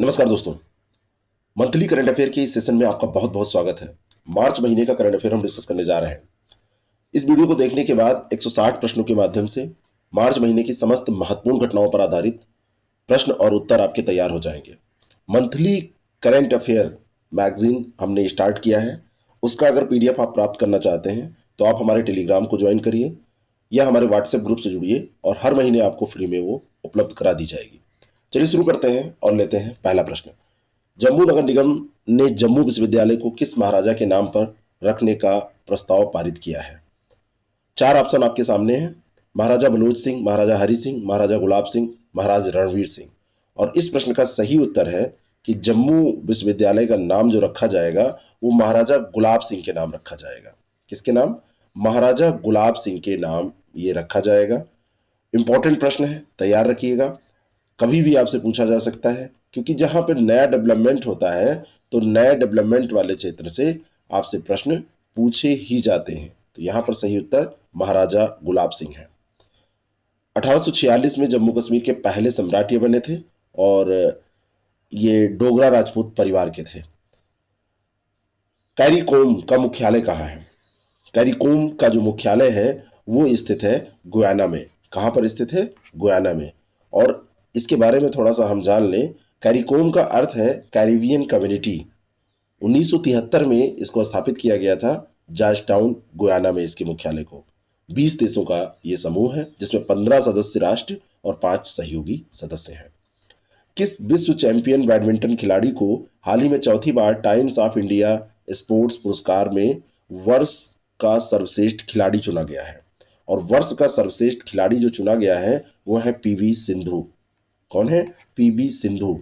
नमस्कार दोस्तों। Monthly current affair के इस सेशन में आपका बहुत बहुत स्वागत है। मार्च महीने का करंट अफेयर हम डिस्कस करने जा रहे हैं। इस वीडियो को देखने के बाद 160 प्रश्नों के माध्यम से मार्च महीने की समस्त महत्वपूर्ण घटनाओं पर आधारित प्रश्न और उत्तर आपके तैयार हो जाएंगे। मंथली करंट अफेयर मैगजीन हमने स्टार्ट किया है। उसका अगर पीडीएफ आप प्राप्त करना चाहते हैं तो आप हमारे टेलीग्राम को ज्वाइन करिए या हमारे व्हाट्सएप ग्रुप से जुड़िए और हर महीने आपको फ्री में वो उपलब्ध करा दी जाएगी। चलिए शुरू करते हैं और लेते हैं पहला प्रश्न। जम्मू नगर निगम ने जम्मू विश्वविद्यालय को किस महाराजा के नाम पर रखने का प्रस्ताव पारित किया है? चार ऑप्शन आपके सामने हैं। महाराजा बलूच सिंह, महाराजा हरि सिंह, महाराजा गुलाब सिंह, महाराज रणवीर सिंह। और इस प्रश्न का सही उत्तर है कि जम्मू विश्वविद्यालय का नाम जो रखा जाएगा वो महाराजा गुलाब सिंह के नाम रखा जाएगा। किसके नाम? महाराजा गुलाब सिंह के नाम ये रखा जाएगा। इंपॉर्टेंट प्रश्न है, तैयार रखिएगा। कभी भी आपसे पूछा जा सकता है, क्योंकि जहां पर नया डेवलपमेंट होता है तो नए डेवलपमेंट वाले क्षेत्र से आपसे प्रश्न पूछे ही जाते हैं। तो यहां पर सही उत्तर महाराजा गुलाब सिंह है। 1846 में जम्मू कश्मीर के पहले सम्राट ये बने थे और ये डोगरा राजपूत परिवार के थे। कैरिकोम का मुख्यालय कहाँ है? कैरिकोम का जो मुख्यालय है वो स्थित है गुयाना में। कहां पर स्थित है? गुयाना में। और इसके बारे में थोड़ा सा हम जान लें। कैरिकोम का अर्थ है कैरिबियन कम्युनिटी। 1973 में इसको स्थापित किया गया था जॉर्ज टाउन गुयाना में। इसके मुख्यालय को 20 देशों का ये समूह है जिसमें 15 सदस्य राष्ट्र और 5 सहयोगी सदस्य हैं। किस विश्व चैंपियन बैडमिंटन खिलाड़ी को हाल ही में चौथी बार टाइम्स ऑफ इंडिया स्पोर्ट्स पुरस्कार में वर्ष का सर्वश्रेष्ठ खिलाड़ी चुना गया है? और वर्ष का सर्वश्रेष्ठ खिलाड़ी जो चुना गया है वो है पीवी सिंधु। कौन है? पीवी सिंधु।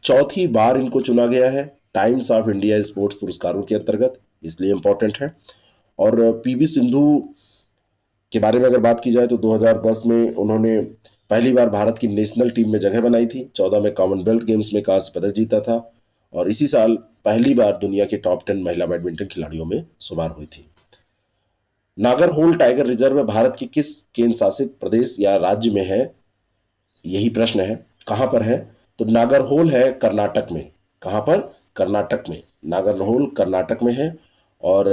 चौथी बार इनको चुना गया है टाइम्स ऑफ इंडिया स्पोर्ट्स पुरस्कारों के अंतर्गत, इसलिए इंपॉर्टेंट है। और पीवी सिंधु के बारे में अगर बात की जाए तो 2010 में उन्होंने पहली बार भारत की नेशनल टीम में जगह बनाई थी। 14 में कॉमनवेल्थ गेम्स में कांस्य पदक जीता था और इसी साल पहली बार दुनिया के टॉप 10 महिला बैडमिंटन खिलाड़ियों में शुमार हुई थी। नागरहोल टाइगर रिजर्व भारत के किस केंद्र शासित प्रदेश या राज्य में है? यही प्रश्न है। कहां पर है? तो नागरहोल है कर्नाटक में। कहां पर? कर्नाटक में। नागरहोल कर्नाटक में है और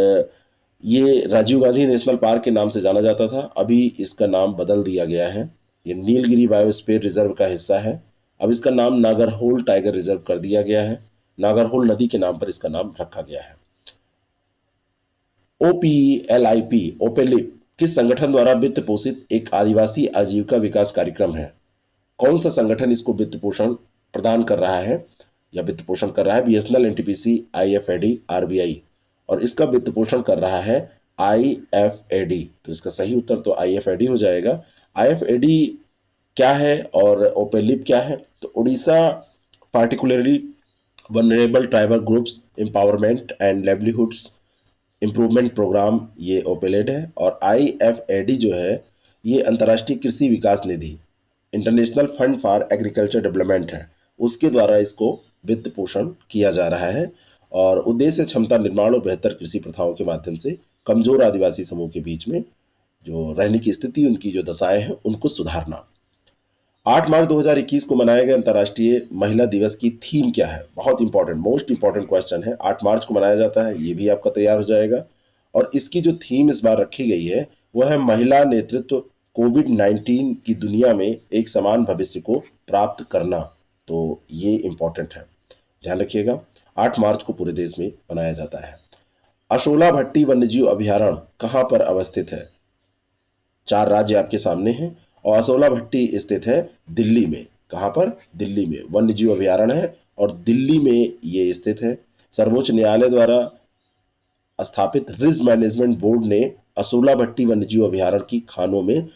ये राजीव गांधी नेशनल पार्क के नाम से जाना जाता था। अभी इसका नाम बदल दिया गया है। ये नीलगिरी बायोस्फीयर रिजर्व का हिस्सा है। अब इसका नाम नागरहोल टाइगर रिजर्व कर दिया गया है। नागरहोल नदी के नाम पर इसका नाम रखा गया है। ओपीएलआईपी ओपेलिप किस संगठन द्वारा वित्त पोषित एक आदिवासी आजीविका विकास कार्यक्रम है? कौन सा संगठन इसको वित्त पोषण प्रदान कर रहा है या वित्त पोषण कर रहा है? BSNL, NTPC, IFAD, RBI. और इसका वित्त पोषण कर रहा है आईएफएडी। तो इसका सही उत्तर तो आईएफएडी हो जाएगा। आईएफएडी क्या है और ओपेलिप क्या है? तो Orissa Particularly vulnerable tribal groups empowerment and Livelihoods Improvement Programme, ये ओपेलेड है। और आईएफएडी जो है ये अंतर्राष्ट्रीय कृषि विकास निधि, international fund for agriculture development है, उसके द्वारा इसको वित्त पोषण किया जा रहा है। और उद्देश्य क्षमता निर्माण और बेहतर कृषि प्रथाओं के माध्यम से कमजोर आदिवासी समूह के बीच में जो रहने की स्थिति, उनकी जो दशाएं हैं, उनको सुधारना। 8 मार्च 2021 को मनाया गया अंतर्राष्ट्रीय महिला दिवस की थीम क्या है? बहुत इंपॉर्टेंट, मोस्ट इंपॉर्टेंट क्वेश्चन है। 8 मार्च को मनाया जाता है, ये भी आपका तैयार हो जाएगा। और इसकी जो थीम इस बार रखी गई है वह है महिला नेतृत्व, कोविड-19 की दुनिया में एक समान भविष्य को प्राप्त करना। तो ये इंपॉर्टेंट है, ध्यान रखिएगा। 8 मार्च को पूरे देश में मनाया जाता है। अशोला भट्टी वन्यजीव अभयारण्य कहाँ पर अवस्थित है? 4 राज्य आपके सामने हैं और असोला भट्टी स्थित है दिल्ली में। कहां पर? दिल्ली में। वन्यजीव अभयारण्य है और दिल्ली में ये स्थित है। सर्वोच्च न्यायालय द्वारा स्थापित रिस्क मैनेजमेंट बोर्ड ने असोला भट्टी वन्यजीव अभयारण्य की खानों में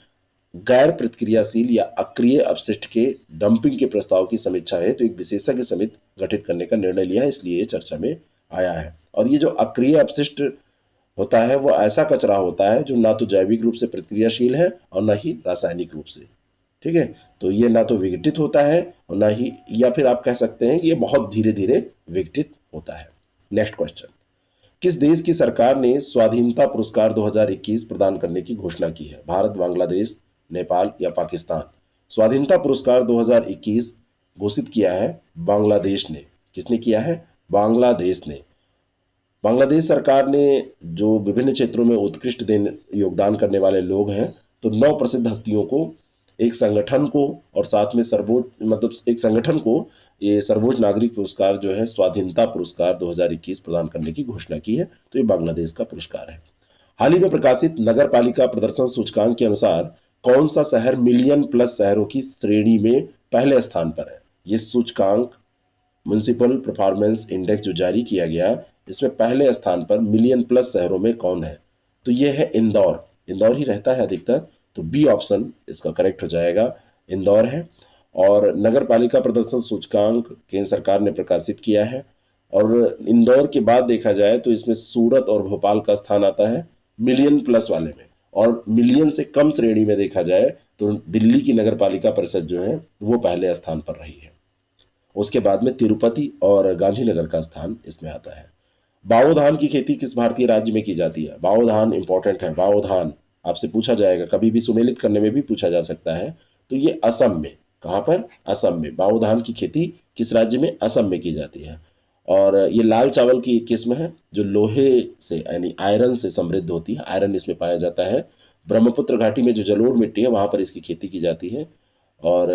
गैर प्रतिक्रियाशील या अक्रिय अपशिष्ट के डंपिंग के प्रस्ताव की समीक्षा है तो एक विशेषज्ञ समिति गठित करने का निर्णय लिया है, इसलिए चर्चा में आया है। और ये जो अक्रिय अपशिष्ट होता है वो ऐसा कचरा होता है जो ना तो जैविक रूप से प्रतिक्रियाशील है और ना ही रासायनिक रूप से। ठीक है, तो ये ना तो विघटित होता है और ना ही, या फिर आप कह सकते हैं कि ये बहुत धीरे धीरे विघटित होता है। Next question. किस देश की सरकार ने स्वाधीनता पुरस्कार 2021 प्रदान करने की घोषणा की है? भारत, बांग्लादेश, नेपाल या पाकिस्तान? स्वाधीनता पुरस्कार 2021 घोषित किया है बांग्लादेश ने। किसने किया है? बांग्लादेश ने। बांग्लादेश सरकार ने जो विभिन्न क्षेत्रों में उत्कृष्ट योगदान करने वाले लोग हैं, तो 9 प्रसिद्ध हस्तियों को, एक संगठन को, और साथ में सर्वोच्च, मतलब एक संगठन को ये सर्वोच्च नागरिक पुरस्कार जो है स्वाधीनता पुरस्कार 2021 प्रदान करने की घोषणा की है। तो ये बांग्लादेश का पुरस्कार है। हाल ही में प्रकाशित नगर पालिका प्रदर्शन सूचकांक के अनुसार कौन सा शहर मिलियन प्लस शहरों की श्रेणी में पहले स्थान पर है? ये सूचकांक म्युनिसिपल परफॉर्मेंस इंडेक्स जो जारी किया गया, इसमें पहले स्थान पर मिलियन प्लस शहरों में कौन है? तो ये है इंदौर। इंदौर ही रहता है अधिकतर, तो बी ऑप्शन इसका करेक्ट हो जाएगा, इंदौर है। और नगर पालिका प्रदर्शन सूचकांक केंद्र सरकार ने प्रकाशित किया है, और इंदौर के बाद देखा जाए तो इसमें सूरत और भोपाल का स्थान आता है मिलियन प्लस वाले में, और मिलियन से कम श्रेणी में देखा जाए तो दिल्ली की नगर पालिका परिषद जो है वो पहले स्थान पर रही है। उसके बाद में तिरुपति और गांधीनगर का स्थान इसमें आता है। बाओ धान की खेती किस भारतीय राज्य में की जाती है? बाओ धान इंपॉर्टेंट है, बाओ धान आपसे पूछा जाएगा, कभी भी सुमेलित करने में भी पूछा जा सकता है। तो ये असम में, कहाँ पर? असम में। बाओ धान की खेती किस राज्य में? असम में की जाती है। और ये लाल चावल की एक किस्म है जो लोहे से यानी आयरन से समृद्ध होती है, आयरन इसमें पाया जाता है। ब्रह्मपुत्र घाटी में जो जलोढ़ मिट्टी है वहां पर इसकी खेती की जाती है। और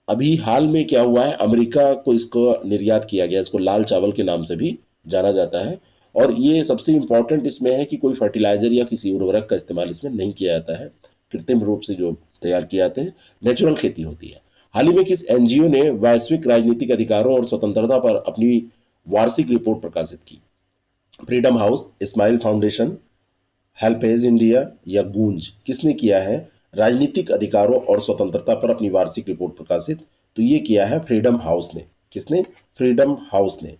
अभी हाल में क्या हुआ है, अमेरिका को इसको निर्यात किया गया, इसको लाल चावल के नाम से भी जाना जाता है। और ये सबसे इम्पोर्टेंट इसमें है कि कोई फर्टिलाइजर या किसी उर्वरक का इस्तेमाल इसमें नहीं किया जाता है, कृत्रिम रूप से जो तैयार किए जाते हैं, नेचुरल खेती होती है। हाल ही में किस एनजीओ ने वैश्विक राजनीतिक अधिकारों और स्वतंत्रता पर अपनी वार्षिक रिपोर्ट प्रकाशित की? Freedom house, smile foundation, HelpAge India या गूंज? किसने किया है राजनीतिक अधिकारों और स्वतंत्रता पर अपनी वार्षिक रिपोर्ट प्रकाशित? तो ये किया है फ्रीडम हाउस ने। किसने? फ्रीडम हाउस ने।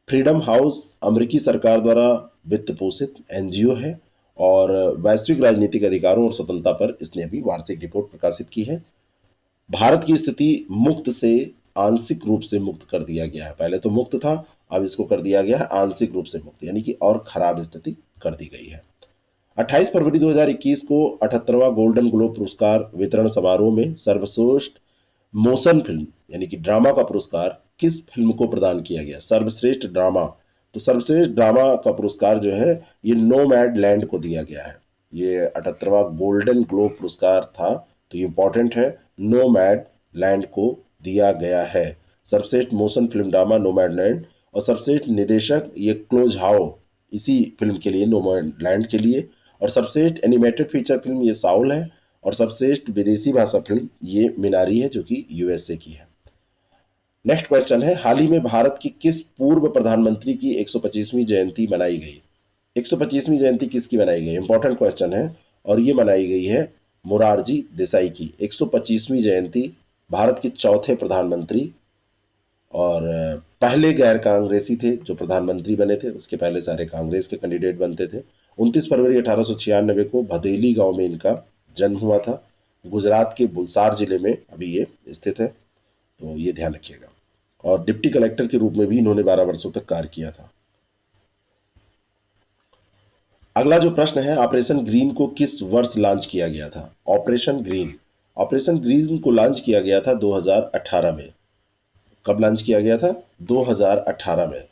फ्रीडम हाउस अमेरिकी सरकार द्वारा वित्त पोषित एनजीओ है, और वैश्विक राजनीतिक अधिकारों और स्वतंत्रता पर इसने अभी वार्षिक रिपोर्ट प्रकाशित की है। भारत की स्थिति मुक्त से आंशिक रूप से मुक्त कर दिया गया है। पहले तो मुक्त था, अब इसको कर दिया गया है आंशिक रूप से मुक्त, यानी कि और खराब स्थिति कर दी गई है। 28 फरवरी 2021 को 78वां गोल्डन ग्लोब पुरस्कार वितरण समारोह में सर्वश्रेष्ठ मोशन फिल्म यानी कि ड्रामा का पुरस्कार किस फिल्म को प्रदान किया गया? सर्वश्रेष्ठ ड्रामा। तो सर्वश्रेष्ठ ड्रामा का पुरस्कार जो है ये नोमैड लैंड को दिया गया है। ये 78वां गोल्डन ग्लोब पुरस्कार था, तो ये इंपॉर्टेंट है, नोमैड लैंड को दिया गया है। सर्वश्रेष्ठ motion film drama nomad land, और सर्वश्रेष्ठ निदेशक ये क्लोज हाउ इसी फिल्म के लिए, नोमैड लैंड के लिए। और सर्वश्रेष्ठ एनिमेटेड फीचर फिल्म ये साउल है, और सर्वश्रेष्ठ विदेशी भाषा फिल्म ये मिनारी है जो कि यूएसए की है। नेक्स्ट क्वेश्चन है, हाल ही में भारत की किस पूर्व प्रधानमंत्री की 125वीं जयंती मनाई गई? 125वीं जयंती किसकी मनाई गई? इंपॉर्टेंट क्वेश्चन है, और ये मनाई गई है मोरारजी देसाई की 125वीं जयंती। भारत के चौथे प्रधानमंत्री, और पहले गैर कांग्रेसी थे जो प्रधानमंत्री बने थे, उसके पहले सारे कांग्रेस के कैंडिडेट बनते थे। 29 फरवरी 1896 को भदेली गांव में इनका जन्म हुआ था। गुजरात के बुलसार जिले में अभी ये स्थित है, तो ये ध्यान रखिएगा। और डिप्टी कलेक्टर के रूप में भी इन्होंने 12 वर्षों तक कार्य किया था। अगला जो प्रश्न है, ऑपरेशन ग्रीन को किस वर्ष लॉन्च किया गया था? ऑपरेशन ग्रीन, ऑपरेशन ग्रीन को लॉन्च किया गया था 2018 में। कब लॉन्च किया गया था? 2018 में।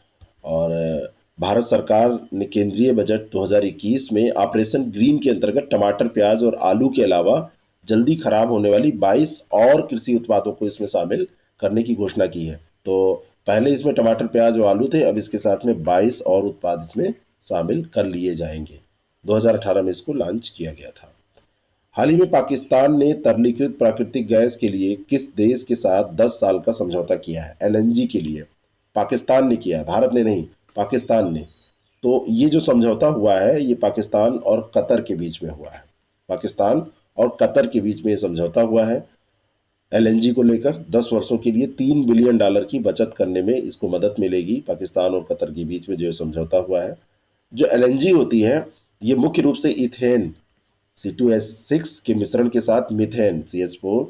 और भारत सरकार ने केंद्रीय बजट 2021 में ऑपरेशन ग्रीन के अंतर्गत टमाटर, प्याज और आलू के अलावा जल्दी खराब होने वाली 22 और कृषि उत्पादों को इसमें शामिल करने की घोषणा की है। तो पहले इसमें टमाटर, प्याज और आलू थे, अब इसके साथ में 22 और उत्पाद इसमें शामिल कर लिए जाएंगे। 2018 में इसको लॉन्च किया गया था। हाल ही में पाकिस्तान ने तरलीकृत प्राकृतिक गैस के लिए किस देश के साथ 10 साल का समझौता किया है? एलएनजी के लिए पाकिस्तान ने किया है, भारत ने नहीं, पाकिस्तान ने। तो ये जो समझौता हुआ है ये पाकिस्तान और कतर के बीच में हुआ है। पाकिस्तान और कतर के बीच में ये समझौता हुआ है एलएनजी को लेकर। 10 वर्षों के लिए $3 बिलियन की बचत करने में इसको मदद मिलेगी। पाकिस्तान और कतर के बीच में जो समझौता हुआ है, जो एलएनजी होती है ये मुख्य रूप से इथेन C2H6 के मिश्रण के साथ मीथेन CH4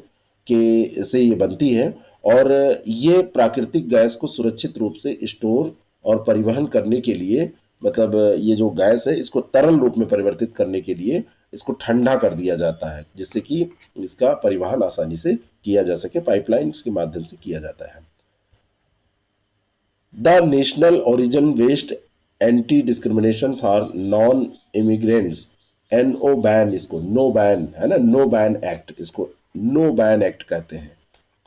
के से ये बनती है, और ये प्राकृतिक गैस को सुरक्षित रूप से स्टोर और परिवहन करने के लिए मतलब ये जो गैस है इसको तरल रूप में परिवर्तित करने के लिए इसको ठंडा कर दिया जाता है, जिससे कि इसका परिवहन आसानी से किया जा सके, पाइपलाइंस के माध्यम से किया जाता है। The National Origin Based Anti Discrimination for Non Immigrants, NO ban, इसको नो बैन है ना, नो बैन एक्ट, इसको नो बैन एक्ट कहते हैं।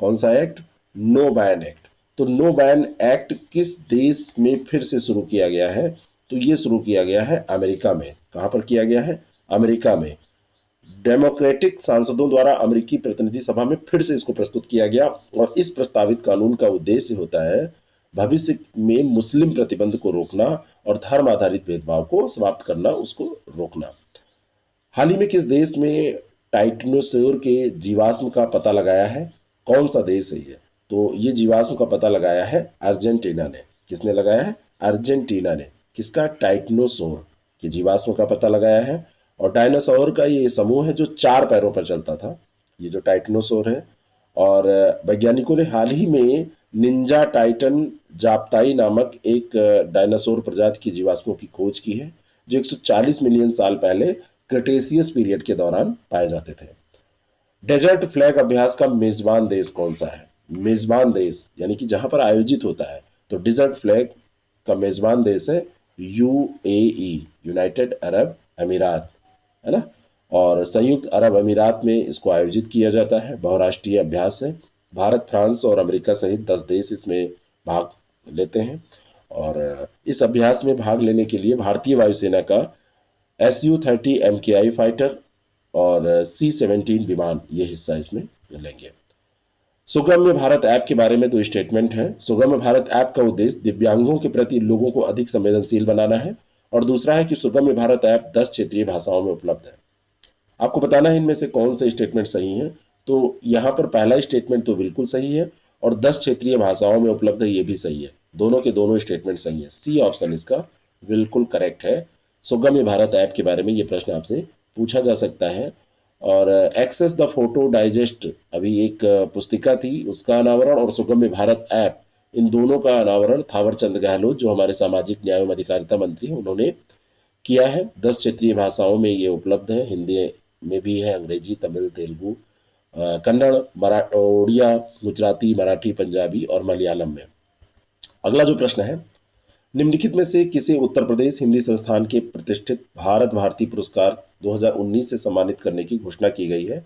कौन सा एक्ट? No ban act. तो नो बैन एक्ट किस देश में फिर से शुरू किया गया है? तो ये शुरू किया गया है अमेरिका में। कहां पर किया गया है? अमेरिका में। डेमोक्रेटिक सांसदों द्वारा अमेरिकी प्रतिनिधि सभा में फिर से इसको प्रस्तुत किया गया और इस प्रस्तावित कानून का उद्देश्य होता है भविष्य में मुस्लिम प्रतिबंध को रोकना और धर्म आधारित भेदभाव को समाप्त करना, उसको रोकना। हाल ही में किस देश में टाइटेनोसोर के जीवाश्म का पता लगाया है? कौन सा देश है ये? तो ये जीवाश्म का पता लगाया है अर्जेंटीना ने। किसने लगाया है? अर्जेंटीना ने। किसका? टाइटेनोसोर के जीवाश्म का पता लगाया है। और डायनासोर का ये समूह है जो 4 पैरों पर चलता था, ये जो टाइटेनोसोर है। और वैज्ञानिकों ने हाल ही में निंजा टाइटन जाप्ताई नामक एक डायनासोर प्रजाति की जीवाश्मों की खोज की है, जो 140 मिलियन साल पहले क्रिटेशियस पीरियड के दौरान पाए जाते थे। डेजर्ट फ्लैग अभ्यास का मेजबान देश कौन सा है? मेजबान देश यानी कि जहां पर आयोजित होता है, तो डेजर्ट फ्लैग का मेजबान देश है UAE, यूनाइटेड अरब अमीरात, है ना। और संयुक्त अरब अमीरात में इसको आयोजित किया जाता है। बहुराष्ट्रीय अभ्यास है। भारत, फ्रांस और अमेरिका सहित 10 देश इसमें भाग लेते हैं। और इस अभ्यास में भाग लेने के लिए भारतीय वायुसेना का Su-30 MKI फाइटर और C-17 विमान ये हिस्सा इसमें लेंगे। सुगम्य भारत ऐप के बारे में 2 स्टेटमेंट है। सुगम्य भारत ऐप का उद्देश्य दिव्यांगों के प्रति लोगों को अधिक संवेदनशील बनाना है, और दूसरा है कि सुगम्य भारत ऐप 10 क्षेत्रीय भाषाओं में उपलब्ध है। आपको बताना है इनमें से कौन से स्टेटमेंट सही है। तो यहाँ पर पहला स्टेटमेंट तो बिल्कुल सही है, और 10 क्षेत्रीय भाषाओं में उपलब्ध है ये भी सही है। दोनों के दोनों स्टेटमेंट सही है। सी ऑप्शन इसका बिल्कुल करेक्ट है। सुगम्य भारत ऐप के बारे में ये प्रश्न आपसे पूछा जा सकता है। और एक्सेस द फोटो डाइजेस्ट अभी एक पुस्तिका थी, उसका अनावरण, और सुगम्य भारत ऐप, इन दोनों का अनावरण थावरचंद गहलोत जो हमारे सामाजिक न्याय एवं अधिकारिता मंत्री हैं उन्होंने किया है। 10 क्षेत्रीय भाषाओं में ये उपलब्ध है, हिंदी में भी है, अंग्रेजी, तमिल, तेलुगु, कन्नड़, उड़िया, गुजराती, मराठी, पंजाबी और मलयालम में। अगला जो प्रश्न है, निम्नलिखित में से किसे उत्तर प्रदेश हिंदी संस्थान के प्रतिष्ठित भारत भारती पुरस्कार 2019 से सम्मानित करने की घोषणा की गई है?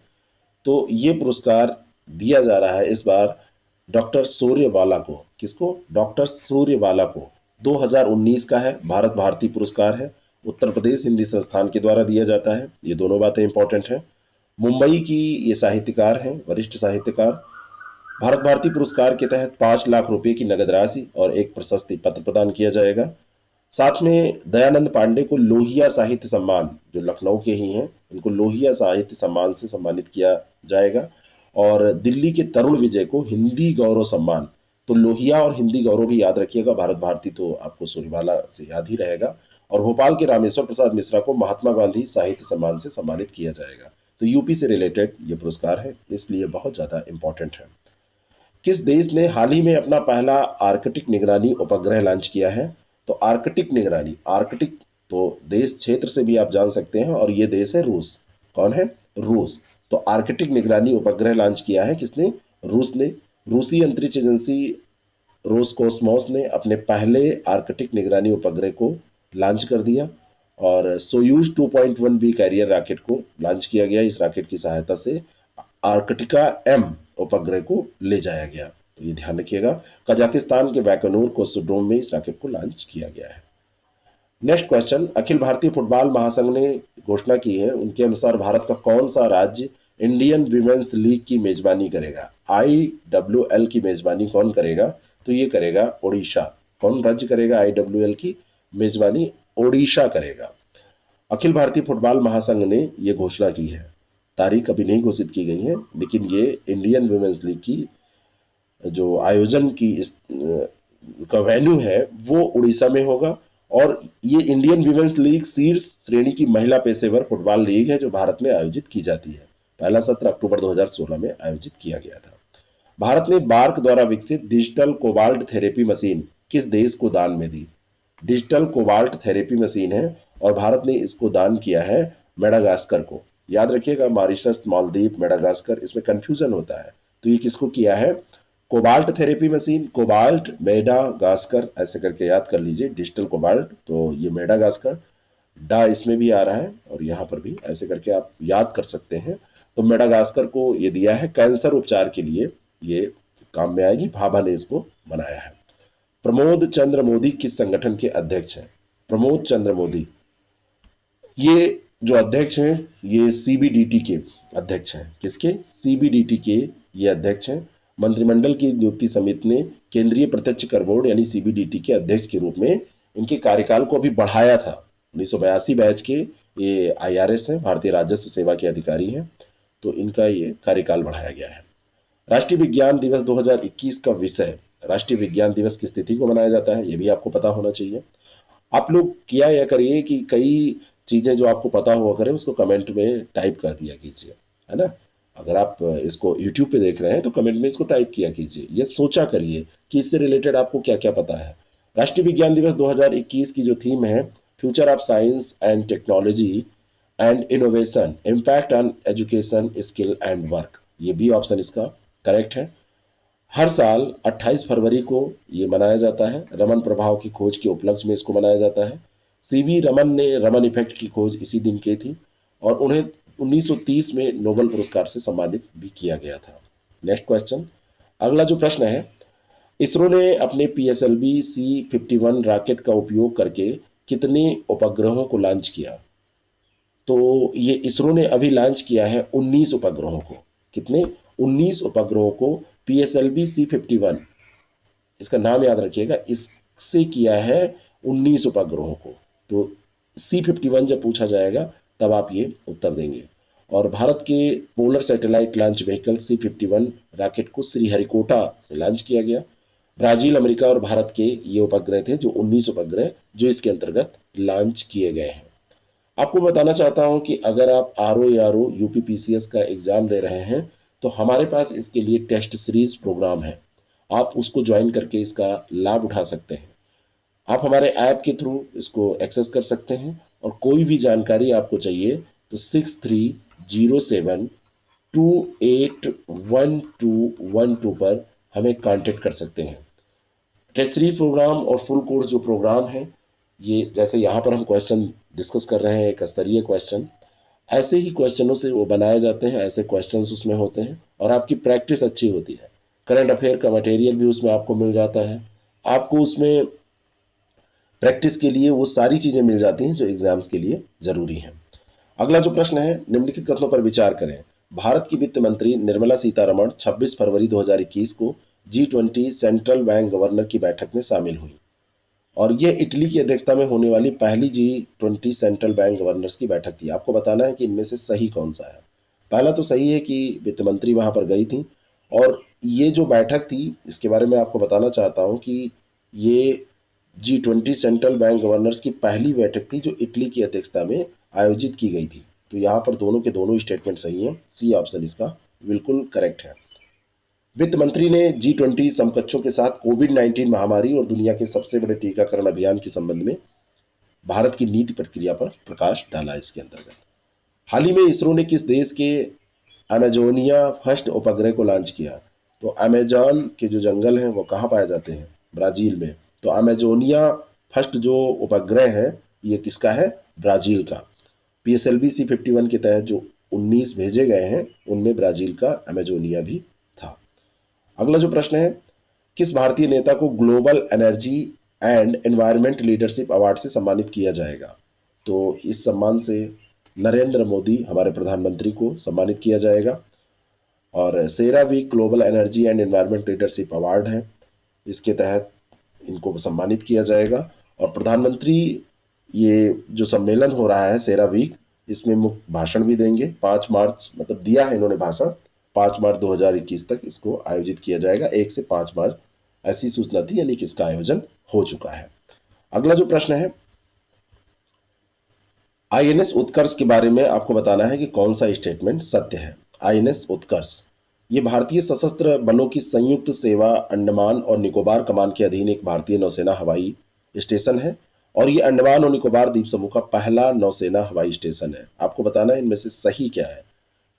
तो ये पुरस्कार दिया जा रहा है इस बार डॉक्टर सूर्यवाला को। किसको? डॉक्टर सूर्यवाला को। 2019 का है, भारत भारती पुरस्कार है, उत्तर प्रदेश हिंदी संस्थान के द्वारा दिया जाता है। ये दोनों बातें इंपॉर्टेंट हैं। मुंबई की ये साहित्यकार हैं, वरिष्ठ साहित्यकार। भारत भारती पुरस्कार के तहत 5 लाख रुपए की नगद राशि और एक प्रशस्ति पत्र प्रदान किया जाएगा। साथ में दयानंद पांडे को लोहिया साहित्य सम्मान, जो लखनऊ के ही हैं, उनको लोहिया साहित्य सम्मान से सम्मानित किया जाएगा। और दिल्ली के तरुण विजय को हिंदी गौरव सम्मान, तो लोहिया और हिंदी गौरव भी याद रखिएगा, भारत भारती तो आपको सूर्यवाला से याद ही रहेगा। और भोपाल के रामेश्वर प्रसाद मिश्रा को महात्मा गांधी साहित्य सम्मान से सम्मानित किया जाएगा। तो यूपी से रिलेटेड ये पुरस्कार है, इसलिए बहुत ज्यादा इंपॉर्टेंट है। किस देश ने हाल ही में अपना पहला आर्कटिक निगरानी उपग्रह लॉन्च किया है? तो आर्कटिक निगरानी, आर्कटिक तो देश क्षेत्र से भी आप जान सकते हैं, और ये देश है रूस। कौन है? रूस। तो आर्कटिक निगरानी उपग्रह लॉन्च किया है किसने? रूस ने। रूसी अंतरिक्ष एजेंसी रोसकोस्मोस ने अपने पहले आर्कटिक निगरानी उपग्रह को लॉन्च कर दिया, और सोयूज 2.1B कैरियर रॉकेट को लॉन्च किया गया। इस रॉकेट की सहायता से आर्कटिका M उपग्रह को ले जाया गया, तो ये ध्यान रखिएगा। कजाकिस्तान के बैकनूर कोस्मोड्रोम में इस रॉकेट को लॉन्च किया गया है। Next question, Akhil Bharatiya football महासंघ ने घोषणा की है, उनके अनुसार भारत का कौन सा राज्य इंडियन विमेंस लीग की मेजबानी करेगा? IWL की मेजबानी कौन करेगा? तो ये करेगा ओडिशा। कौन राज्य करेगा IWL की मेजबानी? ओडिशा करेगा। अखिल भारतीय फुटबॉल महासंघ ने ये घोषणा की है, तारीख अभी नहीं घोषित की गई है, लेकिन ये इंडियन वुमेन्स लीग की जो आयोजन की का वेन्यू है वो उड़ीसा में होगा। और ये इंडियन विमेंस लीग शीर्ष श्रेणी की महिला पेशेवर फुटबॉल लीग है जो भारत में आयोजित की जाती है। पहला सत्र अक्टूबर 2016 में आयोजित किया गया था। भारत ने बार्क द्वारा विकसित डिजिटल कोबाल्ट थेरेपी मशीन किस देश को दान में दी? डिजिटल कोबाल्ट थेरेपी मशीन है और भारत ने इसको दान किया है मेडागास्कर को। याद रखिएगा, मॉरिशस, मालदीव, मेडागास्कर, इसमें कंफ्यूजन होता है। तो ये किसको किया है? Cobalt therapy machine, cobalt, Madagascar, ऐसे करके याद कर लीजिए। डिजिटल कोबाल्ट, तो ये मेडागास्कर, डा इसमें भी आ रहा है और यहाँ पर भी, ऐसे करके आप याद कर सकते हैं। तो मेडागास्कर को ये दिया है कैंसर उपचार के लिए, ये काम में आएगी। भाभा ने इसको बनाया है। प्रमोद चंद्र मोदी किस संगठन के अध्यक्ष हैं? प्रमोद चंद्र मोदी, ये जो अध्यक्ष हैं, ये सीबीडीटी के अध्यक्ष हैं। किसके? सीबीडीटी के ये अध्यक्ष हैं। मंत्रिमंडल की नियुक्ति समिति ने केंद्रीय प्रत्यक्ष कर बोर्ड यानी सीबीडीटी के अध्यक्ष के रूप में इनके कार्यकाल को अभी बढ़ाया था। 1982 बैच के ये आईआरएस हैं, भारतीय राजस्व सेवा के अधिकारी हैं। तो इनका ये कार्यकाल बढ़ाया गया है। राष्ट्रीय विज्ञान दिवस 2021 का विषय, राष्ट्रीय विज्ञान दिवस की तिथि को मनाया जाता है, ये भी आपको पता होना चाहिए। आप लोग किया या करिए कि कई चीज़ें जो आपको पता हुआ करें उसको कमेंट में टाइप कर दिया कीजिए, है ना। अगर आप इसको यूट्यूब पे देख रहे हैं तो कमेंट में इसको टाइप किया कीजिए। ये सोचा करिए कि इससे रिलेटेड आपको क्या क्या पता है। राष्ट्रीय विज्ञान दिवस 2021 की जो थीम है, future of science and technology and innovation, impact on education, skill and work, ये बी ऑप्शन इसका करेक्ट है। हर साल 28 फरवरी को ये मनाया जाता है। रमन प्रभाव की खोज के उपलक्ष्य में इसको मनाया जाता है। सीवी रमन ने रमन इफेक्ट की खोज इसी दिन की थी और उन्हें 1930 में नोबेल पुरस्कार से सम्मानित भी किया गया था। नेक्स्ट क्वेश्चन, अगला जो प्रश्न है, इसरो ने अपने पीएसएलवी C-51 रॉकेट का उपयोग करके कितने उपग्रहों को लॉन्च किया? तो ये इसरो ने अभी लॉन्च किया है 19 उपग्रहों को। कितने? 19 उपग्रहों को पीएसएलवी C-51, इसका नाम याद रखिएगा, इससे किया है 19 उपग्रहों को। तो C-51 जब पूछा जाएगा तब आप ये उत्तर देंगे। और भारत के polar satellite launch vehicle C-51 rocket को श्रीहरिकोटा से लॉन्च किया गया। ब्राजील, अमेरिका और भारत के ये उपग्रह थे जो 19 उपग्रह जो इसके अंतर्गत लॉन्च किए गए हैं। आपको बताना चाहता हूं कि अगर आप RO यूपीपीसीएस का एग्जाम दे रहे हैं तो हमारे पास इसके लिए टेस्ट सीरीज प्रोग्राम है, आप उसको ज्वाइन करके इसका लाभ उठा सकते हैं। आप हमारे ऐप के थ्रू इसको एक्सेस कर सकते हैं और कोई भी जानकारी आपको चाहिए तो 6307281212 पर हमें कांटेक्ट कर सकते हैं। टेस्ट सीरीज प्रोग्राम और फुल कोर्स जो प्रोग्राम है, ये जैसे यहाँ पर हम क्वेश्चन डिस्कस कर रहे हैं, एक स्तरीय क्वेश्चन, ऐसे ही क्वेश्चनों से वो बनाए जाते हैं, ऐसे क्वेश्चंस उसमें होते हैं और आपकी प्रैक्टिस अच्छी होती है। करंट अफेयर का मटेरियल भी उसमें आपको मिल जाता है। आपको उसमें प्रैक्टिस के लिए वो सारी चीज़ें मिल जाती हैं जो एग्जाम्स के लिए जरूरी हैं। अगला जो प्रश्न है, निम्नलिखित कथनों पर विचार करें। भारत की वित्त मंत्री निर्मला सीतारमण 26 फरवरी 2021 को G20 सेंट्रल बैंक गवर्नर की बैठक में शामिल हुई और यह इटली की अध्यक्षता में होने वाली पहली G20 सेंट्रल बैंक गवर्नर्स की बैठक थी। आपको बताना है कि इनमें से सही कौन सा है। पहला तो सही है कि वित्त मंत्री वहां पर गई थी और ये जो बैठक थी इसके बारे में आपको बताना चाहता हूं कि ये G20 सेंट्रल बैंक गवर्नर्स की पहली बैठक थी जो इटली की अध्यक्षता में आयोजित की गई थी। तो यहाँ पर दोनों के दोनों स्टेटमेंट सही हैं। सी ऑप्शन इसका बिल्कुल करेक्ट है। वित्त मंत्री ने G20 समकक्षों के साथ कोविड-19 महामारी और दुनिया के सबसे बड़े टीकाकरण अभियान के संबंध में भारत की नीति प्रक्रिया पर प्रकाश डाला। इसके अंतर्गत हाल ही में इसरो ने किस देश के अमेजोनिया फर्स्ट उपग्रह को लॉन्च किया? तो अमेजॉन के जो जंगल हैं वो कहाँ पाए जाते हैं? ब्राजील में। तो अमेजोनिया फर्स्ट जो उपग्रह है ये किसका है? ब्राजील का। पीएसएलवी C-51 के तहत जो 19 भेजे गए हैं उनमें ब्राजील का अमेजोनिया भी था। अगला जो प्रश्न है, किस भारतीय नेता को global energy and environment leadership award से सम्मानित किया जाएगा? तो इस सम्मान से नरेंद्र मोदी हमारे प्रधानमंत्री को सम्मानित किया जाएगा और CERAWeek global energy and environment leadership award है, इसके तहत इनको सम्मानित किया जाएगा। और प्रधानमंत्री ये जो सम्मेलन हो रहा है सेरावीक, इसमें मुख्य भाषण भी देंगे। 5 मार्च मतलब दिया है इन्होंने भाषण, 5 मार्च 2021 तक इसको आयोजित किया जाएगा। 1 से 5 मार्च ऐसी सूचना थी, यानी कि इसका आयोजन हो चुका है। अगला जो प्रश्न है, आईएनएस उत्कर्ष के बारे में आपको बताना है कि कौन सा स्टेटमेंट सत्य है। आईएनएस उत्कर्ष ये भारतीय सशस्त्र बलों की संयुक्त सेवा अंडमान और निकोबार कमान के अधीन एक भारतीय नौसेना हवाई स्टेशन है और ये अंडमान और निकोबार द्वीप समूह का पहला नौसेना हवाई स्टेशन है। आपको बताना है इनमें से सही क्या है।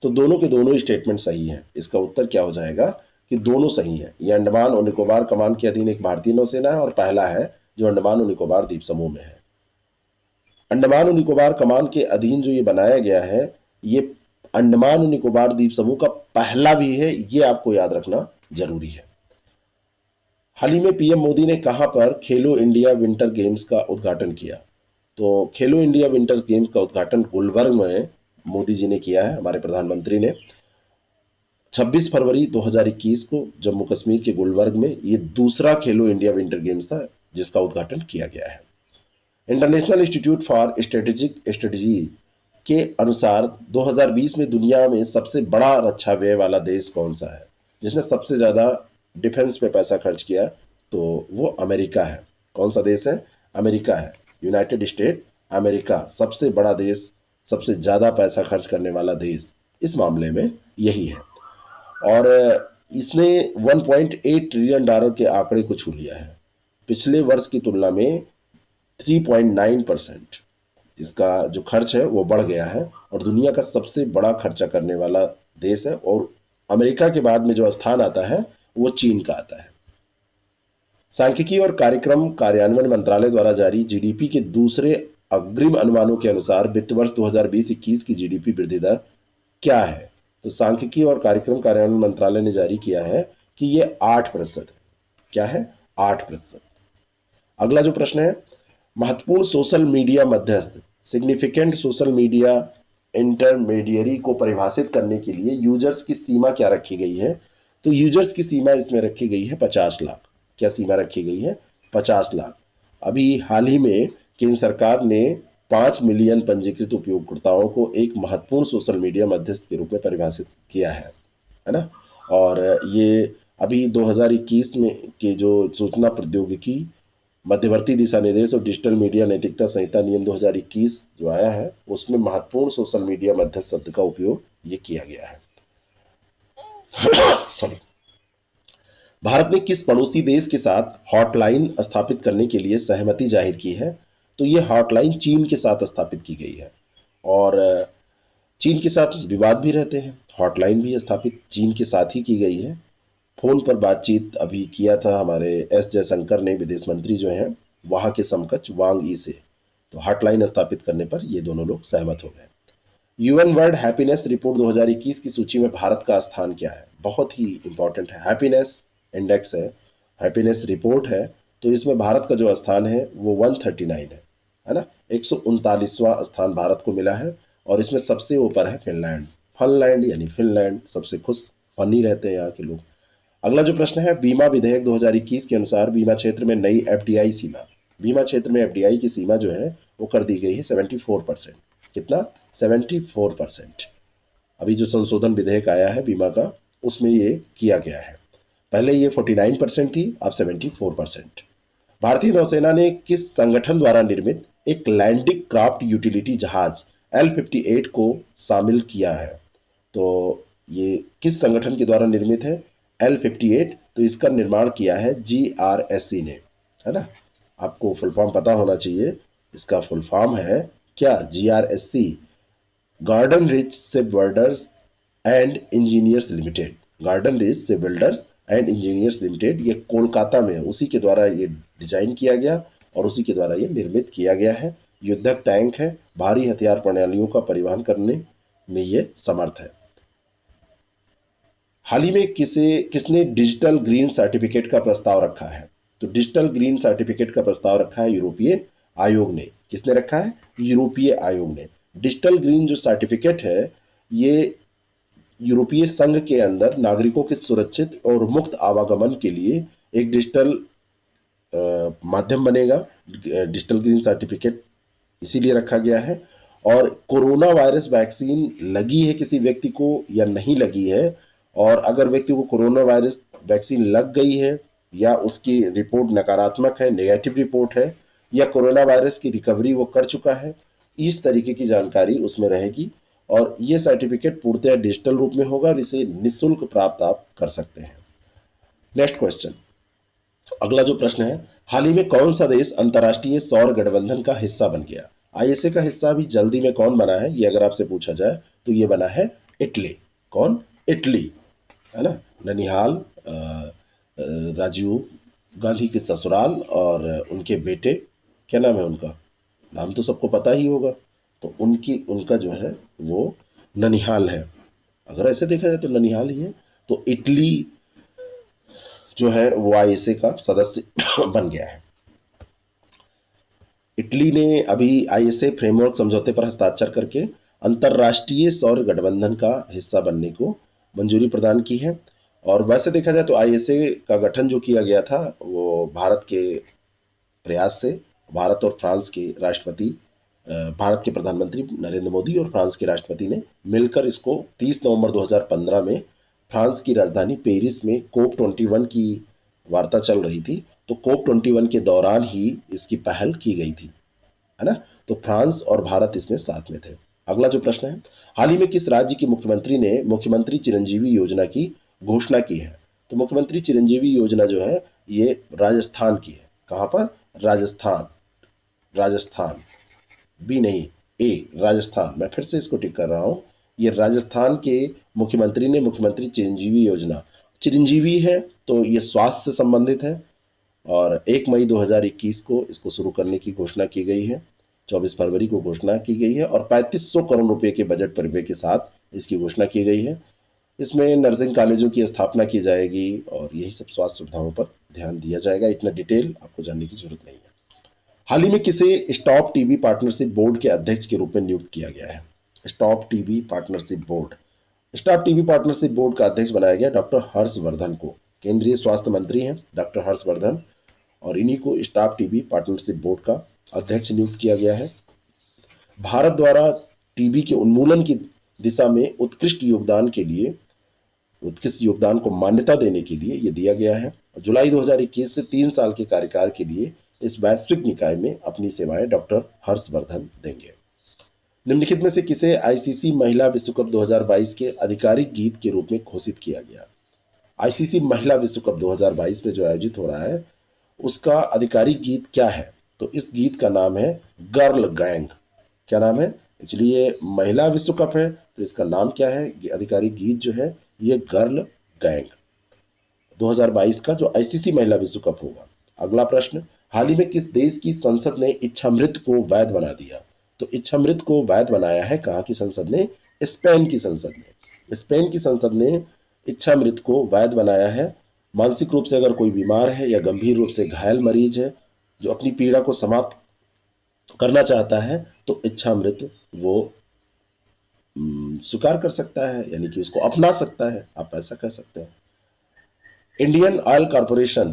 तो दोनों के दोनों स्टेटमेंट सही हैं। इसका उत्तर क्या हो जाएगा कि दोनों सही हैं। ये अंडमान और निकोबार कमान के अधीन एक भारतीय नौसेना है और पहला है जो अंडमान और निकोबार द्वीप समूह में है। अंडमान और निकोबार कमान के अधीन जो ये बनाया गया है, ये अंडमान और निकोबार द्वीप समूह का पहला भी है, ये आपको याद रखना जरूरी है। हाल ही में पीएम मोदी ने कहां पर खेलो इंडिया विंटर गेम्स का उद्घाटन किया? तो खेलो इंडिया विंटर गेम्स का उद्घाटन गुलबर्ग में मोदी जी ने किया है, हमारे प्रधानमंत्री ने। 26 फरवरी 2021 को जम्मू कश्मीर के गुलबर्ग में ये दूसरा खेलो इंडिया विंटर गेम्स था जिसका उद्घाटन किया गया है। International institute for strategic strategy के अनुसार 2020 में दुनिया में सबसे बड़ा रक्षा व्यय वाला देश कौन सा है? जिसने सबसे ज्यादा डिफेंस पे पैसा खर्च किया, तो वो अमेरिका है। कौन सा देश है? अमेरिका है। यूनाइटेड स्टेट अमेरिका सबसे बड़ा देश, सबसे ज्यादा पैसा खर्च करने वाला देश इस मामले में यही है। और इसने 1.8 ट्रिलियन डॉलर के आंकड़े को छू लिया है। पिछले वर्ष की तुलना में 3.9% इसका जो खर्च है वो बढ़ गया है और दुनिया का सबसे बड़ा खर्चा करने वाला देश है। और अमेरिका के बाद में जो स्थान आता है वो चीन का आता है। सांख्यिकी और कार्यक्रम कार्यान्वयन मंत्रालय द्वारा जारी जीडीपी के दूसरे अग्रिम अनुमानों के अनुसार वित्त वर्ष 2020-21 की जीडीपी वृद्धि दर क्या है? तो सांख्यिकी और कार्यक्रम कार्यान्वयन मंत्रालय ने जारी किया है कि ये 8% है। क्या है? 8%। अगला जो प्रश्न है, महत्वपूर्ण सोशल मीडिया मध्यस्थ सिग्निफिकेंट सोशल मीडिया इंटरमीडियरी को परिभाषित करने के लिए यूजर्स की सीमा क्या रखी गई है? तो यूजर्स की सीमा इसमें रखी गई है 50 लाख। क्या सीमा रखी गई है? 50 लाख। अभी हाल ही में केंद्र सरकार ने 5 मिलियन पंजीकृत उपयोगकर्ताओं को एक महत्वपूर्ण सोशल मीडिया मध्यस्थ के रूप में परिभाषित किया है ना। और ये अभी 2021 में के जो सूचना प्रौद्योगिकी मध्यवर्ती दिशा निर्देश और डिजिटल मीडिया नैतिकता संहिता नियम 2021 जो आया है उसमें महत्वपूर्ण सोशल मीडिया मध्यस्थ शब्द का उपयोग ये किया गया है। सॉरी। भारत ने किस पड़ोसी देश के साथ हॉटलाइन स्थापित करने के लिए सहमति जाहिर की है? तो ये हॉटलाइन चीन के साथ स्थापित की गई है और चीन के साथ विवाद भी रहते हैं। हॉटलाइन भी स्थापित चीन के साथ ही की गई है। फोन पर बातचीत अभी किया था हमारे एस जयशंकर ने, विदेश मंत्री जो हैं वहां के समकक्ष वांग ई से। तो हॉटलाइन स्थापित करने पर ये दोनों लोग सहमत हो गए। यूएन वर्ल्ड हैप्पीनेस रिपोर्ट 2021 की सूची में भारत का स्थान क्या है? बहुत ही इंपॉर्टेंट है। हैप्पीनेस इंडेक्स है, हैप्पीनेस रिपोर्ट है, तो इसमें भारत का जो स्थान है वो 139 है ना। 139वां स्थान भारत को मिला है और इसमें सबसे ऊपर है फिनलैंड। फनलैंड यानी फिनलैंड सबसे खुश फनी रहते हैं यहाँ के लोग। अगला जो प्रश्न है, बीमा विधेयक 2021 के अनुसार बीमा क्षेत्र में नई एफडीआई सीमा, बीमा क्षेत्र में एफडीआई की सीमा जो है वो कर दी गई है 74%। कितना? 74%। अभी जो संशोधन विधेयक आया है बीमा का उसमें ये किया गया है। पहले ये 49% थी, अब 74%। भारतीय नौसेना ने किस संगठन द्वारा निर्मित एक लैंडिंग क्राफ्ट यूटिलिटी जहाज L-58 को शामिल किया है? तो ये किस संगठन के द्वारा निर्मित है L-58? तो इसका निर्माण किया है GRSC ने, है ना। आपको फुल फॉर्म पता होना चाहिए। इसका फुल फॉर्म है क्या? GRSC, garden rich ship builders and engineers limited. Garden rich ship builders and engineers limited, ये कोलकाता में है, उसी के द्वारा ये डिजाइन किया गया और उसी के द्वारा ये निर्मित किया गया है। युद्धक टैंक है, भारी हथियार प्रणालियों का परिवहन करने में ये समर्थ है। हाल ही में किसने डिजिटल ग्रीन सर्टिफिकेट का प्रस्ताव रखा है? तो डिजिटल ग्रीन सर्टिफिकेट का प्रस्ताव रखा है यूरोपीय आयोग ने। किसने रखा है? यूरोपीय आयोग ने। डिजिटल ग्रीन जो सर्टिफिकेट है ये यूरोपीय संघ के अंदर नागरिकों के सुरक्षित और मुक्त आवागमन के लिए एक डिजिटल माध्यम बनेगा। डिजिटल ग्रीन सर्टिफिकेट इसीलिए रखा गया है। और कोरोना वायरस वैक्सीन लगी है किसी व्यक्ति को या नहीं लगी है, और अगर व्यक्ति को कोरोना वायरस वैक्सीन लग गई है या उसकी रिपोर्ट नकारात्मक है, नेगेटिव रिपोर्ट है, या कोरोना वायरस की रिकवरी वो कर चुका है, इस तरीके की जानकारी उसमें रहेगी। और ये सर्टिफिकेट पूर्णतः डिजिटल रूप में होगा और इसे निःशुल्क प्राप्त आप कर सकते हैं। नेक्स्ट क्वेश्चन, अगला जो प्रश्न है, हाल ही में कौन सा देश अंतर्राष्ट्रीय सौर गठबंधन का हिस्सा बन गया? आईएसए का हिस्सा अभी जल्दी में कौन बना है, ये अगर आपसे पूछा जाए तो ये बना है इटली। कौन? इटली, है ना। ननिहाल, राजीव गांधी के ससुराल, और उनके बेटे, क्या नाम है उनका, नाम तो सबको पता ही होगा, तो उनका जो है वो ननिहाल है। अगर ऐसे देखा जाए तो ननिहाल ही है। तो इटली जो है वो आईएसए का सदस्य बन गया है। इटली ने अभी आईएसए फ्रेमवर्क समझौते पर हस्ताक्षर करके अंतर्राष्ट्रीय सौर गठबंधन का हिस्सा बनने को मंजूरी प्रदान की है। और वैसे देखा जाए तो आईएसए का गठन जो किया गया था वो भारत के प्रयास से, भारत और फ्रांस के राष्ट्रपति, भारत के प्रधानमंत्री नरेंद्र मोदी और फ्रांस के राष्ट्रपति ने मिलकर इसको 30 नवंबर 2015 में फ्रांस की राजधानी पेरिस में कोप 21 की वार्ता चल रही थी, तो कोप 21 के दौरान ही इसकी पहल की गई थी, है ना। तो फ्रांस और भारत इसमें साथ में थे। अगला जो प्रश्न है, हाल ही में किस राज्य के मुख्यमंत्री ने मुख्यमंत्री चिरंजीवी योजना की घोषणा की है? तो मुख्यमंत्री चिरंजीवी योजना जो है ये राजस्थान की है। कहाँ पर? राजस्थान। राजस्थान, बी नहीं, ए, राजस्थान। मैं फिर से इसको टिक कर रहा हूँ, ये राजस्थान के मुख्यमंत्री ने मुख्यमंत्री चिरंजीवी योजना, चिरंजीवी है तो ये स्वास्थ्य से संबंधित है, और 1 मई 2021 को इसको शुरू करने की घोषणा की गई है। 24 फरवरी को घोषणा की गई है, और 3500 करोड़ रुपए के बजट परिव्यय के साथ इसकी घोषणा की गई है। इसमें नर्सिंग कॉलेजों की स्थापना की जाएगी और यही सब स्वास्थ्य सुविधाओं पर ध्यान दिया जाएगा। इतना डिटेल आपको जानने की जरूरत नहीं है। हाल ही में किसे स्टॉप टीबी पार्टनरशिप बोर्ड के अध्यक्ष के रूप में नियुक्त किया गया है? Stop TB partnership board, stop TB partnership board का अध्यक्ष बनाया गया डॉक्टर हर्षवर्धन को। केंद्रीय स्वास्थ्य मंत्री हैं डॉक्टर हर्षवर्धन, और इन्हीं को स्टाफ टीबी पार्टनरशिप बोर्ड का अध्यक्ष नियुक्त किया गया है। भारत द्वारा टीबी के उन्मूलन की दिशा में उत्कृष्ट योगदान को मान्यता देने के लिए ये दिया गया है। जुलाई 2021 से 3 साल के कार्यकाल के लिए इस वैश्विक निकाय में अपनी सेवाएं डॉक्टर हर्षवर्धन देंगे। निम्नलिखित में से किसे आईसीसी महिला विश्व कप 2022 के आधिकारिक गीत के रूप में घोषित किया गया? आईसीसी महिला विश्व कप 2022 में जो आयोजित हो रहा है उसका आधिकारिक गीत क्या है? तो इस गीत का नाम है गर्ल गैंग। क्या नाम है? एक्चुअली ये महिला विश्व कप है तो इसका नाम क्या है, आधिकारिक गीत जो है ये गर्ल गैंग 2022 का जो आईसीसी महिला विश्व कप होगा। अगला प्रश्न, हाल ही में किस देश की संसद ने इच्छामृत को वैध बना दिया? तो इच्छामृत को वैध बनाया है कहाँ की संसद ने? स्पेन की संसद ने। स्पेन की संसद ने इच्छामृत को वैध बनाया है। मानसिक रूप से अगर कोई बीमार है या गंभीर रूप से घायल मरीज है जो अपनी पीड़ा को समाप्त करना चाहता है तो इच्छामृत वो स्वीकार कर सकता है, यानी कि उसको अपना सकता है, आप ऐसा कह सकते हैं। इंडियन ऑयल कॉरपोरेशन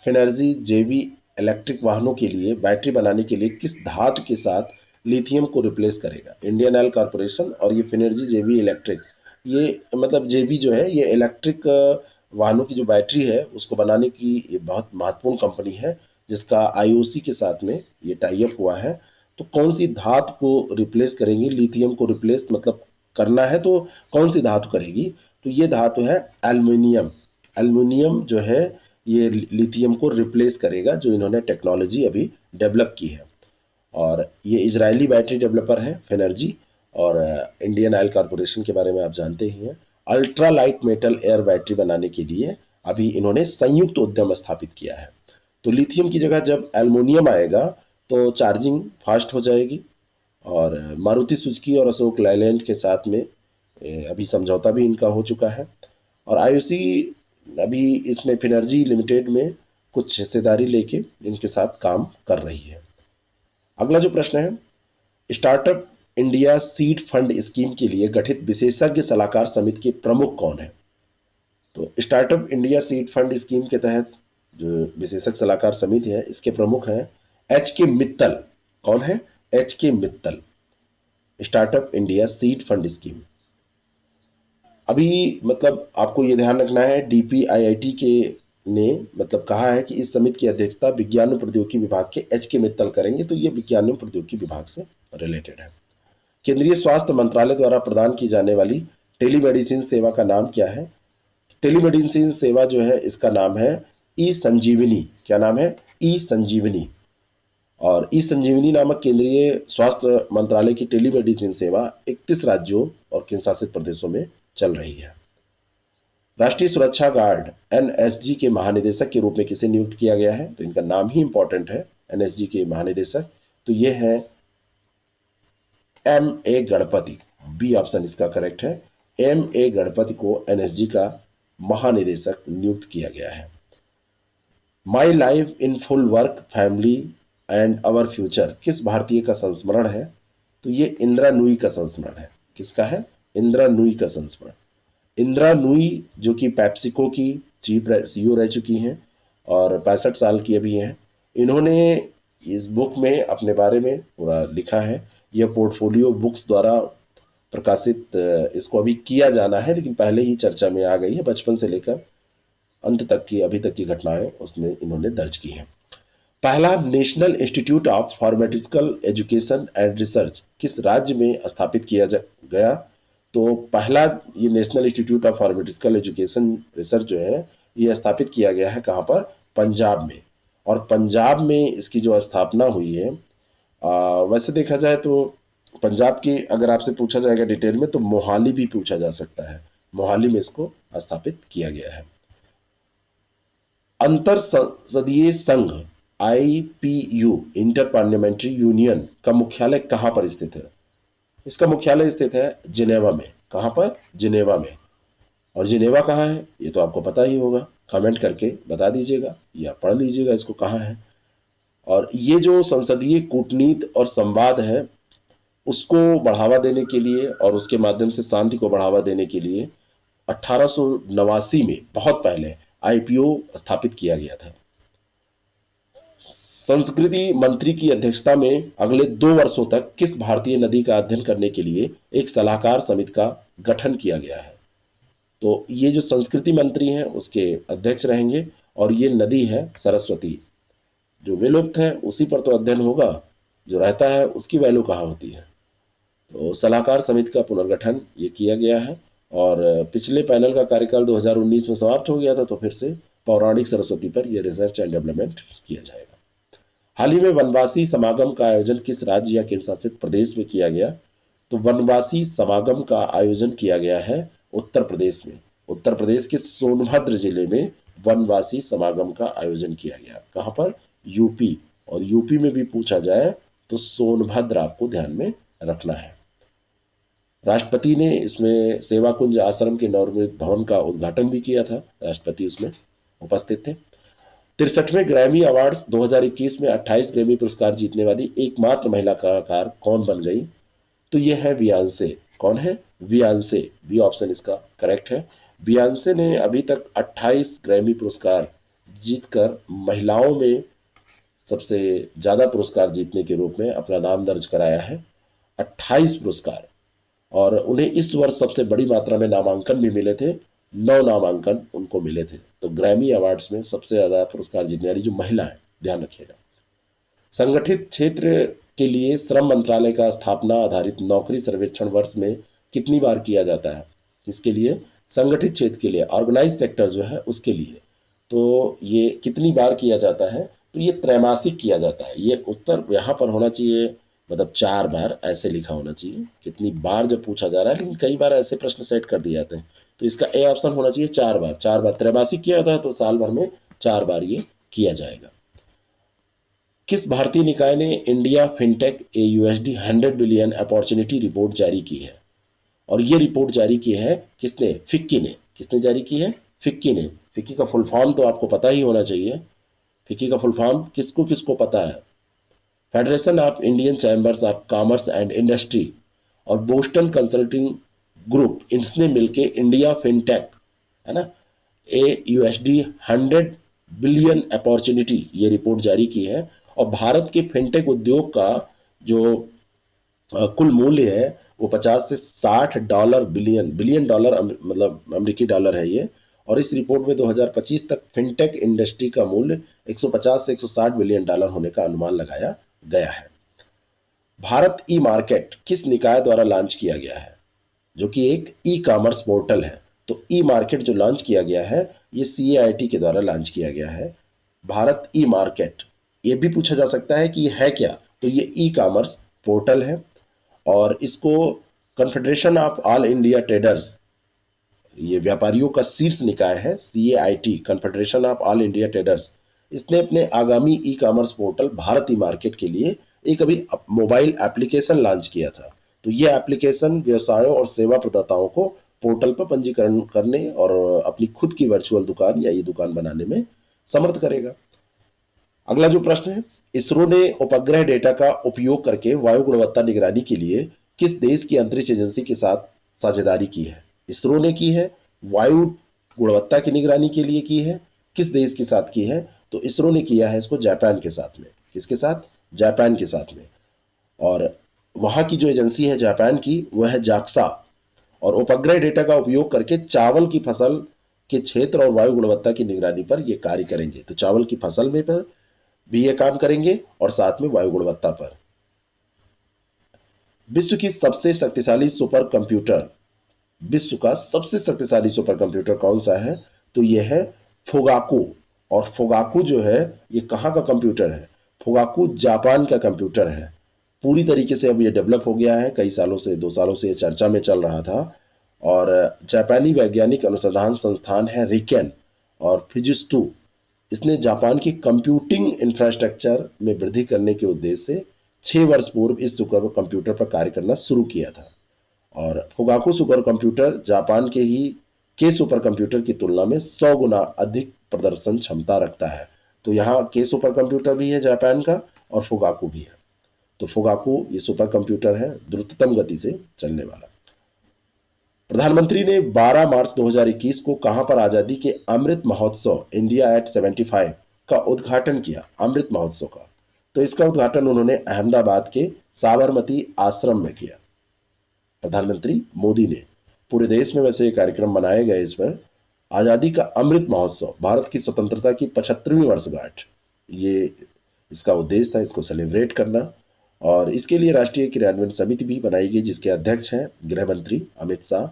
फिनर्जी जेवी इलेक्ट्रिक वाहनों के लिए बैटरी बनाने के लिए किस धातु के साथ लिथियम को रिप्लेस करेगा? इंडियन ऑयल कॉरपोरेशन और ये फिनर्जी जेवी इलेक्ट्रिक, ये मतलब जेवी जो है ये इलेक्ट्रिक वाहनों की जो बैटरी है उसको बनाने की ये बहुत महत्वपूर्ण कंपनी है जिसका आईओसी के साथ में ये टाई अप हुआ है। तो कौन सी धातु को रिप्लेस करेंगे? लिथियम को रिप्लेस मतलब करना है तो कौन सी धातु करेगी? तो ये धातु है एल्युमिनियम। एल्युमिनियम जो है ये लिथियम को रिप्लेस करेगा, जो इन्होंने टेक्नोलॉजी अभी डेवलप की है। और ये इजरायली बैटरी डेवलपर हैं फिनर्जी, और इंडियन ऑयल कॉरपोरेशन के बारे में आप जानते ही हैं। Ultra light metal air battery बनाने के लिए अभी इन्होंने संयुक्त उद्यम स्थापित किया है। तो लिथियम की जगह जब एल्युमिनियम आएगा तो चार्जिंग फास्ट हो जाएगी। और मारुति सुजुकी और अशोक लैलैंड के साथ में अभी समझौता भी इनका हो चुका है। और आईओसी अभी इसमें फिनर्जी लिमिटेड में कुछ हिस्सेदारी लेके इनके साथ काम कर रही है। अगला जो प्रश्न है, startup India seed fund scheme के लिए गठित विशेषज्ञ सलाहकार समिति के प्रमुख कौन है? तो startup India seed fund scheme के तहत जो विशेषज्ञ सलाहकार समिति है इसके प्रमुख हैं एच के मित्तल। कौन है? एच के Mittal. Startup India seed fund scheme अभी मतलब आपको ये ध्यान रखना है, डीपीआईआईटी के ने मतलब कहा है कि इस समिति की अध्यक्षता विज्ञान एवं प्रौद्योगिकी विभाग के एच के मित्तल करेंगे, तो ये विज्ञान एवं प्रौद्योगिकी विभाग से रिलेटेड है। केंद्रीय स्वास्थ्य मंत्रालय द्वारा प्रदान की जाने वाली टेलीमेडिसिन सेवा का नाम क्या है? टेलीमेडिसिन सेवा जो है इसका नाम है ई संजीवनी, क्या नाम है? ई संजीवनी। और ई संजीवनी नामक केंद्रीय स्वास्थ्य मंत्रालय की टेलीमेडिसिन सेवा 31 राज्यों और केंद्रशासित प्रदेशों में चल रही है। राष्ट्रीय सुरक्षा गार्ड एनएसजी के महानिदेशक के रूप में किसे नियुक्त किया गया है? तो इनका नाम ही इंपॉर्टेंट है, एनएसजी के महानिदेशक। तो ये है M A Ganapathy. B option इसका करेक्ट है। एम ए गणपति को एनएसजी का महानिदेशक नियुक्त किया गया है। My life in full work family and our future किस भारतीय का संस्मरण है? तो ये इंदिरा नूई का संस्मरण है। किसका है? इंदिरा नूई का संस्मरण। इंदिरा नूई जो कि पैप्सिको की चीफ सीईओ रह चुकी हैं और 65 साल की अभी हैं। इन्होंने इस बुक में अपने बारे में पूरा लिखा है। यह पोर्टफोलियो बुक्स द्वारा प्रकाशित इसको अभी किया जाना है, लेकिन पहले ही चर्चा में आ गई है। बचपन से लेकर अंत तक की अभी तक की घटनाएं उसमें इन्होंने दर्ज की हैं। पहला national institute of pharmaceutical education and research किस राज्य में स्थापित किया गया? तो पहला ये national institute of pharmaceutical education research जो है ये स्थापित किया गया है कहाँ पर? पंजाब में। और पंजाब में इसकी जो स्थापना हुई है, वैसे देखा जाए तो पंजाब की अगर आपसे पूछा जाएगा डिटेल में तो मोहाली भी पूछा जा सकता है। मोहाली में इसको स्थापित किया गया है। अंतर संसदीय संघ आईपीयू इंटर पार्लियामेंट्री यूनियन का मुख्यालय कहाँ पर स्थित है? इसका मुख्यालय स्थित है जिनेवा में। कहाँ पर? जिनेवा में। और जिनेवा कहाँ है ये तो आपको पता ही होगा, कमेंट करके बता दीजिएगा या पढ़ लीजिएगा इसको कहाँ है। और ये जो संसदीय कूटनीति और संवाद है उसको बढ़ावा देने के लिए और उसके माध्यम से शांति को बढ़ावा देने के लिए 1889 में बहुत पहले आईपीओ स्थापित किया गया था। संस्कृति मंत्री की अध्यक्षता में अगले 2 वर्षों तक किस भारतीय नदी का अध्ययन करने के लिए एक सलाहकार समिति का गठन किया गया है? तो ये जो संस्कृति मंत्री हैं उसके अध्यक्ष रहेंगे और ये नदी है सरस्वती। जो विलुप्त है उसी पर तो अध्ययन होगा, जो रहता है उसकी वैल्यू कहाँ होती है। तो सलाहकार समिति का पुनर्गठन ये किया गया है। और पिछले पैनल का कार्यकाल 2019 में समाप्त हो गया था, तो फिर से पौराणिक सरस्वती पर यह रिसर्च एंड डेवलपमेंट किया जाएगा। हाल ही में वनवासी समागम का आयोजन किस राज्य या केंद्र शासित प्रदेश में किया गया? तो वनवासी समागम का आयोजन किया गया है उत्तर प्रदेश में। उत्तर प्रदेश के सोनभद्र जिले में वनवासी समागम का आयोजन किया गया। कहाँ पर? यूपी। और यूपी में भी पूछा जाए तो सोनभद्र आपको ध्यान में रखना है। राष्ट्रपति ने इसमें सेवा कुंज आश्रम के नवनिर्मित भवन का उद्घाटन भी किया था। राष्ट्रपति उसमें उपस्थित थे। 63वें ग्रैमी अवार्ड्स 2021 में 28 ग्रैमी पुरस्कार जीतने वाली एकमात्र महिला कलाकार कौन बन गई? तो यह है बियांसे। कौन है? बियांसे। बी ऑप्शन इसका करेक्ट है। बियांसे ने अभी तक 28 ग्रैमी पुरस्कार जीतकर महिलाओं में सबसे ज्यादा पुरस्कार जीतने के रूप में अपना नाम दर्ज कराया है। 28 पुरस्कार। और उन्हें इस वर्ष सबसे बड़ी मात्रा में नामांकन भी मिले थे। 9 नामांकन उनको मिले थे। तो ग्रैमी अवार्ड्स में सबसे ज्यादा पुरस्कार जीतने वाली जो महिला है, ध्यान रखिएगा। संगठित क्षेत्र के लिए श्रम मंत्रालय का स्थापना आधारित नौकरी सर्वेक्षण वर्ष में कितनी बार किया जाता है? इसके लिए संगठित क्षेत्र के लिए ऑर्गेनाइज सेक्टर जो है उसके लिए तो ये कितनी बार किया जाता है? तो ये त्रैमासिक किया जाता है। ये उत्तर यहाँ पर होना चाहिए, मतलब 4 बार ऐसे लिखा होना चाहिए। कितनी बार जब पूछा जा रहा है, लेकिन कई बार ऐसे प्रश्न सेट कर दिए जाते हैं, तो इसका ए ऑप्शन होना चाहिए 4 बार। 4 बार त्रैमासिक किया जाता है तो साल भर में 4 बार ये किया जाएगा। किस भारतीय निकाय ने India fintech AUSD 100 billion opportunity report जारी की है? और ये रिपोर्ट जारी की है किसने? फिक्की ने। किसने जारी की है? फिक्की ने। फिक्की का फुल फॉर्म तो आपको पता ही होना चाहिए। फिक्की का फुल फॉर्म किसको किसको पता है? Federation of Indian chambers of commerce and industry और बोस्टन कंसल्टिंग ग्रुप, इसने मिलके इंडिया फिनटेक, है ना, AUSD 100 बिलियन अपॉर्चुनिटी ये रिपोर्ट जारी की है। और भारत के फिनटेक उद्योग का जो कुल मूल्य है वो 50 से 60 डॉलर बिलियन डॉलर मतलब अमेरिकी डॉलर है ये। और इस रिपोर्ट में 2025 तक फिनटेक इंडस्ट्री का मूल्य 150 से 160 बिलियन डॉलर होने का अनुमान लगाया गया है। भारत ई मार्केट किस निकाय द्वारा लॉन्च किया गया है? जो कि एक ई कॉमर्स पोर्टल है। तो ई मार्केट जो लॉन्च किया गया है, ये CAIT के द्वारा लॉन्च किया गया है। भारत ई मार्केट, ये भी पूछा जा सकता है कि ये है क्या। तो ये ई कॉमर्स पोर्टल है और इसको confederation of all India traders, ये व्यापारियों का शीर्ष निकाय है, CAIT, confederation of all India traders, इसने अपने आगामी ई कॉमर्स पोर्टल भारत ई मार्केट के लिए एक अभी मोबाइल एप्लीकेशन लॉन्च किया था। तो ये एप्लीकेशन व्यवसायों और सेवा प्रदाताओं को पोर्टल पर पंजीकरण करने और अपनी खुद की वर्चुअल दुकान या ई दुकान बनाने में समर्थ करेगा। अगला जो प्रश्न है, इसरो ने उपग्रह डेटा का उपयोग करके वायु गुणवत्ता निगरानी के लिए किस देश की अंतरिक्ष एजेंसी के साथ साझेदारी की है? इसरो ने की है, वायु गुणवत्ता की निगरानी के लिए की है, किस देश के साथ की है? तो इसरो ने किया है इसको जापान के साथ में। किसके साथ? जापान के साथ में। और वहां की जो एजेंसी है जापान की, वह है जाक्सा, और उपग्रह डेटा का उपयोग करके चावल की फसल के क्षेत्र और वायु गुणवत्ता की निगरानी पर यह कार्य करेंगे। तो चावल की फसल में पर भी ये काम करेंगे और साथ में वायु गुणवत्ता पर। विश्व की सबसे शक्तिशाली सुपर कंप्यूटर, विश्व का सबसे शक्तिशाली सुपर कंप्यूटर कौन सा है? तो यह है फुगाकू। और फुगाकू जो है, ये कहाँ का कंप्यूटर है? फुगाकू जापान का कंप्यूटर है। पूरी तरीके से अब ये डेवलप हो गया है, कई सालों से, 2 सालों से ये चर्चा में चल रहा था। और जापानी वैज्ञानिक अनुसंधान संस्थान है रिकेन और फिजिस्तु, इसने जापान की कंप्यूटिंग इंफ्रास्ट्रक्चर में वृद्धि करने के उद्देश्य से 6 वर्ष पूर्व इस सुपर कंप्यूटर पर कार्य करना शुरू किया था। और फुगाकू सुपर कंप्यूटर जापान के सुपर कंप्यूटर की तुलना में 100 गुना अधिक प्रदर्शन क्षमता रखता है। तो यहाँ के सुपर कंप्यूटर भी है जापान का और फुगाकू भी है। तो फुगाकू ये सुपर कंप्यूटर है, द्रुततम गति से चलने वाला। प्रधानमंत्री ने 12 मार्च 2021 को कहां पर आजादी के अमृत महोत्सव इंडिया एट 75 का उद्घाटन किया? अमृत महोत्सव का, तो इसका उद्घाटन उन्होंने अहमदाबाद के साबरमती आश्रम में किया। प्रधानमंत्री मोदी ने, पूरे देश में वैसे ये कार्यक्रम मनाए गए इस पर, आजादी का अमृत महोत्सव, भारत की स्वतंत्रता की 75वीं वर्षगांठ, ये इसका उद्देश्य था, इसको सेलिब्रेट करना। और इसके लिए राष्ट्रीय क्रियान्वयन समिति भी बनाई गई जिसके अध्यक्ष हैं गृह मंत्री अमित शाह।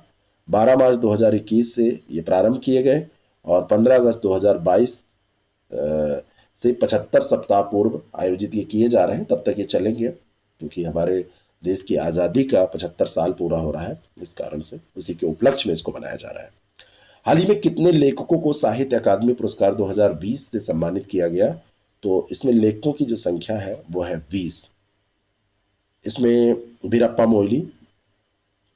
12 मार्च 2021 से ये प्रारंभ किए गए और 15 अगस्त 2022 से 75 सप्ताह पूर्व आयोजित ये किए जा रहे हैं। तब तक ये चलेंगे क्योंकि हमारे देश की आज़ादी का 75 साल पूरा हो रहा है, इस कारण से उसी के उपलक्ष्य में इसको मनाया जा रहा है। हाल ही में कितने लेखकों को साहित्य अकादमी पुरस्कार 2020 से सम्मानित किया गया? तो इसमें लेखकों की जो संख्या है वो है 20। इसमें वीरप्पा मोइली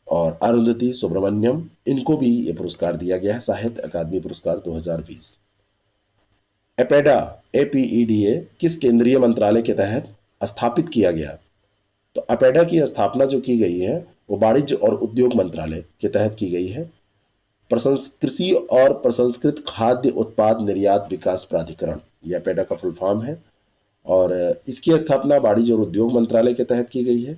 और अरुंधति सुब्रमण्यम, इनको भी ये पुरस्कार दिया गया है, साहित्य अकादमी पुरस्कार 2020। एपेडा, APEDA किस केंद्रीय मंत्रालय के तहत स्थापित किया गया? तो अपेडा की स्थापना जो की गई है वो वाणिज्य और उद्योग मंत्रालय के तहत की गई है। कृषि और प्रसंस्कृत खाद्य उत्पाद निर्यात विकास प्राधिकरण, यह अपेडा का फुल फॉर्म है और इसकी स्थापना वाणिज्य और उद्योग मंत्रालय के तहत की गई है।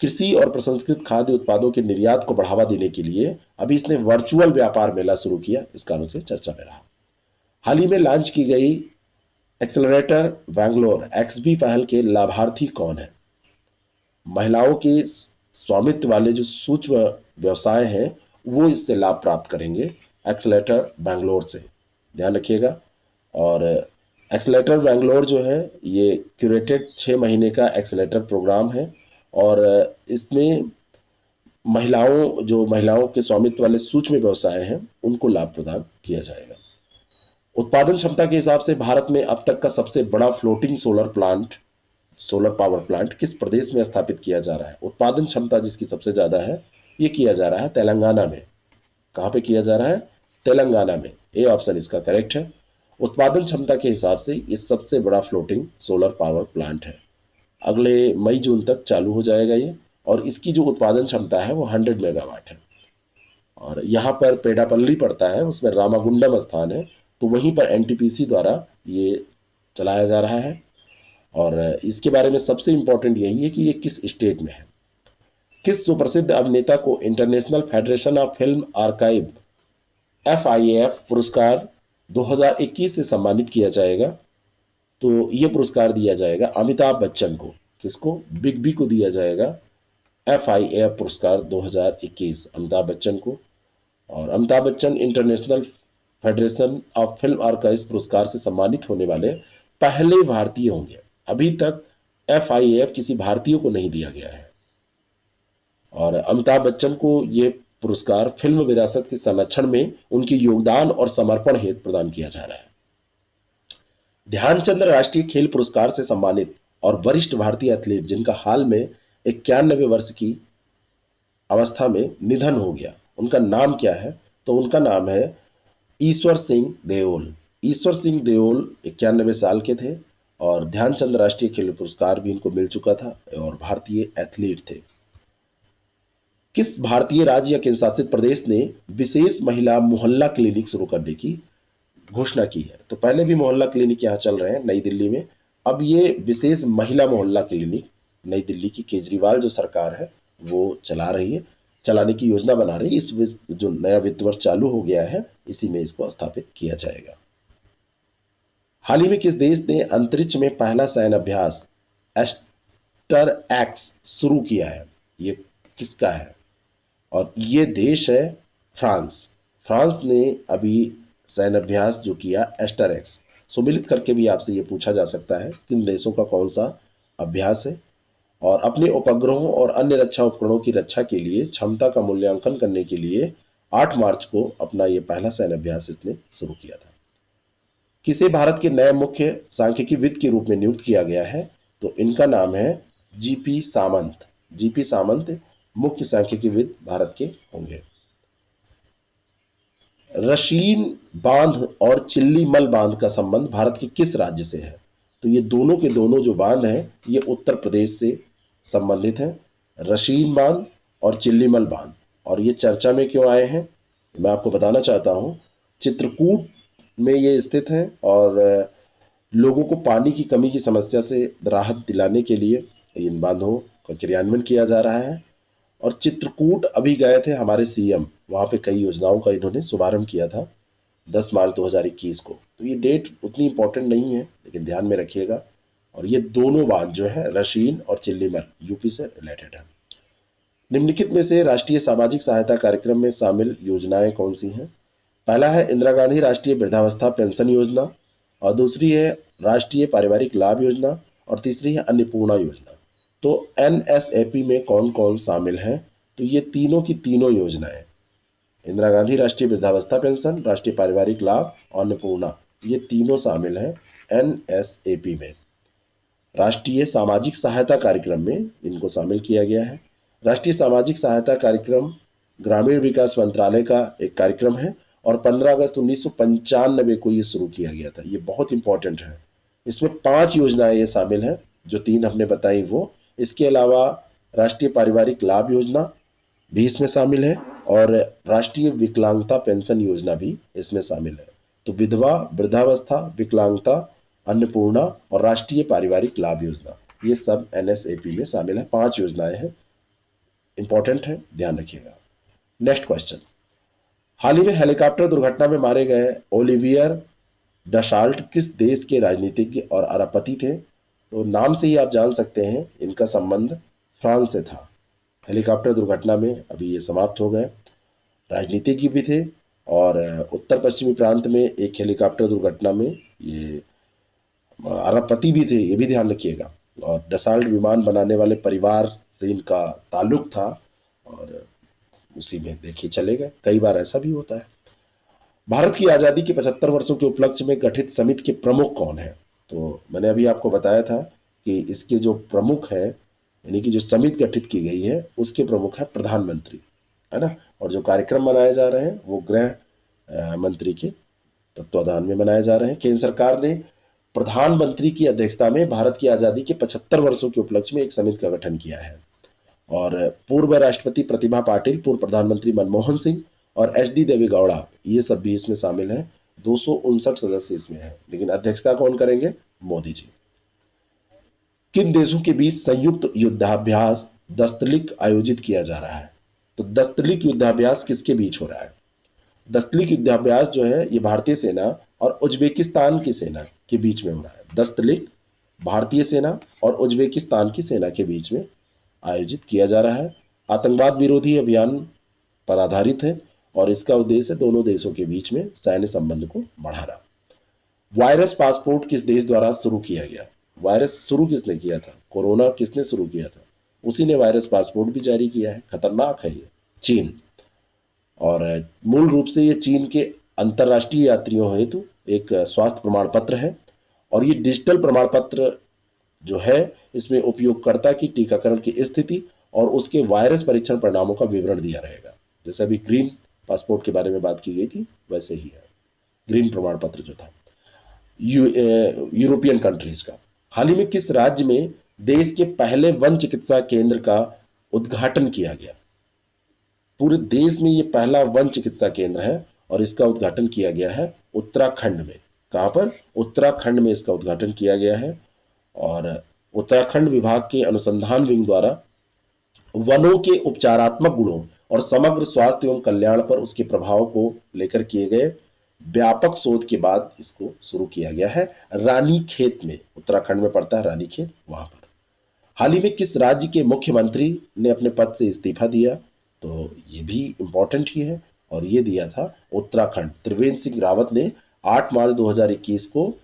कृषि और प्रसंस्कृत खाद्य उत्पादों के निर्यात को बढ़ावा देने के लिए अभी इसने वर्चुअल व्यापार मेला शुरू किया, इस कारण से चर्चा में रहा। हाल ही में लॉन्च की गई एक्सेलरेटर बैंगलोर XB पहल के लाभार्थी कौन है? महिलाओं के स्वामित्व वाले जो सूक्ष्म व्यवसाय हैं वो इससे लाभ प्राप्त करेंगे एक्सेलरेटर बैंगलोर से, ध्यान रखिएगा। और एक्सेलरेटर बैंगलोर जो है ये क्यूरेटेड 6 महीने का एक्सेलरेटर प्रोग्राम है और इसमें महिलाओं के स्वामित्व वाले सूक्ष्म व्यवसाय हैं उनको लाभ प्रदान किया जाएगा। उत्पादन क्षमता के हिसाब से भारत में अब तक का सबसे बड़ा फ्लोटिंग सोलर पावर प्लांट किस प्रदेश में स्थापित किया जा रहा है? उत्पादन क्षमता जिसकी सबसे ज्यादा है ये किया जा रहा है तेलंगाना में। कहां पे किया जा रहा है? तेलंगाना में। ए ऑप्शन इसका करेक्ट है। उत्पादन क्षमता के हिसाब से ये सबसे बड़ा फ्लोटिंग सोलर पावर प्लांट है। अगले मई जून तक चालू हो जाएगा ये और इसकी जो उत्पादन क्षमता है वो 100 मेगावाट है। और यहाँ पर पेडापल्ली पड़ता है, उसमें रामागुंडम स्थान है, तो वहीं पर NTPC द्वारा ये चलाया जा रहा है। और इसके बारे में सबसे इंपॉर्टेंट यही है कि ये किस स्टेट में है। किस सुप्रसिद्ध अभिनेता को international federation of film archive FIAF पुरस्कार 2021 से सम्मानित किया जाएगा? तो ये पुरस्कार दिया जाएगा अमिताभ बच्चन को। किसको? बिग बी को दिया जाएगा FIAF पुरस्कार 2021, अमिताभ बच्चन को। और Amitabh Bachchan international federation of film archives पुरस्कार से सम्मानित होने वाले पहले भारतीय होंगे। अभी तक FIF किसी भारतीय को नहीं दिया गया है। और अमिताभ बच्चन को ये पुरस्कार फिल्म विरासत के संरक्षण में उनके योगदान और समर्पण हेतु प्रदान किया जा रहा है। ध्यानचंद राष्ट्रीय खेल पुरस्कार से सम्मानित और वरिष्ठ भारतीय एथलीट जिनका हाल में 91 वर्ष की अवस्था में निधन हो गया, उनका नाम क्या है? तो उनका नाम है ईश्वर सिंह देओल। ईश्वर सिंह देओल 91 साल के थे और ध्यानचंद राष्ट्रीय खेल पुरस्कार भी इनको मिल चुका था और भारतीय एथलीट थे। किस भारतीय राज्य या केंद्र शासित प्रदेश ने विशेष महिला मोहल्ला क्लिनिक शुरू करने की घोषणा की है? तो पहले भी मोहल्ला क्लिनिक यहाँ चल रहे हैं नई दिल्ली में, अब ये विशेष महिला मोहल्ला क्लिनिक नई दिल्ली की केजरीवाल जो सरकार है वो चला रही है, चलाने की योजना बना रही है। इस जो नया वित्त वर्ष चालू हो गया है इसी में इसको स्थापित किया जाएगा। हाल ही में किस देश ने अंतरिक्ष में पहला सैन्य अभ्यास एस्टर एक्स शुरू किया है? ये किसका है? और ये देश है फ्रांस। फ्रांस ने अभी सैन्य अभ्यास जो किया एस्टर एक्स, सम्मिलित करके भी आपसे ये पूछा जा सकता है किन देशों का कौन सा अभ्यास है। और अपने उपग्रहों और अन्य रक्षा उपकरणों की रक्षा के लिए क्षमता का मूल्यांकन करने के लिए 8 मार्च को अपना ये पहला सैन्य अभ्यास इसने शुरू किया था। किसे भारत के नए मुख्य सांख्यिकीविद के रूप में नियुक्त किया गया है? तो इनका नाम है GP सामंत। GP सामंत मुख्य सांख्यिकीविद भारत के होंगे। रशीन बांध और चिल्लीमल बांध का संबंध भारत के किस राज्य से है? तो ये दोनों के दोनों जो बांध हैं ये उत्तर प्रदेश से संबंधित हैं, रशीन बांध और चिल्लीमल बांध। और ये चर्चा में क्यों आए हैं मैं आपको बताना चाहता हूँ। चित्रकूट में ये स्थित हैं और लोगों को पानी की कमी की समस्या से राहत दिलाने के लिए इन बांधों का क्रियान्वयन किया जा रहा है। और चित्रकूट अभी गए थे हमारे CM, वहाँ पे कई योजनाओं का इन्होंने शुभारंभ किया था 10 मार्च 2021 को। तो ये डेट उतनी इंपॉर्टेंट नहीं है लेकिन ध्यान में रखिएगा। और ये दोनों बांध जो है रशीन और चिल्लीमल यूपी से रिलेटेड है। निम्नलिखित में से राष्ट्रीय सामाजिक सहायता कार्यक्रम में शामिल योजनाएं कौन सी हैं? पहला है इंदिरा गांधी राष्ट्रीय वृद्धावस्था पेंशन योजना, और दूसरी है राष्ट्रीय पारिवारिक लाभ योजना, और तीसरी है अन्नपूर्णा योजना। तो NSAP में कौन कौन शामिल हैं? तो ये तीनों की तीनों योजनाएं, इंदिरा गांधी राष्ट्रीय वृद्धावस्था पेंशन, राष्ट्रीय पारिवारिक लाभ और अन्नपूर्णा, ये तीनों शामिल हैं NSAP में। राष्ट्रीय सामाजिक सहायता कार्यक्रम में इनको शामिल किया गया है। राष्ट्रीय सामाजिक सहायता कार्यक्रम ग्रामीण विकास मंत्रालय का एक कार्यक्रम है और 15 अगस्त 1995 को ये शुरू किया गया था। ये बहुत इंपॉर्टेंट है। इसमें 5 योजनाएं ये शामिल हैं, जो 3 हमने बताई वो। इसके अलावा राष्ट्रीय पारिवारिक लाभ योजना भी इसमें शामिल है और राष्ट्रीय विकलांगता पेंशन योजना भी इसमें शामिल है। तो विधवा, वृद्धावस्था, विकलांगता, अन्नपूर्णा और राष्ट्रीय पारिवारिक लाभ योजना, ये सब NSAP में शामिल है। 5 योजनाएं हैं, इंपॉर्टेंट है, ध्यान रखिएगा। नेक्स्ट क्वेश्चन, हाल ही में हेलीकॉप्टर दुर्घटना में मारे गए ओलिवियर डसाल्ट किस देश के राजनीतिज्ञ और अरबपति थे? तो नाम से ही आप जान सकते हैं इनका संबंध फ्रांस से था। हेलीकॉप्टर दुर्घटना में अभी ये समाप्त हो गए। राजनीतिज्ञ भी थे और उत्तर पश्चिमी प्रांत में एक हेलीकॉप्टर दुर्घटना में ये अरबपति भी थे, ये भी ध्यान रखिएगा। और डसाल्ट विमान बनाने वाले परिवार से इनका ताल्लुक था और उसी में देखिए चले गए। कई बार ऐसा भी होता है। भारत की आज़ादी के 75 वर्षों के उपलक्ष्य में गठित समिति के प्रमुख कौन है? तो मैंने अभी आपको बताया था कि इसके जो प्रमुख हैं, यानी कि जो समिति गठित की गई है उसके प्रमुख है प्रधानमंत्री, है ना। और जो कार्यक्रम मनाए जा रहे हैं वो गृह मंत्री के तत्वाधान में मनाए जा रहे हैं। केंद्र सरकार ने प्रधानमंत्री की अध्यक्षता में भारत की आज़ादी के 75 वर्षों के उपलक्ष्य में एक समिति का गठन किया है और पूर्व राष्ट्रपति प्रतिभा पाटिल, पूर्व प्रधानमंत्री मनमोहन सिंह और HD देवेगौड़ा, ये सब भी इसमें शामिल हैं। 259 सदस्य इसमें हैं, लेकिन अध्यक्षता कौन करेंगे? मोदी जी। किन देशों के बीच संयुक्त युद्धाभ्यास दस्तलिक आयोजित किया जा रहा है? तो दस्तलिक युद्धाभ्यास किसके बीच हो रहा है? दस्तलिक युद्धाभ्यास जो है ये भारतीय सेना और उज्बेकिस्तान की सेना के बीच में हो रहा है। दस्तलिक भारतीय सेना और उज्बेकिस्तान की सेना के बीच में आयोजित किया जा रहा है। आतंकवाद विरोधी अभियान पर आधारित है और इसका उद्देश्य है दोनों देशों के बीच में सैन्य संबंध को बढ़ाना। वायरस पासपोर्ट किस देश द्वारा शुरू किया गया? वायरस शुरू किसने किया था? कोरोना किसने शुरू किया था? उसी ने वायरस पासपोर्ट भी जारी किया है। खतरनाक है ये, चीन। और मूल रूप से ये चीन के अंतर्राष्ट्रीय यात्रियों हेतु एक स्वास्थ्य प्रमाण पत्र है। और ये डिजिटल प्रमाण पत्र जो है, इसमें उपयोगकर्ता की टीकाकरण की स्थिति और उसके वायरस परीक्षण परिणामों का विवरण दिया रहेगा। जैसे अभी ग्रीन पासपोर्ट के बारे में बात की गई थी, वैसे ही है ग्रीन प्रमाण पत्र जो था यूरोपियन कंट्रीज का। हाल ही में किस राज्य में देश के पहले वन चिकित्सा केंद्र का उद्घाटन किया गया? पूरे देश में ये पहला वन चिकित्सा केंद्र है और इसका उद्घाटन किया गया है उत्तराखंड में। कहां पर? उत्तराखंड में इसका उद्घाटन किया गया है। और उत्तराखंड विभाग के अनुसंधान विंग द्वारा वनों के उपचारात्मक गुणों और समग्र स्वास्थ्य एवं कल्याण पर उसके प्रभाव को लेकर किए गए व्यापक शोध के बाद इसको शुरू किया गया है रानीखेत में। उत्तराखंड में पड़ता है रानीखेत, वहां पर। हाल ही में किस राज्य के मुख्यमंत्री ने अपने पद से इस्तीफा दिया? तो ये भी इंपॉर्टेंट ही है, और ये दिया था उत्तराखंड। त्रिवेंद्र सिंह रावत ने 8 मार्च 2021 को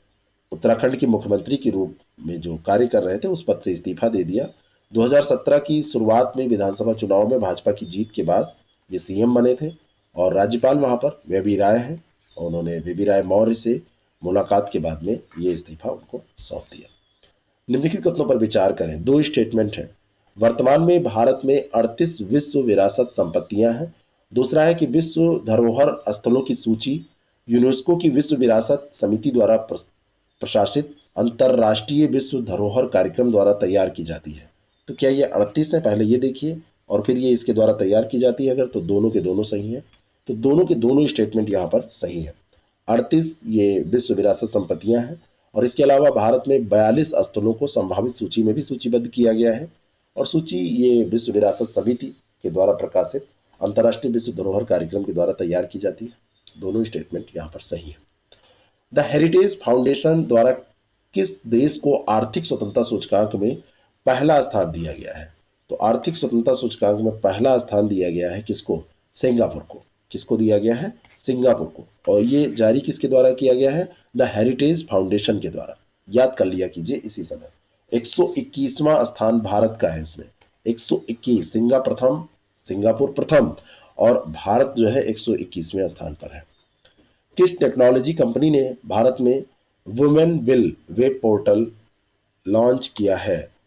उत्तराखंड के मुख्यमंत्री के रूप में जो कार्य कर रहे थे उस पद से इस्तीफा दे दिया। 2017 की शुरुआत में विधानसभा चुनाव में भाजपा की जीत के बाद ये सीएम बने थे और राज्यपाल वहां पर बेबी राय है। और उन्होंने बेबी राय मौर्य से मुलाकात के बाद में ये इस्तीफा उनको सौंप दिया। निम्नलिखित कथनों पर विचार करें। 2 स्टेटमेंट है। वर्तमान में भारत में 38 विश्व विरासत संपत्तियां हैं। दूसरा है कि विश्व धरोहर स्थलों की सूची यूनेस्को की विश्व विरासत समिति द्वारा प्रशासित अंतरराष्ट्रीय विश्व धरोहर कार्यक्रम द्वारा तैयार की जाती है। तो क्या ये 38 है? पहले ये देखिए, और फिर ये इसके द्वारा तैयार की जाती है अगर, तो दोनों के दोनों सही है। तो दोनों के दोनों स्टेटमेंट यहाँ पर सही है। 38 ये विश्व विरासत संपत्तियां हैं। और इसके अलावा भारत में 42 स्थलों को संभावित सूची में भी सूचीबद्ध किया गया है। और सूची ये विश्व विरासत समिति के द्वारा प्रकाशित अंतर्राष्ट्रीय विश्व धरोहर कार्यक्रम के द्वारा तैयार की जाती है। दोनों स्टेटमेंट यहाँ पर सही है। द हेरिटेज फाउंडेशन द्वारा किस देश को आर्थिक स्वतंत्रता सूचकांक में पहला स्थान दिया गया है? तो आर्थिक स्वतंत्रता सूचकांक में पहला स्थान दिया गया है किसको? सिंगापुर को। किसको दिया गया है? सिंगापुर को। और ये जारी किसके द्वारा किया गया है? द हेरिटेज फाउंडेशन के द्वारा। याद कर लिया कीजिए इसी समय। 121वां स्थान भारत का है इसमें। 121, सिंगापुर प्रथम और भारत जो है 121वें स्थान पर है। किस टेक्नोलॉजी कंपनी ने भारत में women will web portal launch किया है?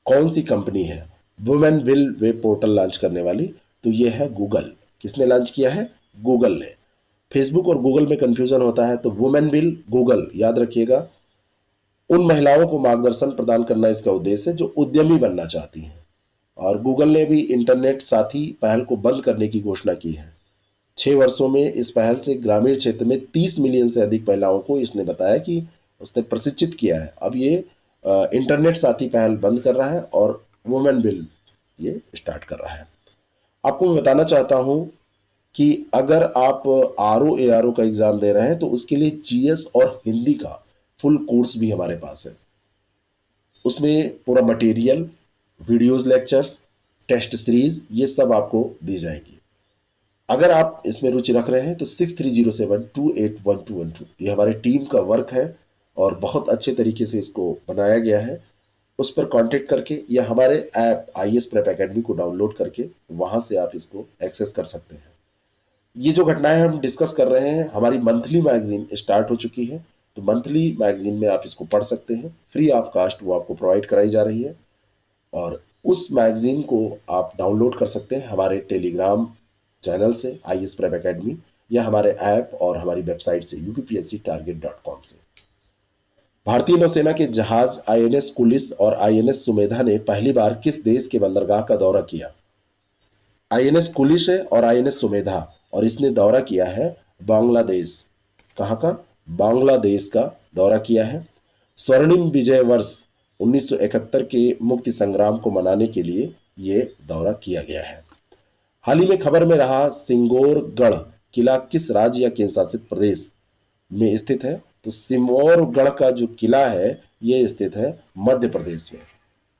कौन सी कंपनी है women will web portal launch करने वाली? तो ये है गूगल। किसने लॉन्च किया है? गूगल ने। फेसबुक और गूगल में कंफ्यूजन होता है, तो वुमेन विल गूगल याद रखिएगा। उन महिलाओं को मार्गदर्शन प्रदान करना इसका उद्देश्य है जो उद्यमी बनना चाहती हैं। और गूगल ने भी इंटरनेट साथी पहल को बंद करने की घोषणा की है। 6 वर्षों में इस पहल से ग्रामीण क्षेत्र में 30 मिलियन से अधिक महिलाओं को इसने बताया कि उसने प्रशिक्षित किया है। अब ये इंटरनेट साथी पहल बंद कर रहा है और वुमेन बिल ये स्टार्ट कर रहा है। आपको मैं बताना चाहता हूं कि अगर आप RO ARO का एग्जाम दे रहे हैं तो उसके लिए GS और हिंदी का फुल कोर्स भी हमारे पास है। उसमें पूरा material, videos, lectures, test series, ये सब आपको दी जाएंगी। अगर आप इसमें रुचि रख रहे हैं तो 6307281212 ये हमारी टीम का वर्क है और बहुत अच्छे तरीके से इसको बनाया गया है। उस पर कांटेक्ट करके या हमारे ऐप IAS प्रेप एकेडमी को डाउनलोड करके वहां से आप इसको एक्सेस कर सकते हैं। ये जो घटनाएं हम डिस्कस कर रहे हैं, हमारी मंथली मैगजीन स्टार्ट हो चुकी है, तो मंथली मैगजीन में आप इसको पढ़ सकते हैं। फ्री ऑफ कास्ट वो आपको प्रोवाइड कराई जा रही है और उस मैगजीन को आप डाउनलोड कर सकते हैं हमारे टेलीग्राम चैनल से IAS प्रेप एकेडमी, या हमारे ऐप और हमारी वेबसाइट से UPPSCtarget.com से। भारतीय नौसेना के जहाज INS कुलिस और INS सुमेधा ने पहली बार किस देश के बंदरगाह का दौरा किया? INS कुलिस है और INS सुमेधा, और इसने दौरा किया है बांग्लादेश। कहाँ का? बांग्लादेश का दौरा किया है। स्वर्णिम विजय वर्ष 1971 के मुक्ति संग्राम को मनाने के लिए ये दौरा किया गया है। हाल ही में खबर में रहा सिंगोरगढ़ किला किस राज्य या केंद्र शासित प्रदेश में स्थित है? तो सिंगोरगढ़ का जो किला है ये स्थित है मध्य प्रदेश में।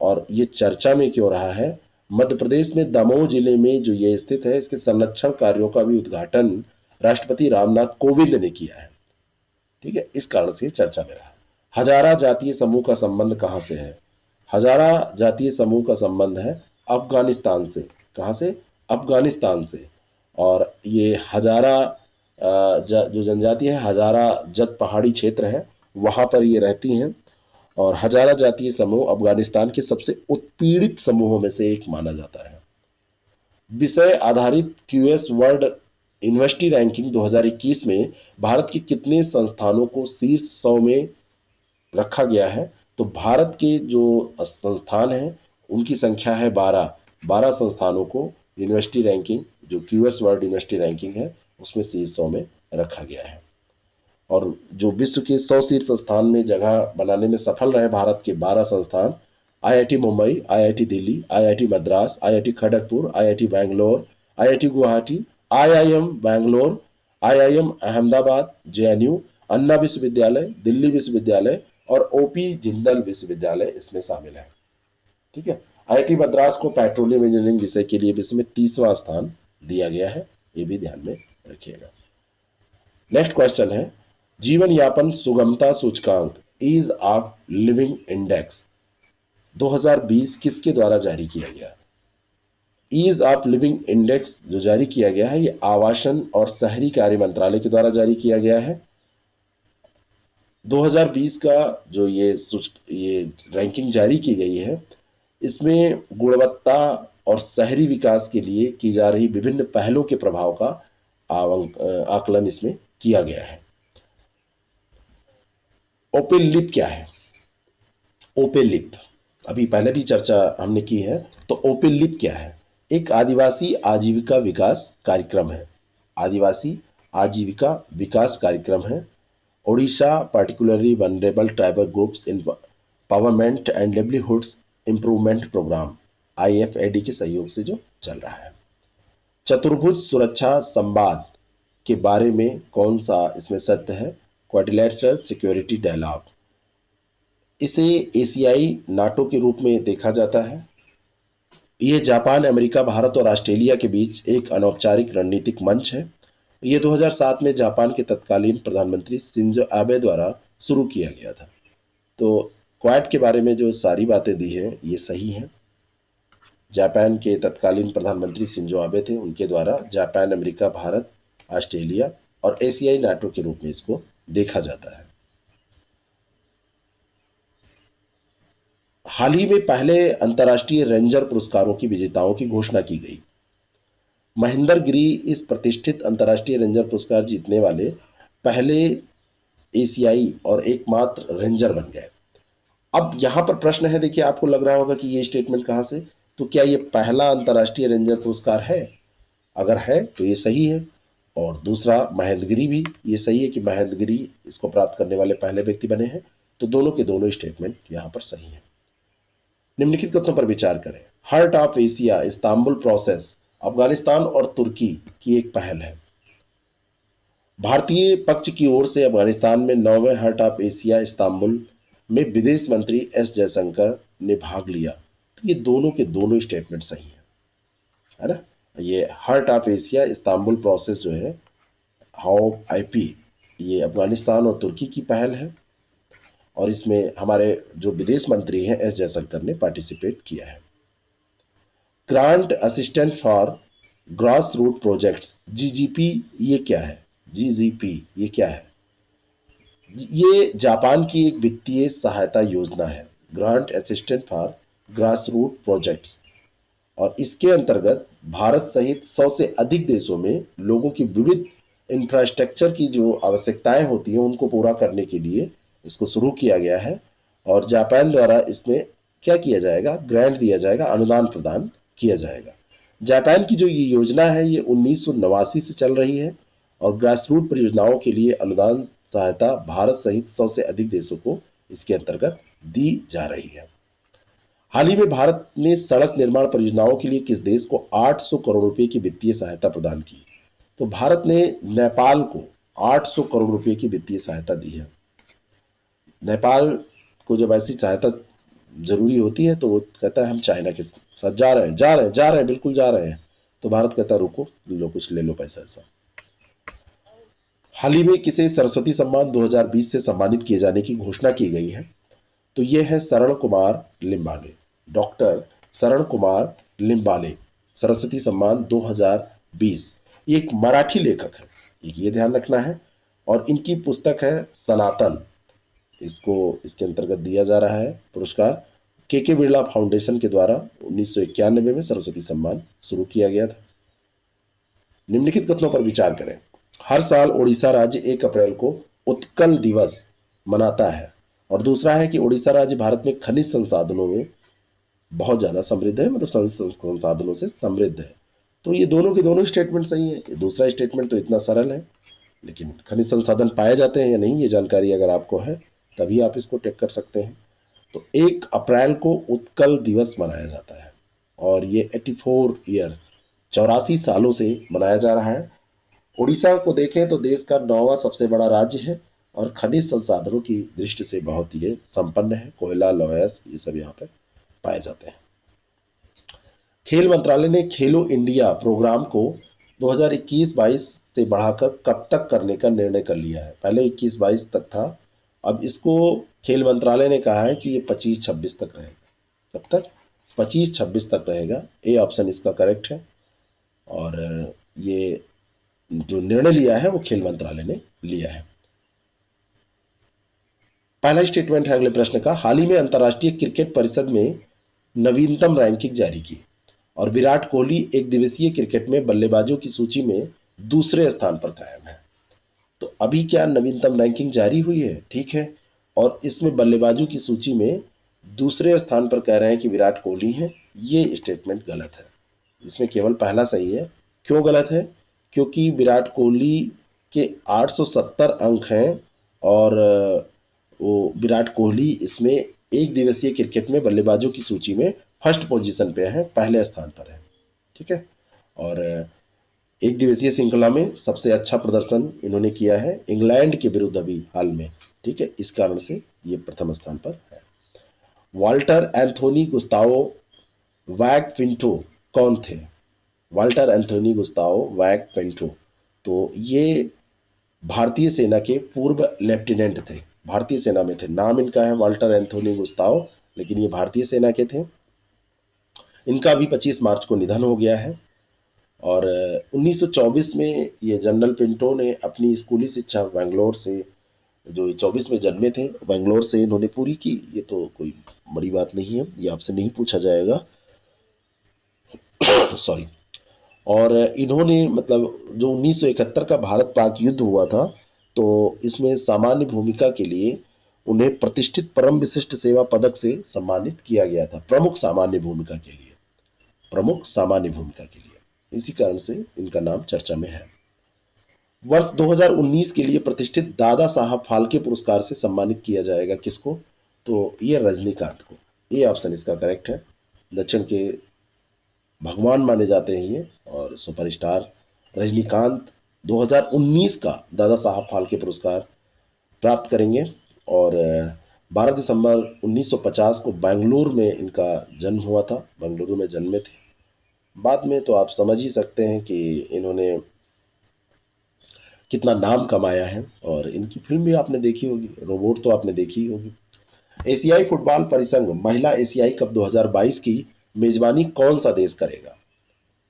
और ये चर्चा में क्यों रहा है? मध्य प्रदेश में दमोह जिले में जो ये स्थित है, इसके संरक्षण कार्यों का भी उद्घाटन राष्ट्रपति रामनाथ कोविंद ने किया है। ठीक है, इस कारण से चर्चा में रहा। हजारा जातीय समूह का संबंध कहां से है? हजारा जातीय समूह का संबंध है अफगानिस्तान से। कहां से? अफगानिस्तान से। और ये हजारा जो जनजाति है, हजारा जत पहाड़ी क्षेत्र है, वहां पर ये रहती हैं। और हजारा जातीय समूह अफगानिस्तान के सबसे उत्पीड़ित समूहों में से एक माना जाता है। विषय आधारित क्यूएस वर्ल्ड यूनिवर्सिटी रैंकिंग 2021 में भारत के कितने संस्थानों को शीर्ष 100 में रखा गया है? तो भारत के जो संस्थान हैं उनकी संख्या है 12। 12 संस्थानों को यूनिवर्सिटी रैंकिंग, जो क्यूएस वर्ल्ड यूनिवर्सिटी रैंकिंग है, उसमें शीर्ष 100 में रखा गया है। और जो विश्व के 100 शीर्ष संस्थान में जगह बनाने में सफल रहे भारत के 12 संस्थान: IIT Mumbai, IIT Delhi, IIT Madras, IIT Kharagpur, IIT Bangalore, IIT Guwahati, IIM Bangalore, IIM Ahmedabad, JNU, Anna विश्वविद्यालय, दिल्ली विश्वविद्यालय और ओपी जिंदल विश्वविद्यालय इसमें शामिल है। ठीक है, आईआईटी मद्रास को पेट्रोलियम इंजीनियरिंग विषय के लिए विश्व में 30वां स्थान दिया गया है, ये भी ध्यान में रखिएगा। नेक्स्ट क्वेश्चन है, जीवन यापन सुगमता सूचकांक ईज ऑफ लिविंग इंडेक्स 2020 किसके द्वारा जारी किया गया? ईज ऑफ लिविंग इंडेक्स जो जारी किया गया है, ये आवासन और शहरी कार्य मंत्रालय के द्वारा जारी किया गया है। 2020 का जो ये रैंकिंग जारी की गई है, इसमें गुणवत्ता और शहरी विकास के लिए की जा रही विभिन्न पहलों के प्रभाव का आकलन इसमें किया गया है। ओपेन लिप क्या है? ओपेन लिप अभी पहले भी चर्चा हमने की है। तो ओपेन लिप क्या है? एक आदिवासी आजीविका विकास कार्यक्रम है। आदिवासी आजीविका विकास कार्यक्रम है। Odisha particularly vulnerable tribal groups empowerment and livelihoods improvement programme IFAD के सहयोग से जो चल रहा है। चतुर्भुज सुरक्षा संवाद के बारे में कौन सा इसमें सत्य है? Quadrilateral Security Dialogue. इसे एशियाई नाटो के रूप में देखा जाता है। यह जापान, अमेरिका, भारत और ऑस्ट्रेलिया के बीच एक अनौपचारिक रणनीतिक मंच है। यह 2007 में जापान के तत्कालीन प्रधानमंत्री शिंजो आबे द्वारा शुरू किया गया था। तो क्वाड के बारे में जो सारी बातें दी हैं ये सही हैं। जापान के तत्कालीन प्रधानमंत्री शिंजो आबे थे, उनके द्वारा जापान, अमेरिका, भारत, ऑस्ट्रेलिया और एशियाई नाटो के रूप में इसको देखा जाता है। हाल ही में पहले अंतर्राष्ट्रीय रेंजर पुरस्कारों की विजेताओं की घोषणा की गई। महेंद्र गिरी इस प्रतिष्ठित अंतर्राष्ट्रीय रेंजर पुरस्कार जीतने वाले पहले एशियाई और एकमात्र रेंजर बन गए। अब यहां पर प्रश्न है, देखिए आपको लग रहा होगा कि ये स्टेटमेंट कहां से, तो क्या ये पहला अंतर्राष्ट्रीय रेंजर पुरस्कार है? अगर है तो ये सही है। और दूसरा महेंद्र गिरी भी ये सही है कि महेंद्र गिरी इसको प्राप्त करने वाले पहले व्यक्ति बने हैं। तो दोनों के दोनों स्टेटमेंट यहाँ पर सही है। निम्नलिखित कथनों पर विचार करें। Heart of Asia Istanbul process Afghanistan और तुर्की की एक पहल है। भारतीय पक्ष की ओर से अफगानिस्तान में 9वें हार्ट ऑफ एशिया इस्तांबुल में विदेश मंत्री एस जयशंकर ने भाग लिया। तो ये दोनों के दोनों स्टेटमेंट सही है ना। ये heart of Asia Istanbul process जो है, हाउ IP, ये अफगानिस्तान और तुर्की की पहल है और इसमें हमारे जो विदेश मंत्री हैं एस जयशंकर ने पार्टिसिपेट किया है। Grant Assistant for Grass Root Projects GGP ये क्या है? GGP ये क्या है? ये जापान की एक वित्तीय सहायता योजना है, Grant Assistant for Grass Root Projects. और इसके अंतर्गत भारत सहित 100 से अधिक देशों में लोगों की विविध इंफ्रास्ट्रक्चर की जो आवश्यकताएं होती हैं उनको पूरा करने के लिए इसको शुरू किया गया है। और जापान द्वारा इसमें क्या किया जाएगा? ग्रांट दिया जाएगा, अनुदान प्रदान किया जाएगा। जापान की जो ये योजना है ये 1989 से चल रही है और ग्रास रूट परियोजनाओं के लिए अनुदान सहायता भारत सहित 100 से अधिक देशों को इसके अंतर्गत दी जा रही है। हाल ही में भारत ने सड़क निर्माण परियोजनाओं के लिए किस देश को 800 करोड़ रुपए की वित्तीय सहायता प्रदान की? तो भारत ने नेपाल को 800 करोड़ रुपए की वित्तीय सहायता दी है। नेपाल को जब ऐसी सहायता जरूरी होती है तो वो कहता है हम चाइना के साथ जा रहे हैं बिल्कुल जा रहे हैं। तो भारत कहता है रुको, लो कुछ ले लो पैसा ऐसा। हाल ही में किसे सरस्वती सम्मान 2020 से सम्मानित किए जाने की घोषणा की गई है? तो ये है शरण कुमार लिम्बाले, डॉक्टर शरण कुमार लिम्बाले, सरस्वती सम्मान 2020। ये एक मराठी लेखक है, एक ये ध्यान रखना है। और इनकी पुस्तक है सनातन, इसको इसके अंतर्गत दिया जा रहा है पुरस्कार। के बिरला फाउंडेशन के द्वारा 1991 में सरस्वती सम्मान शुरू किया गया था। निम्नलिखित कथनों पर विचार करें। हर साल उड़ीसा राज्य 1 अप्रैल को उत्कल दिवस मनाता है। और दूसरा है कि उड़ीसा राज्य भारत में खनिज संसाधनों में बहुत ज़्यादा समृद्ध है, मतलब संसाधनों से समृद्ध है। तो ये दोनों के दोनों स्टेटमेंट सही है। दूसरा स्टेटमेंट तो इतना सरल है, लेकिन खनिज संसाधन पाए जाते हैं या नहीं ये जानकारी अगर आपको है तभी आप इसको टेक कर सकते हैं। तो 1 अप्रैल को उत्कल दिवस मनाया जाता है और ये 84 सालों से मनाया जा रहा है। उड़ीसा को देखें तो देश का 9वां सबसे बड़ा राज्य है और खनिज संसाधनों की दृष्टि से बहुत ही संपन्न है। कोयला, लौह ये सब यहाँ पे पाए जाते हैं। खेल मंत्रालय ने खेलो इंडिया प्रोग्राम को 2021-22 से बढ़ाकर कब तक करने का निर्णय कर लिया है? पहले 21-22 तक था, अब इसको खेल मंत्रालय ने कहा है कि ये 25-26 तक रहेगा। कब तक? 25-26 तक रहेगा। ए ऑप्शन इसका करेक्ट है। और ये जो निर्णय लिया है वो खेल मंत्रालय ने लिया है। पहला स्टेटमेंट है अगले प्रश्न का, हाल ही में अंतर्राष्ट्रीय क्रिकेट परिषद में नवीनतम रैंकिंग जारी की और विराट कोहली एक दिवसीय क्रिकेट में बल्लेबाजों की सूची में दूसरे स्थान पर कायम है। तो अभी क्या नवीनतम रैंकिंग जारी हुई है, ठीक है, और इसमें बल्लेबाजों की सूची में दूसरे स्थान पर कह रहे हैं कि विराट कोहली हैं। ये स्टेटमेंट गलत है। इसमें केवल पहला सही है। क्यों गलत है? क्योंकि विराट कोहली के 870 अंक हैं और वो विराट कोहली इसमें एक दिवसीय क्रिकेट में बल्लेबाजों की सूची में फर्स्ट पोजीशन पे है, पहले स्थान पर है। ठीक है। और एक दिवसीय श्रृंखला में सबसे अच्छा प्रदर्शन इन्होंने किया है इंग्लैंड के विरुद्ध अभी हाल में। ठीक है, इस कारण से ये प्रथम स्थान पर है। वाल्टर एंथोनी गुस्तावो वैग पिंटो कौन थे? वाल्टर एंथोनी गुस्तावो वैग पिंटो, तो ये भारतीय सेना के पूर्व लेफ्टिनेंट थे, भारतीय सेना में थे। नाम इनका है वाल्टर एंथोनी गुस्तावो, लेकिन ये भारतीय सेना के थे। इनका भी 25 मार्च को निधन हो गया है। और 1924 में ये जनरल पिंटो ने अपनी स्कूली शिक्षा बेंगलोर से, जो 24 में जन्मे थे, बेंगलोर से इन्होंने पूरी की। ये तो कोई बड़ी बात नहीं है, ये आपसे नहीं पूछा जाएगा। सॉरी। और इन्होंने मतलब जो 1971 का भारत पाक युद्ध हुआ था, तो इसमें सामान्य भूमिका के लिए उन्हें प्रतिष्ठित परम विशिष्ट सेवा पदक से सम्मानित किया गया था, प्रमुख सामान्य भूमिका के लिए, प्रमुख सामान्य भूमिका के लिए। इसी कारण से इनका नाम चर्चा में है। वर्ष 2019 के लिए प्रतिष्ठित दादा साहब फाल्के पुरस्कार से सम्मानित किया जाएगा किसको? तो ये रजनीकांत को। ये ऑप्शन इसका करेक्ट है। दक्षिण के भगवान माने जाते हैं ये और सुपरस्टार रजनीकांत 2019 का दादा साहब फाल्के पुरस्कार प्राप्त करेंगे। और 12 दिसंबर 1950 को बेंगलुरु में इनका जन्म हुआ था, बेंगलुरु में जन्मे थे। बाद में तो आप समझ ही सकते हैं कि इन्होंने कितना नाम कमाया है। और इनकी फिल्म भी आपने देखी होगी, रोबोट तो आपने देखी ही होगी। एशियाई फुटबॉल परिसंघ महिला एशियाई कप 2022 की मेजबानी कौन सा देश करेगा?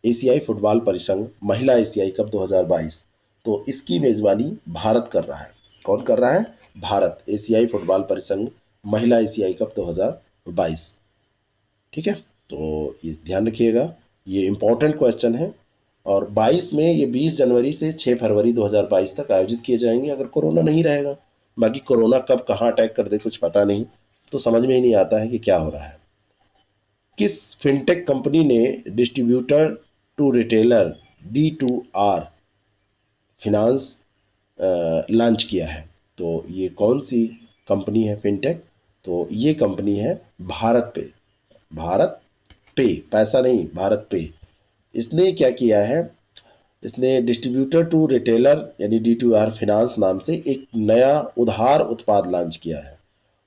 एशियाई फुटबॉल परिसंघ महिला एशियाई कप 2022, तो इसकी मेजबानी भारत कर रहा है। कौन कर रहा है? भारत। एशियाई फुटबॉल परिसंघ महिला एशियाई कप 2022। ठीक है, तो ये ध्यान रखिएगा, ये इंपॉर्टेंट क्वेश्चन है। और 22 में ये 20 जनवरी से 6 फरवरी 2022 तक आयोजित किए जाएंगे, अगर कोरोना नहीं रहेगा। बाकी कोरोना कब कहाँ अटैक कर दे कुछ पता नहीं, तो समझ में ही नहीं आता है कि क्या हो रहा है। किस फिनटेक कंपनी ने distributor to retailer D2R finance launch किया है? तो ये कौन सी कंपनी है फिनटेक? तो ये कंपनी है भारत पे। भारत पे, पैसा नहीं, भारत पे। इसने क्या किया है? इसने डिस्ट्रीब्यूटर टू रिटेलर यानी D2R फिनांस नाम से एक नया उधार उत्पाद लॉन्च किया है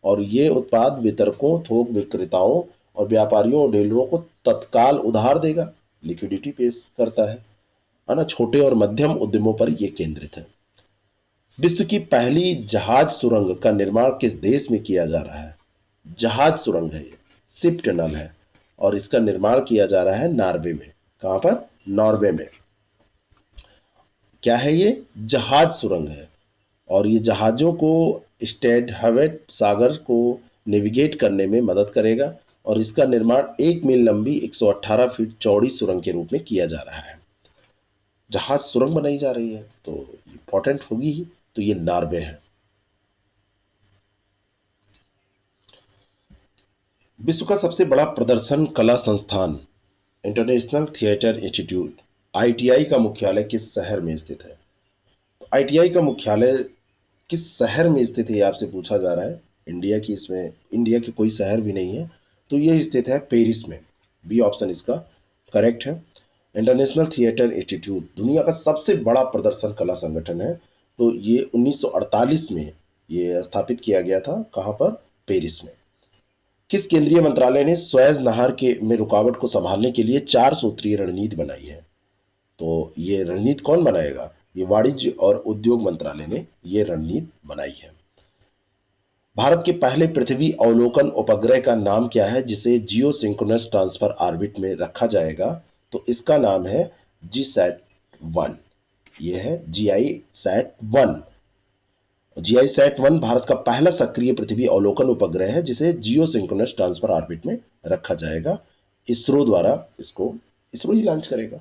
और ये उत्पाद वितरकों, थोक विक्रेताओं और व्यापारियों और डीलरों को तत्काल उधार देगा, लिक्विडिटी पेश करता है ना। छोटे और मध्यम उद्यमों पर यह केंद्रित है। विश्व की पहली जहाज सुरंग का निर्माण किस देश में किया जा रहा है? जहाज सुरंग है ये, शिप टनल है, और इसका निर्माण किया जा रहा है नॉर्वे में। कहां पर? नॉर्वे में। क्या है ये? जहाज सुरंग है, और ये जहाजों को स्टेडहवेट सागर को नेविगेट करने में मदद करेगा, और इसका निर्माण 1 मील लंबी 118 फीट चौड़ी सुरंग के रूप में किया जा रहा है। जहाज सुरंग बनाई जा रही है तो इंपॉर्टेंट होगी ही। तो ये नॉर्वे है। विश्व का सबसे बड़ा प्रदर्शन कला संस्थान इंटरनेशनल थिएटर इंस्टीट्यूट आईटीआई का मुख्यालय किस शहर में स्थित है? तो आईटीआई का मुख्यालय किस शहर में स्थित है, आपसे पूछा जा रहा है। इंडिया की, इसमें इंडिया की कोई शहर भी नहीं है, तो ये स्थित है पेरिस में। बी ऑप्शन इसका करेक्ट है। इंटरनेशनल थिएटर इंस्टीट्यूट दुनिया का सबसे बड़ा प्रदर्शन कला संगठन है। तो ये 1948 में ये स्थापित किया गया था। कहाँ पर? पेरिस में। किस केंद्रीय मंत्रालय ने सुएज नहर के में रुकावट को संभालने के लिए 4 सूत्रीय रणनीति बनाई है? तो ये रणनीति कौन बनाएगा? ये वाणिज्य और उद्योग मंत्रालय ने ये रणनीति बनाई है। भारत के पहले पृथ्वी अवलोकन उपग्रह का नाम क्या है जिसे जियो सिंक्रोनस ट्रांसफर ऑर्बिट में रखा जाएगा? तो इसका नाम है GSAT-1। ये है GISAT-1। GISAT-1 भारत का पहला सक्रिय पृथ्वी अवलोकन उपग्रह है जिसे जियो सिंक्रोनस ट्रांसफर ऑर्बिट में रखा जाएगा। इसरो द्वारा इसको इसरो ही लॉन्च करेगा।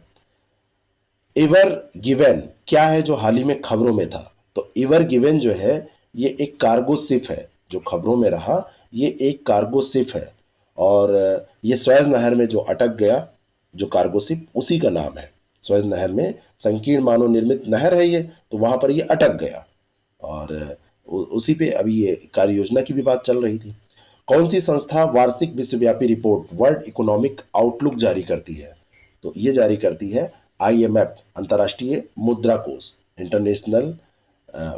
एवर गिवन क्या है जो हाल ही में खबरों में था? तो एवर गिवन जो है ये एक कार्गो शिप है, जो खबरों में रहा। ये एक कार्गो शिप है, और ये सुएज नहर में जो अटक गया, जो कार्गो शिप, उसी का नाम है। सुएज नहर में संकीर्ण मानव निर्मित नहर है ये, तो वहां पर ये अटक गया, और उसी पे अभी ये कार्य योजना की भी बात चल रही थी। कौन सी संस्था वार्षिक विश्वव्यापी रिपोर्ट वर्ल्ड इकोनॉमिक आउटलुक जारी करती है? तो ये जारी करती है IMF, अंतर्राष्ट्रीय मुद्रा कोष। इंटरनेशनल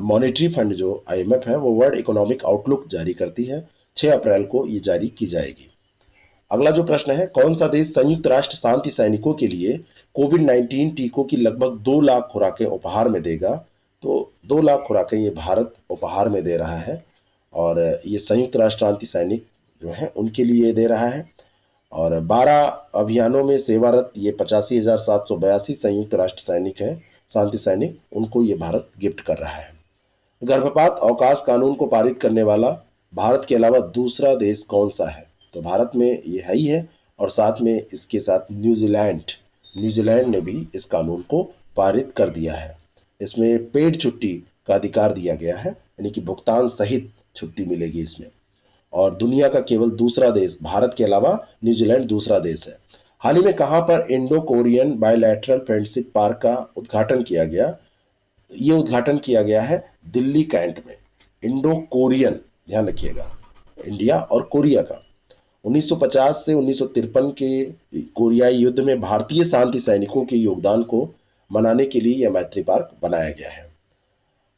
मॉनेटरी फंड जो IMF है वो वर्ल्ड इकोनॉमिक आउटलुक जारी करती है। 6 अप्रैल को ये जारी की जाएगी। अगला जो प्रश्न है, कौन सा देश संयुक्त राष्ट्र शांति सैनिकों के लिए कोविड-19 टीकों की लगभग 2 लाख खुराकें उपहार में देगा? तो 2 लाख खुराकें ये भारत उपहार में दे रहा है, और ये संयुक्त राष्ट्र शांति सैनिक जो हैं उनके लिए दे रहा है। और 12 अभियानों में सेवारत ये 85,782 संयुक्त राष्ट्र सैनिक हैं, शांति सैनिक, उनको ये भारत गिफ्ट कर रहा है। गर्भपात अवकाश कानून को पारित करने वाला भारत के अलावा दूसरा देश कौन सा है? तो भारत में ये है ही है, और साथ में इसके साथ न्यूजीलैंड ने भी इस कानून को पारित कर दिया है। इसमें पेड छुट्टी का अधिकार दिया गया है, यानी कि भुगतान सहित छुट्टी मिलेगी इसमें। और दुनिया का केवल दूसरा देश, भारत के अलावा न्यूजीलैंड दूसरा देश है। हाल ही में कहां पर Indo Korean bilateral friendship park का उद्घाटन किया गया? ये उद्घाटन किया गया है दिल्ली कैंट में। इंडो कोरियन, ध्यान रखिएगा, इंडिया और कोरिया का। 1950 से 1953 के कोरियाई युद्ध में भारतीय शांति सैनिकों के योगदान को मनाने के लिए यह मैत्री पार्क बनाया गया है।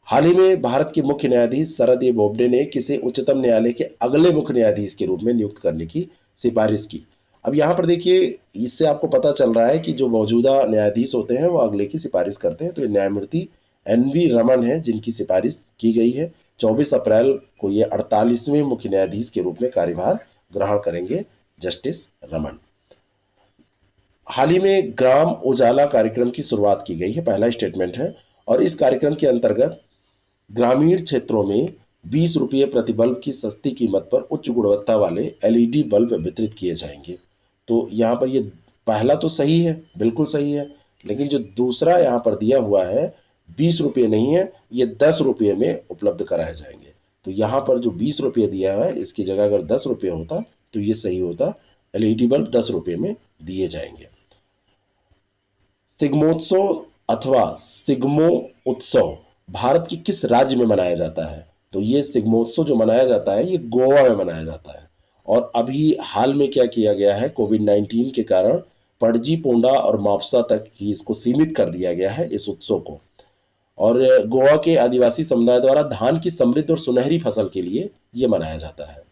हाल ही में भारत के मुख्य न्यायाधीश शरद ए बोबडे ने किसे उच्चतम न्यायालय के अगले मुख्य न्यायाधीश के रूप में नियुक्त करने की सिफारिश की? अब यहाँ पर देखिए, इससे आपको पता चल रहा है कि जो मौजूदा न्यायाधीश होते हैं वो अगले की सिफारिश करते हैं। तो ये न्यायमूर्ति NV रमन है जिनकी सिफारिश की गई है। 24 अप्रैल को ये 48वें मुख्य न्यायाधीश के रूप में कार्यभार ग्रहण करेंगे, जस्टिस रमन। हाल ही में ग्राम उजाला कार्यक्रम की शुरुआत की गई है, पहला स्टेटमेंट है, और इस कार्यक्रम के अंतर्गत ग्रामीण क्षेत्रों में 20 रुपये प्रति बल्ब की सस्ती कीमत पर उच्च गुणवत्ता वाले LED बल्ब वितरित किए जाएंगे। तो यहाँ पर ये पहला तो सही है, बिल्कुल सही है, लेकिन जो दूसरा यहाँ पर दिया हुआ है 20 रुपये नहीं है, ये 10 रुपये में उपलब्ध कराए जाएंगे। तो यहाँ पर जो 20 रुपये दिया हुआ है इसकी जगह अगर 10 रुपये होता तो ये सही होता। LED बल्ब 10 रुपये में दिए जाएंगे। सिग्मोत्सव अथवा सिग्मो उत्सव भारत के किस राज्य में मनाया जाता है? तो ये सिग्मोत्सव जो मनाया जाता है ये गोवा में मनाया जाता है। और अभी हाल में क्या किया गया है, कोविड-19 के कारण पणजी, पोंडा और मापसा तक ही इसको सीमित कर दिया गया है, इस उत्सव को। और गोवा के आदिवासी समुदाय द्वारा धान की समृद्ध और सुनहरी फसल के लिए ये मनाया जाता है।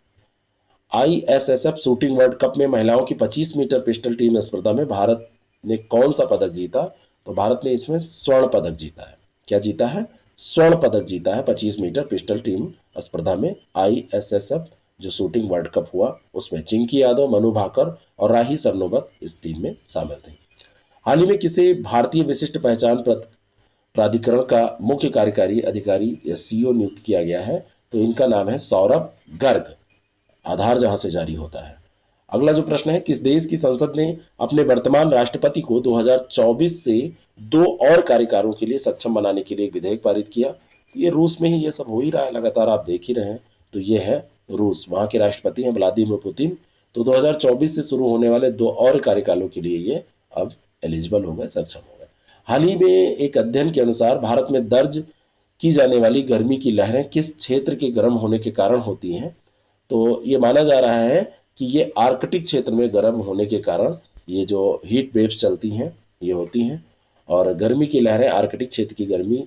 आईएसएसएफ शूटिंग वर्ल्ड कप में महिलाओं की 25 मीटर पिस्टल टीम स्पर्धा में भारत ने कौन सा पदक जीता? तो भारत ने इसमें स्वर्ण पदक जीता है। क्या जीता है? स्वर्ण पदक जीता है 25 मीटर पिस्टल टीम स्पर्धा में। आईएसएसएफ जो शूटिंग वर्ल्ड कप हुआ उसमें चिंकी यादव, मनु भाकर और राही सरनोबत इस टीम में शामिल थे। हाल ही में किसे भारतीय विशिष्ट पहचान प्राधिकरण का मुख्य कार्यकारी अधिकारी या सीईओ नियुक्त किया गया है? तो इनका नाम है सौरभ गर्ग। आधार जहां से जारी होता है। अगला जो प्रश्न है, किस देश की संसद ने अपने वर्तमान राष्ट्रपति को 2024 से 2 और कार्यकालों के लिए सक्षम बनाने के लिए एक विधेयक पारित किया? तो ये रूस में ही ये सब हो ही रहा है, लगातार आप देख ही रहे हैं। तो ये है रूस, वहां के राष्ट्रपति हैं व्लादिमीर पुतिन। तो 2024 से शुरू होने वाले 2 और कार्यकालों के लिए ये अब एलिजिबल हो गए, सक्षम हो गए। हाल ही में एक अध्ययन के अनुसार भारत में दर्ज की जाने वाली गर्मी की लहरें किस क्षेत्र के गर्म होने के कारण होती हैं? तो ये माना जा रहा है कि ये आर्कटिक क्षेत्र में गर्म होने के कारण ये जो हीट वेव्स चलती हैं ये होती हैं, और गर्मी की लहरें आर्कटिक क्षेत्र की गर्मी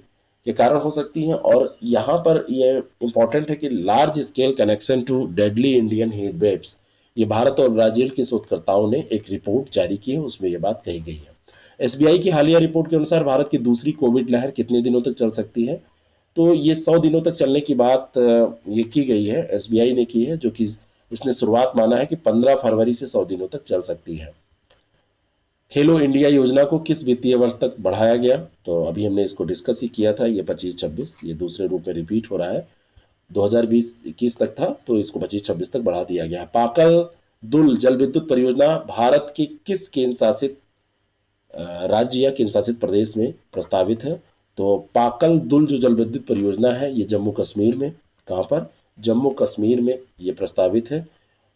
के कारण हो सकती हैं। और यहाँ पर ये इम्पॉर्टेंट है कि large scale connection to deadly Indian heat waves, ये भारत और ब्राजील के शोधकर्ताओं ने एक रिपोर्ट जारी की है, उसमें ये बात कही गई है। एसबीआई की हालिया रिपोर्ट के अनुसार भारत की दूसरी कोविड लहर कितने दिनों तक चल सकती है? तो ये 100 दिनों तक चलने की बात ये की गई है, एसबीआई ने की है, जो कि इसने शुरुआत माना है कि 15 फरवरी से 100 दिनों तक चल सकती है। खेलो इंडिया योजना को किस वित्तीय वर्ष तक बढ़ाया गया? तो अभी हमने इसको डिस्कस ही किया था, ये 25-26 ये दूसरे रूप में रिपीट हो रहा है। 2020-21 तक था, तो इसको 25-26 तक बढ़ा दिया गया। पाकल दुल जल विद्युत परियोजना भारत के किस केंद्र शासित राज्य या केंद्र शासित प्रदेश में प्रस्तावित है? तो पाकल दुल जो जल विद्युत परियोजना है ये जम्मू कश्मीर में, कहाँ पर? जम्मू कश्मीर में ये प्रस्तावित है।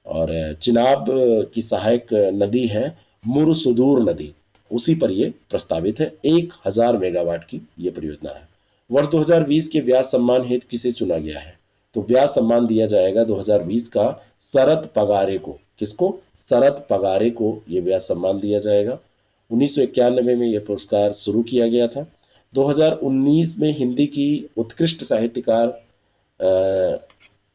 और चिनाब की सहायक नदी है मुरसुदूर नदी, उसी पर ये प्रस्तावित है। 1000 मेगावाट की ये परियोजना है। वर्ष 2020 के व्यास सम्मान हेतु किसे चुना गया है? तो व्यास सम्मान दिया जाएगा 2020 का शरद पगारे को। किसको? शरद पगारे को ये व्यास सम्मान दिया जाएगा। 1991 में यह पुरस्कार शुरू किया गया था। 2019 में हिंदी की उत्कृष्ट साहित्यकार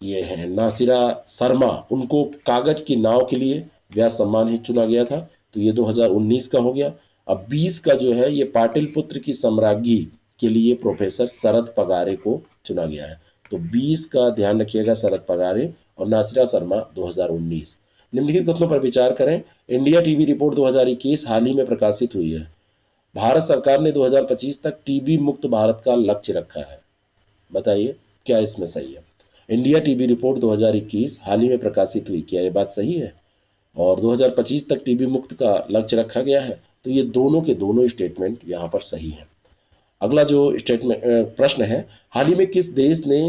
ये है नासिरा शर्मा, उनको कागज की नाव के लिए व्यास सम्मान ही चुना गया था। तो ये 2019 का हो गया। अब 20 का जो है ये पाटिलपुत्र की सम्राज्ञी के लिए प्रोफेसर शरद पगारे को चुना गया है। तो 20 का ध्यान रखिएगा, शरद पगारे, और नासिरा शर्मा 2019। निम्नलिखित कथनों पर विचार करें। इंडिया टीबी रिपोर्ट 2021 हाल ही में प्रकाशित हुई है। भारत सरकार ने 2025 तक टीबी मुक्त भारत का लक्ष्य रखा है। बताइए क्या इसमें सही है? इंडिया टीबी रिपोर्ट 2021 हाल ही में प्रकाशित हुई, क्या ये बात सही है? और 2025 तक टीबी मुक्त का लक्ष्य रखा गया है। तो ये दोनों के दोनों स्टेटमेंट यहाँ पर सही है। अगला जो स्टेटमेंट प्रश्न है, हाल ही में किस देश ने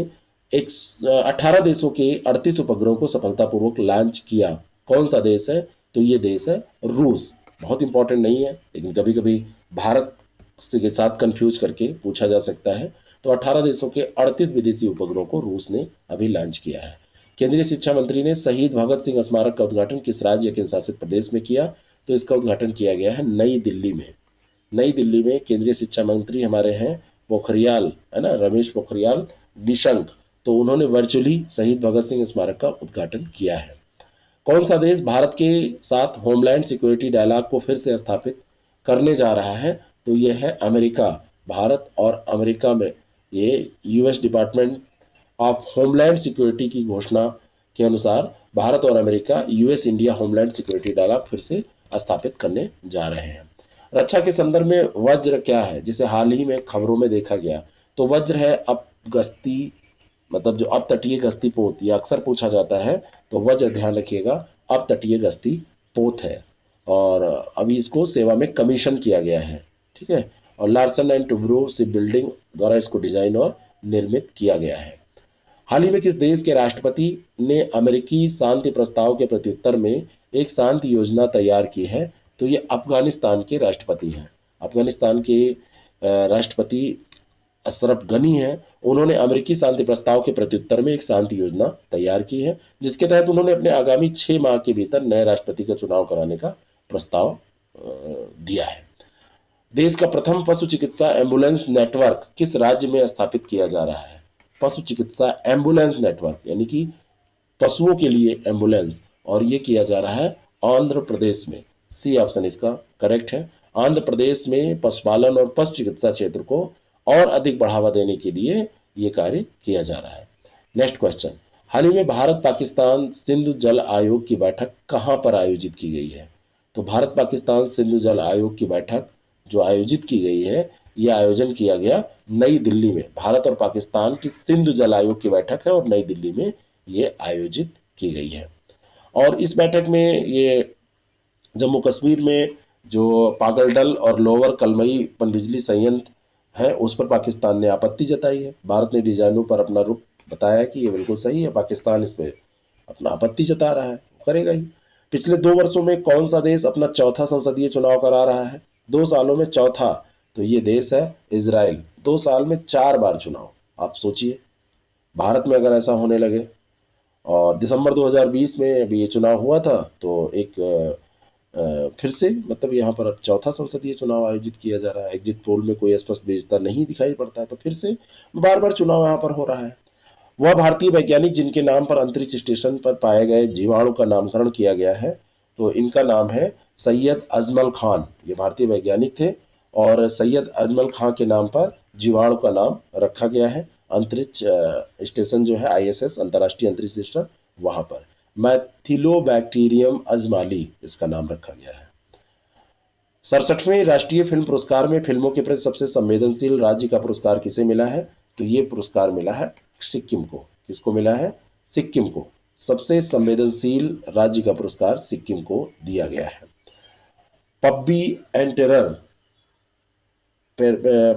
18 देशों के 38 उपग्रहों को सफलतापूर्वक लॉन्च किया? कौन सा देश है? तो ये देश है रूस। बहुत इंपॉर्टेंट नहीं है, लेकिन कभी कभी भारत के साथ कंफ्यूज करके पूछा जा सकता है। तो 18 देशों के 38 विदेशी उपग्रहों को रूस ने अभी लॉन्च किया है। केंद्रीय शिक्षा मंत्री ने शहीद भगत सिंह स्मारक का उद्घाटन किस राज्य या केंद्र शासित प्रदेश में किया? तो इसका उद्घाटन किया गया है नई दिल्ली में। नई दिल्ली में केंद्रीय शिक्षा मंत्री हमारे हैं पोखरियाल, है ना, रमेश पोखरियाल निशंक। तो उन्होंने वर्चुअली शहीद भगत सिंह स्मारक का उद्घाटन किया है। कौन सा देश भारत के साथ होमलैंड सिक्योरिटी डायलॉग को फिर से स्थापित करने जा रहा है? तो ये है अमेरिका। भारत और अमेरिका में ये US Department of Homeland Security की घोषणा के अनुसार भारत और America US India Homeland Security Dialogue फिर से स्थापित करने जा रहे हैं। रक्षा के संदर्भ में वज्र क्या है, जिसे हाल ही में खबरों में देखा गया? तो वज्र है अपगस्ती, मतलब जो अपतटीय गश्ती पोत, ये अक्सर पूछा जाता है। तो वज्र ध्यान रखिएगा अपतटीय गश्ती पोत है, और अभी इसको सेवा में कमीशन किया गया है। ठीक है, और Larsen and Toubro ship building द्वारा इसको डिजाइन और निर्मित किया गया है। हाल ही में किस देश के राष्ट्रपति ने अमेरिकी शांति प्रस्ताव के प्रत्युत्तर में एक शांति योजना तैयार की है? तो ये अफगानिस्तान के राष्ट्रपति हैं। अफगानिस्तान के राष्ट्रपति अशरफ गनी हैं। उन्होंने अमेरिकी शांति प्रस्ताव के प्रत्युत्तर में एक शांति योजना तैयार की है, जिसके तहत उन्होंने अपने आगामी 6 माह के भीतर नए राष्ट्रपति का चुनाव कराने का प्रस्ताव दिया है। देश का प्रथम पशु चिकित्सा एम्बुलेंस नेटवर्क किस राज्य में स्थापित किया जा रहा है? पशु चिकित्सा एम्बुलेंस नेटवर्क यानी कि पशुओं के लिए एम्बुलेंस, और ये किया जा रहा है आंध्र प्रदेश में। सी ऑप्शन इसका करेक्ट है। आंध्र प्रदेश में पशुपालन और पशु चिकित्सा क्षेत्र को और अधिक बढ़ावा देने के लिए ये कार्य किया जा रहा है। नेक्स्ट क्वेश्चन, हाल ही में भारत पाकिस्तान सिंधु जल आयोग की बैठक कहाँ पर आयोजित की गई है? तो भारत पाकिस्तान सिंधु जल आयोग की बैठक जो आयोजित की गई है, यह आयोजन किया गया नई दिल्ली में। भारत और पाकिस्तान की सिंधु जल आयोग की बैठक है और नई दिल्ली में ये आयोजित की गई है। और इस बैठक में ये जम्मू कश्मीर में जो पागलडल और लोअर कलमई पनबिजली संयंत्र है उस पर पाकिस्तान ने आपत्ति जताई है। भारत ने डिजाइनों पर अपना रुख बताया कि ये बिल्कुल सही है, पाकिस्तान इस पर अपना आपत्ति जता रहा है, करेगा ही। पिछले 2 वर्षों में कौन सा देश अपना चौथा संसदीय चुनाव करा रहा है? 2 सालों में चौथा, तो ये देश है इजराइल। 2 साल में 4 बार चुनाव, आप सोचिए भारत में अगर ऐसा होने लगे। और दिसंबर 2020 में अभी ये चुनाव हुआ था, तो एक फिर से मतलब यहाँ पर अब चौथा संसदीय चुनाव आयोजित किया जा रहा है। एग्जिट पोल में कोई स्पष्ट विजेता नहीं दिखाई पड़ता है, तो फिर से बार बार चुनाव यहाँ पर हो रहा है। वह भारतीय वैज्ञानिक जिनके नाम पर अंतरिक्ष स्टेशन पर पाए गए जीवाणु का नामकरण किया गया है, तो इनका नाम है सैयद अजमल खान। ये भारतीय वैज्ञानिक थे और सैयद अजमल खान के नाम पर जीवाणु का नाम रखा गया है। अंतरिक्ष स्टेशन जो है आईएसएस अंतर्राष्ट्रीय अंतरिक्ष स्टेशन, वहां पर मैथिलोबैक्टीरियम अजमाली इसका नाम रखा गया है। 67वें राष्ट्रीय फिल्म पुरस्कार में फिल्मों के प्रति सबसे संवेदनशील राज्य का पुरस्कार किसे मिला है? तो ये पुरस्कार मिला है सिक्किम को। किसको मिला है? सिक्किम को। सबसे संवेदनशील राज्य का पुरस्कार सिक्किम को दिया गया है। पब्बी एंड टेरर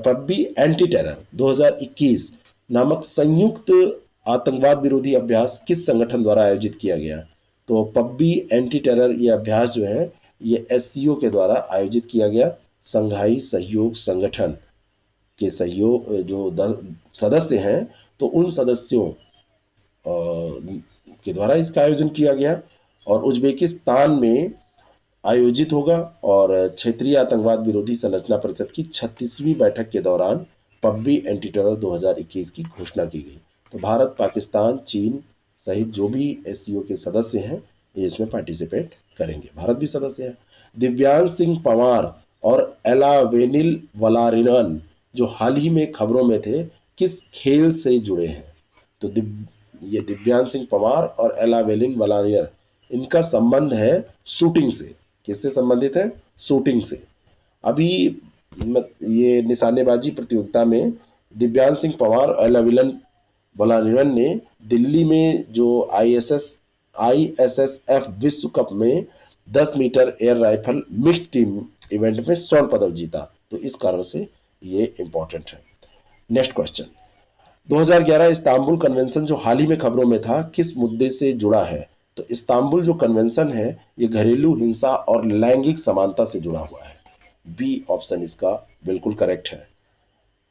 पब्बी एंटी टेरर 2021 नामक संयुक्त आतंकवाद विरोधी अभ्यास किस संगठन द्वारा आयोजित किया गया? तो पब्बी एंटी टेरर ये अभ्यास जो है ये एससीओ के द्वारा आयोजित किया गया। संघाई सहयोग संगठन के सहयोग जो सदस्य हैं, तो उन सदस्यों के द्वारा इसका आयोजन किया गया और उज्बेकिस्तान में आयोजित होगा। और क्षेत्रीय आतंकवाद विरोधी संरचना परिषद की 36वीं बैठक के दौरान पब्बी एंटी टेरर 2021 की घोषणा की गई। तो भारत, पाकिस्तान, चीन सहित जो भी एससीओ के सदस्य हैं ये इसमें पार्टिसिपेट करेंगे। भारत भी सदस्य है। दिव्यांश सिंह पंवार और एलावेनिल वलारिनन जो हाल ही में खबरों में थे, किस खेल से जुड़े हैं? तो ये दिव्यांश सिंह पंवार और एलावेनिल वलारिनन, इनका संबंध है शूटिंग से। किससे संबंधित है? शूटिंग से। अभी ये निशानेबाजी प्रतियोगिता में दिव्यांश सिंह पंवार और एलावेनिल वलारिनन ने दिल्ली में जो आईएसएसएफ विश्व कप में 10 metre air rifle mixed team event में स्वर्ण पदक जीता, तो इस कारण से ये इंपॉर्टेंट है। नेक्स्ट क्वेश्चन, 2011 इस्तांबुल कन्वेंशन जो हाल ही में खबरों में था, किस मुद्दे से जुड़ा है? तो इस्तांबुल जो कन्वेंशन है ये घरेलू हिंसा और लैंगिक समानता से जुड़ा हुआ है। बी ऑप्शन इसका बिल्कुल करेक्ट है।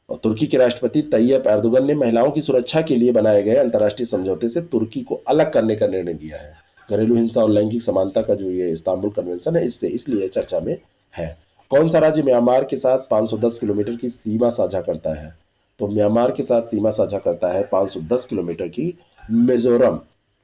और तुर्की के राष्ट्रपति तैयब एर्दोगन ने महिलाओं की सुरक्षा के लिए बनाए गए अंतर्राष्ट्रीय समझौते से तुर्की को अलग करने का निर्णय लिया है। घरेलू हिंसा और लैंगिक समानता का जो ये इस्तांबुल कन्वेंशन है, इससे इसलिए चर्चा में है। कौन सा राज्य म्यांमार के साथ 510 किलोमीटर की सीमा साझा करता है? तो म्यांमार के साथ सीमा साझा करता है 510 किलोमीटर की मिजोरम।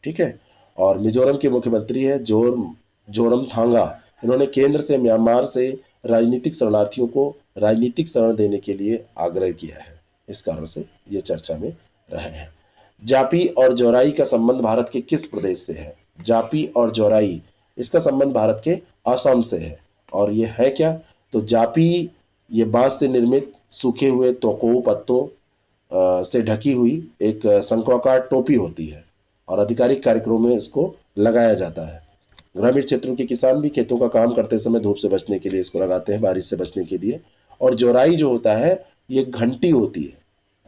ठीक है। और मिजोरम के मुख्यमंत्री है जोरमथांगा। इन्होंने केंद्र से म्यांमार से राजनीतिक शरणार्थियों को राजनीतिक शरण देने के लिए आग्रह किया है। इस कारण से ये चर्चा में रहे हैं। जापी और जौराई का संबंध भारत के किस प्रदेश से है? जापी और जौराई, इसका संबंध भारत के असम से है। और ये है क्या? तो जापी ये बांस से निर्मित सूखे हुए तोकों पत्तों से ढकी हुई एक शंक्वाकार टोपी होती है और आधिकारिक कार्यक्रमों में इसको लगाया जाता है। ग्रामीण क्षेत्रों के किसान भी खेतों का काम करते समय धूप से बचने के लिए इसको लगाते हैं, बारिश से बचने के लिए। और जोराई जो होता है ये घंटी होती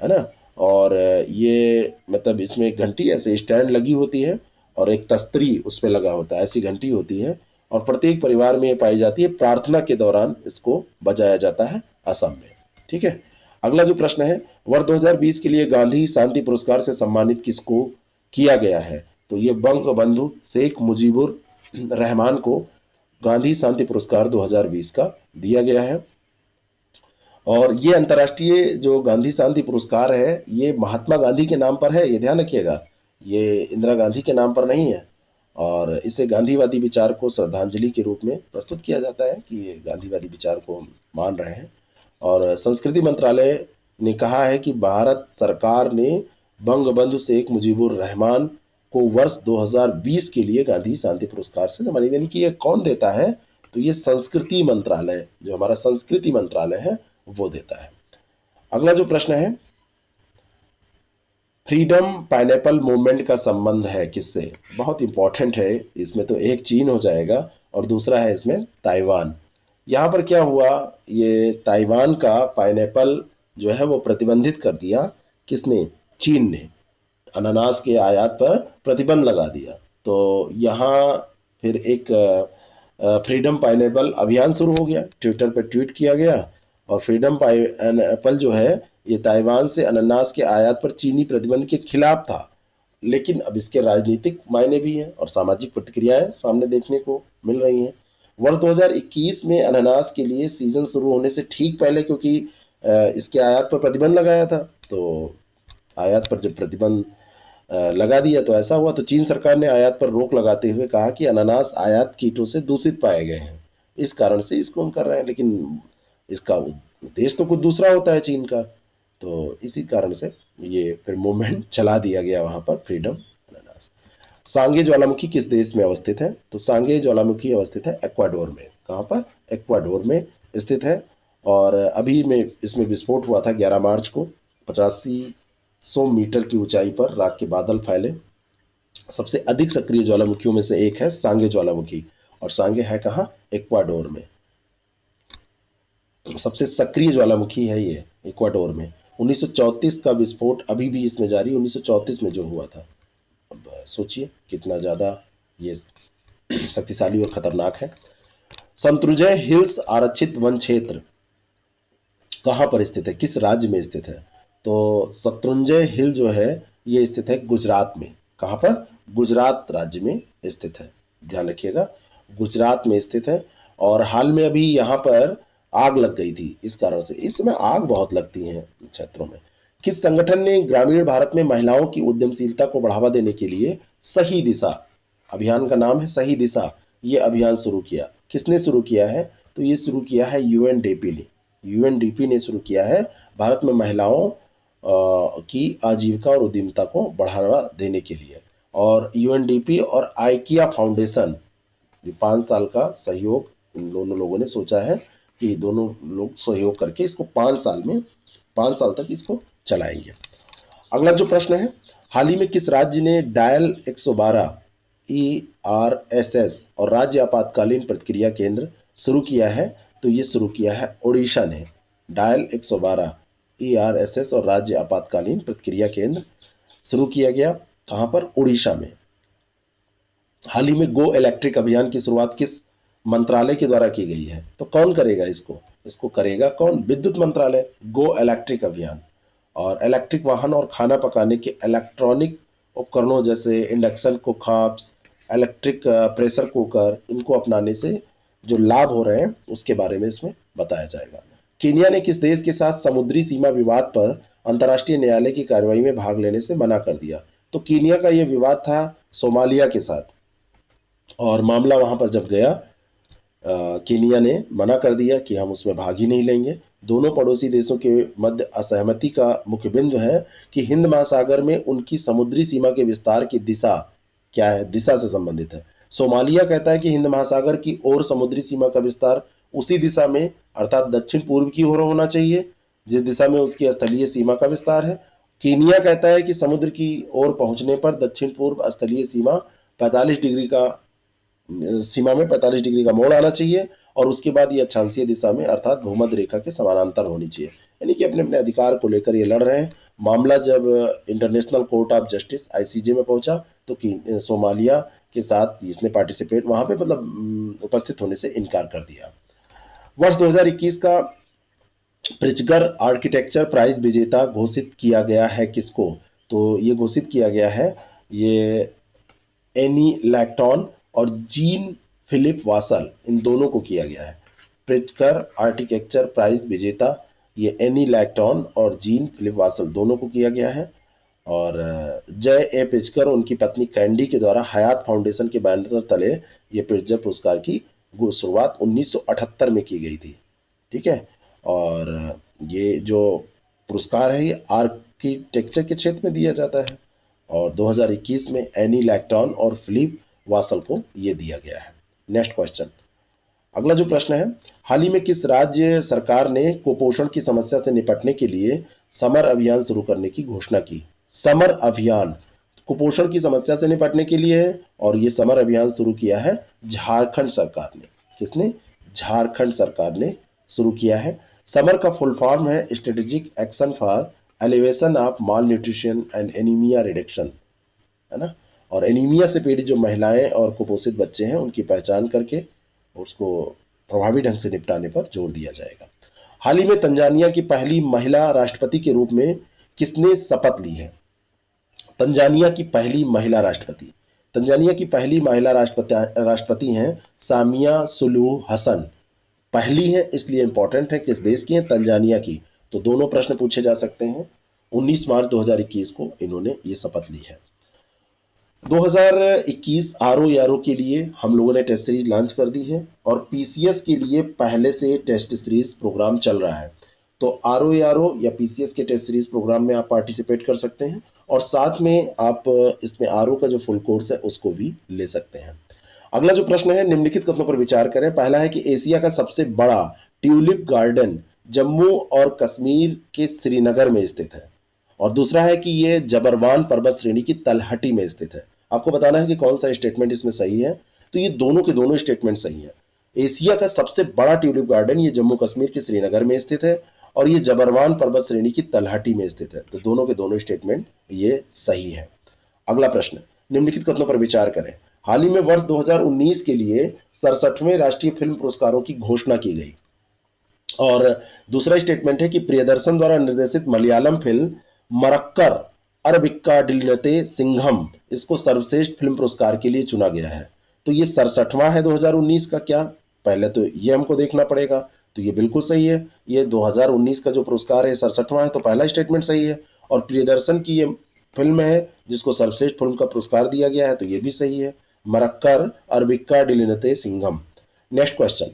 है ना। और ये मतलब इसमें एक घंटी ऐसे स्टैंड लगी होती है और एक तस्तरी उस पर लगा होता है, ऐसी घंटी होती है और प्रत्येक परिवार में ये पाई जाती है। प्रार्थना के दौरान इसको बजाया जाता है असम में। ठीक है। अगला जो प्रश्न है, वर्ष 2020 के लिए गांधी शांति पुरस्कार से सम्मानित किसको किया गया है? तो ये बंगबंधु शेख मुजीबुर रहमान को गांधी शांति पुरस्कार 2020 का दिया गया है। और ये अंतर्राष्ट्रीय जो गांधी शांति पुरस्कार है, ये महात्मा गांधी के नाम पर है, ये ध्यान रखिएगा। ये इंदिरा गांधी के नाम पर नहीं है। और इसे गांधीवादी विचार को श्रद्धांजलि के रूप में प्रस्तुत किया जाता है कि ये गांधीवादी विचार को हम मान रहे हैं। और संस्कृति मंत्रालय ने कहा है कि भारत सरकार ने बंगबंधु शेख मुजीबुर रहमान को वर्ष 2020 के लिए गांधी शांति पुरस्कार से सम्मानित। यानी कि ये कौन देता है? तो ये संस्कृति मंत्रालय, जो हमारा संस्कृति मंत्रालय है, वो देता है। अगला जो प्रश्न है, फ्रीडम पाइनएप्पल मूवमेंट का संबंध है किससे? बहुत इंपॉर्टेंट है। इसमें तो एक चीन हो जाएगा और दूसरा है इसमें ताइवान। यहाँ पर क्या हुआ, ये ताइवान का पाइनएप्पल जो है वो प्रतिबंधित कर दिया। किसने? चीन ने अनानास के आयात पर प्रतिबंध लगा दिया। तो यहाँ फिर एक फ्रीडम पाइनएप्पल अभियान शुरू हो गया, ट्विटर पर ट्वीट किया गया। और फ्रीडम पाइनएप्पल जो है ये ताइवान से अनानास के आयात पर चीनी प्रतिबंध के खिलाफ था। लेकिन अब इसके राजनीतिक मायने भी हैं और सामाजिक प्रतिक्रियाएं सामने देखने को मिल रही हैं। वर्ष 2021 में अनानास के लिए सीजन शुरू होने से ठीक पहले, क्योंकि इसके आयात पर प्रतिबंध लगाया था, तो आयात पर जब प्रतिबंध लगा दिया तो ऐसा हुआ। तो चीन सरकार ने आयात पर रोक लगाते हुए कहा कि अनानास आयात कीटों से दूषित पाए गए हैं, इस कारण से इसको हम कर रहे हैं। लेकिन इसका उद्देश्य तो कुछ दूसरा होता है चीन का। तो इसी कारण से ये फिर मूवमेंट चला दिया गया वहाँ पर, फ्रीडम अनानास। सांगे ज्वालामुखी किस देश में अवस्थित है? तो सांगे ज्वालामुखी अवस्थित है इक्वाडोर में। कहाँ पर? इक्वाडोर में स्थित है। और अभी में इसमें विस्फोट हुआ था 11 मार्च को। 8500 मीटर की ऊंचाई पर राख के बादल फैले। सबसे अधिक सक्रिय ज्वालामुखियों में से एक है सांगे ज्वालामुखी। और सांगे है कहाँ? इक्वाडोर में। सबसे सक्रिय ज्वालामुखी है ये इक्वाडोर में। 1934 का विस्फोट अभी भी इसमें जारी, 1934 में जो हुआ था। अब सोचिए कितना ज़्यादा ये शक्तिशाली और खतरनाक है। संतृजय हिल्स आरक्षित वन क्षेत्र कहाँ पर स्थित है? किस राज्य में स्थित है? तो शत्रुंजय हिल जो है ये स्थित है गुजरात में। कहाँ पर? गुजरात राज्य में स्थित है, ध्यान रखिएगा, गुजरात में स्थित है। और हाल में अभी यहाँ पर आग लग गई थी, इस कारण से इस समय आग बहुत लगती है क्षेत्रों में। किस संगठन ने ग्रामीण भारत में महिलाओं की उद्यमशीलता को बढ़ावा देने के लिए सही दिशा, अभियान का नाम है सही दिशा, ये अभियान शुरू किया? किसने शुरू किया है? तो ये शुरू किया है यूएनडीपी ने। यूएनडीपी ने शुरू किया है भारत में महिलाओं की आजीविका और उद्यमिता को बढ़ावा देने के लिए। और यूएनडीपी और आइकिया फाउंडेशन, ये 5 साल का सहयोग इन दोनों लोगों ने सोचा है कि दोनों लोग सहयोग करके इसको 5 साल तक इसको चलाएंगे। अगला जो प्रश्न है, हाल ही में किस राज्य ने डायल 112 ERSS और राज्य आपातकालीन प्रतिक्रिया केंद्र शुरू किया है? तो ये शुरू किया है ओडिशा ने। डायल 112 ERSS और राज्य आपातकालीन प्रतिक्रिया केंद्र शुरू किया गया कहाँ पर? उड़ीसा में। हाल ही में गो इलेक्ट्रिक अभियान की शुरुआत किस मंत्रालय के द्वारा की गई है? तो कौन करेगा इसको? इसको करेगा कौन? विद्युत मंत्रालय। गो इलेक्ट्रिक अभियान। और इलेक्ट्रिक वाहन और खाना पकाने के इलेक्ट्रॉनिक उपकरणों जैसे induction cookers, electric pressure cooker, इनको अपनाने से जो लाभ हो रहे हैं उसके बारे में इसमें बताया जाएगा। केन्या ने किस देश के साथ समुद्री सीमा विवाद पर अंतर्राष्ट्रीय न्यायालय की कार्रवाई में भाग लेने से मना कर दिया? तो केन्या का यह विवाद था सोमालिया के साथ। और मामला वहां पर जब गया, केन्या ने मना कर दिया कि हम उसमें भाग ही नहीं लेंगे। दोनों पड़ोसी देशों के मध्य असहमति का मुख्य बिंदु है कि हिंद महासागर में उनकी समुद्री सीमा के विस्तार की दिशा क्या है, दिशा से संबंधित है। सोमालिया कहता है कि हिंद महासागर की ओर समुद्री सीमा का विस्तार उसी दिशा में, अर्थात दक्षिण पूर्व की ओर होना चाहिए जिस दिशा में उसकी स्थलीय सीमा का विस्तार है। कीनिया कहता है कि समुद्र की ओर पहुंचने पर दक्षिण पूर्व स्थलीय सीमा 45 डिग्री का सीमा में 45 डिग्री का मोड़ आना चाहिए और उसके बाद ये अक्षांशीय दिशा में अर्थात भूमध्य रेखा के समानांतर होनी चाहिए। यानी कि अपने अपने अधिकार को लेकर ये लड़ रहे हैं। मामला जब international court of justice ICJ में पहुंचा तो सोमालिया के साथ इसने पार्टिसिपेट वहां पे मतलब उपस्थित होने से इनकार कर दिया। वर्ष 2021 का प्रिट्जकर आर्किटेक्चर प्राइज विजेता घोषित किया गया है किसको? तो ये घोषित किया गया है ये एनी लैक्टॉन और जीन फिलिप वासल, इन दोनों को किया गया है। प्रिट्जकर आर्किटेक्चर प्राइज विजेता ये एनी लैक्टॉन और जीन फिलिप वासल दोनों को किया गया है। और जय ए पिचकर और उनकी पत्नी कैंडी के द्वारा हयात फाउंडेशन के बैनर तले ये प्रिट्जर पुरस्कार की शुरुआत 1978 में की गई थी। ठीक है। और ये जो पुरस्कार है ये आर्किटेक्चर के क्षेत्र में दिया जाता है। और 2021 में एनी लैक्टॉन और फिलिप वासल को ये दिया गया है। नेक्स्ट क्वेश्चन, अगला जो प्रश्न है, हाल ही में किस राज्य सरकार ने कुपोषण की समस्या से निपटने के लिए समर अभियान शुरू करने की घोषणा की? समर अभियान कुपोषण की समस्या से निपटने के लिए है और ये समर अभियान शुरू किया है झारखंड सरकार ने। किसने? झारखंड सरकार ने शुरू किया है। समर का फुल फॉर्म है strategic action for elevation of mall nutrition and anaemia reduction, है ना। और एनीमिया से पीड़ित जो महिलाएं और कुपोषित बच्चे हैं उनकी पहचान करके उसको प्रभावी ढंग से निपटाने पर जोर दिया जाएगा। हाल ही में तंजानिया की पहली महिला राष्ट्रपति के रूप में किसने शपथ ली है? तंजानिया की पहली महिला राष्ट्रपति, तंजानिया की पहली महिला राष्ट्रपति हैं सामिया सुलूह हसन। पहली है इसलिए इंपॉर्टेंट है, किस देश की है? तंजानिया की। तो दोनों प्रश्न पूछे जा सकते हैं। 19 मार्च 2021 को इन्होंने ये शपथ ली है। 2021 आरओ के लिए हम लोगों ने टेस्ट सीरीज लॉन्च कर दी है और पीसीएस के लिए पहले से टेस्ट सीरीज प्रोग्राम चल रहा है। तो आरओ या पीसीएस के टेस्ट सीरीज प्रोग्राम में आप पार्टिसिपेट कर सकते हैं और साथ में आप इसमें आरओ का जो फुल कोर्स है उसको भी ले सकते हैं। अगला जो प्रश्न है, निम्नलिखित कथनों पर विचार करें। पहला है कि एशिया का सबसे बड़ा ट्यूलिप गार्डन जम्मू और कश्मीर के श्रीनगर में स्थित है। और दूसरा है कि ये जबरवान पर्वत श्रेणी की तलहटी में स्थित है। आपको बताना है कि कौन सा स्टेटमेंट इसमें सही है। तो ये दोनों के दोनों स्टेटमेंट सही है। एशिया का सबसे बड़ा ट्यूलिप गार्डन ये जम्मू कश्मीर के श्रीनगर में स्थित है और ये जबरवान पर्वत श्रेणी की तलहटी में स्थित है। तो दोनों के दोनों स्टेटमेंट ये सही है। अगला प्रश्न, निम्नलिखित कथनों पर विचार करें। हाल ही में वर्ष 2019 के लिए 67वें राष्ट्रीय फिल्म पुरस्कारों की घोषणा की गई। और दूसरा स्टेटमेंट है कि प्रियदर्शन द्वारा निर्देशित मलयालम फिल्म मरक्कर अरबिक्काडिलिनते सिंघम इसको सर्वश्रेष्ठ फिल्म पुरस्कार के लिए चुना गया है। तो ये 67वां है 2019 का क्या? पहले तो ये हमको देखना पड़ेगा। तो ये बिल्कुल सही है। ये 2019 का जो पुरस्कार है 67वां है, तो पहला स्टेटमेंट सही है। और प्रियदर्शन की ये फिल्म है जिसको सर्वश्रेष्ठ फिल्म का पुरस्कार दिया गया है, तो ये भी सही है, मरक्कर अरबिक्काडिलिनते सिंघम। नेक्स्ट क्वेश्चन,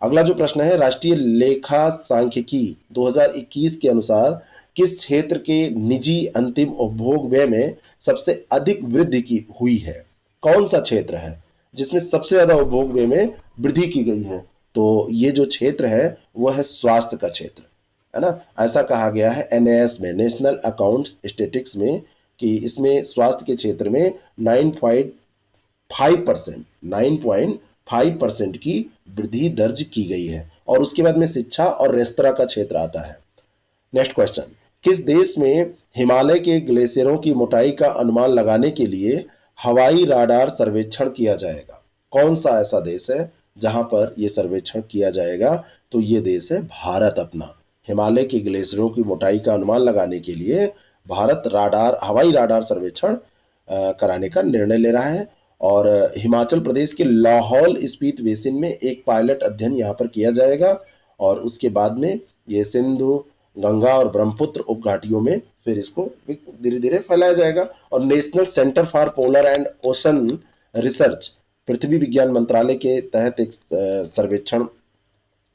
अगला जो प्रश्न है, राष्ट्रीय लेखा सांख्यिकी 2021 के अनुसार किस क्षेत्र के निजी अंतिम उपभोग व्यय में सबसे अधिक वृद्धि की हुई है? कौन सा क्षेत्र है जिसमें सबसे ज्यादा उपभोग व्यय में वृद्धि की गई है? तो ये जो क्षेत्र है वह है स्वास्थ्य का क्षेत्र, है ना। ऐसा कहा गया है एनएएस में, नेशनल अकाउंट्स स्टेटिक्स में, कि इसमें स्वास्थ्य के क्षेत्र में 9.5% की वृद्धि दर्ज की गई है। और उसके बाद में शिक्षा और रेस्तरां का क्षेत्र आता है। नेक्स्ट क्वेश्चन, किस देश में हिमालय के ग्लेशियरों की मोटाई का अनुमान लगाने के लिए हवाई राडार सर्वेक्षण किया जाएगा? कौन सा ऐसा देश है जहां पर यह सर्वेक्षण किया जाएगा? तो ये देश है भारत अपना। हिमालय के ग्लेशियरों की मोटाई का अनुमान लगाने के लिए भारत हवाई राडार सर्वेक्षण कराने का निर्णय ले रहा है। और हिमाचल प्रदेश के लाहौल स्पीति बेसिन में एक पायलट अध्ययन यहाँ पर किया जाएगा और उसके बाद में ये सिंधु, गंगा और ब्रह्मपुत्र उपघाटियों में फिर इसको धीरे धीरे फैलाया जाएगा। और national centre for polar and ocean research पृथ्वी विज्ञान मंत्रालय के तहत एक सर्वेक्षण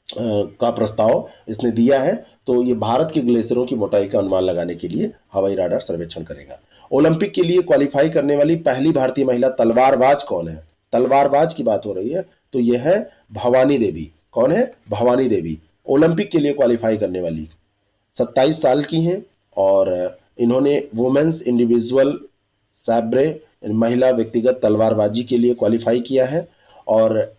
का प्रस्ताव इसने दिया है। तो ये भारत के ग्लेशियरों की मोटाई का अनुमान लगाने के लिए हवाई राडार सर्वेक्षण करेगा। ओलंपिक के लिए क्वालिफाई करने वाली पहली भारतीय महिला तलवारबाज कौन है? तलवारबाज की बात हो रही है, तो यह है भवानी देवी। कौन है? भवानी देवी ओलंपिक के लिए क्वालिफाई करने वाली 27 साल की हैं और इन्होंने वुमेन्स इंडिविजुअल सैब्रे महिला व्यक्तिगत तलवारबाजी के लिए क्वालिफाई किया है। और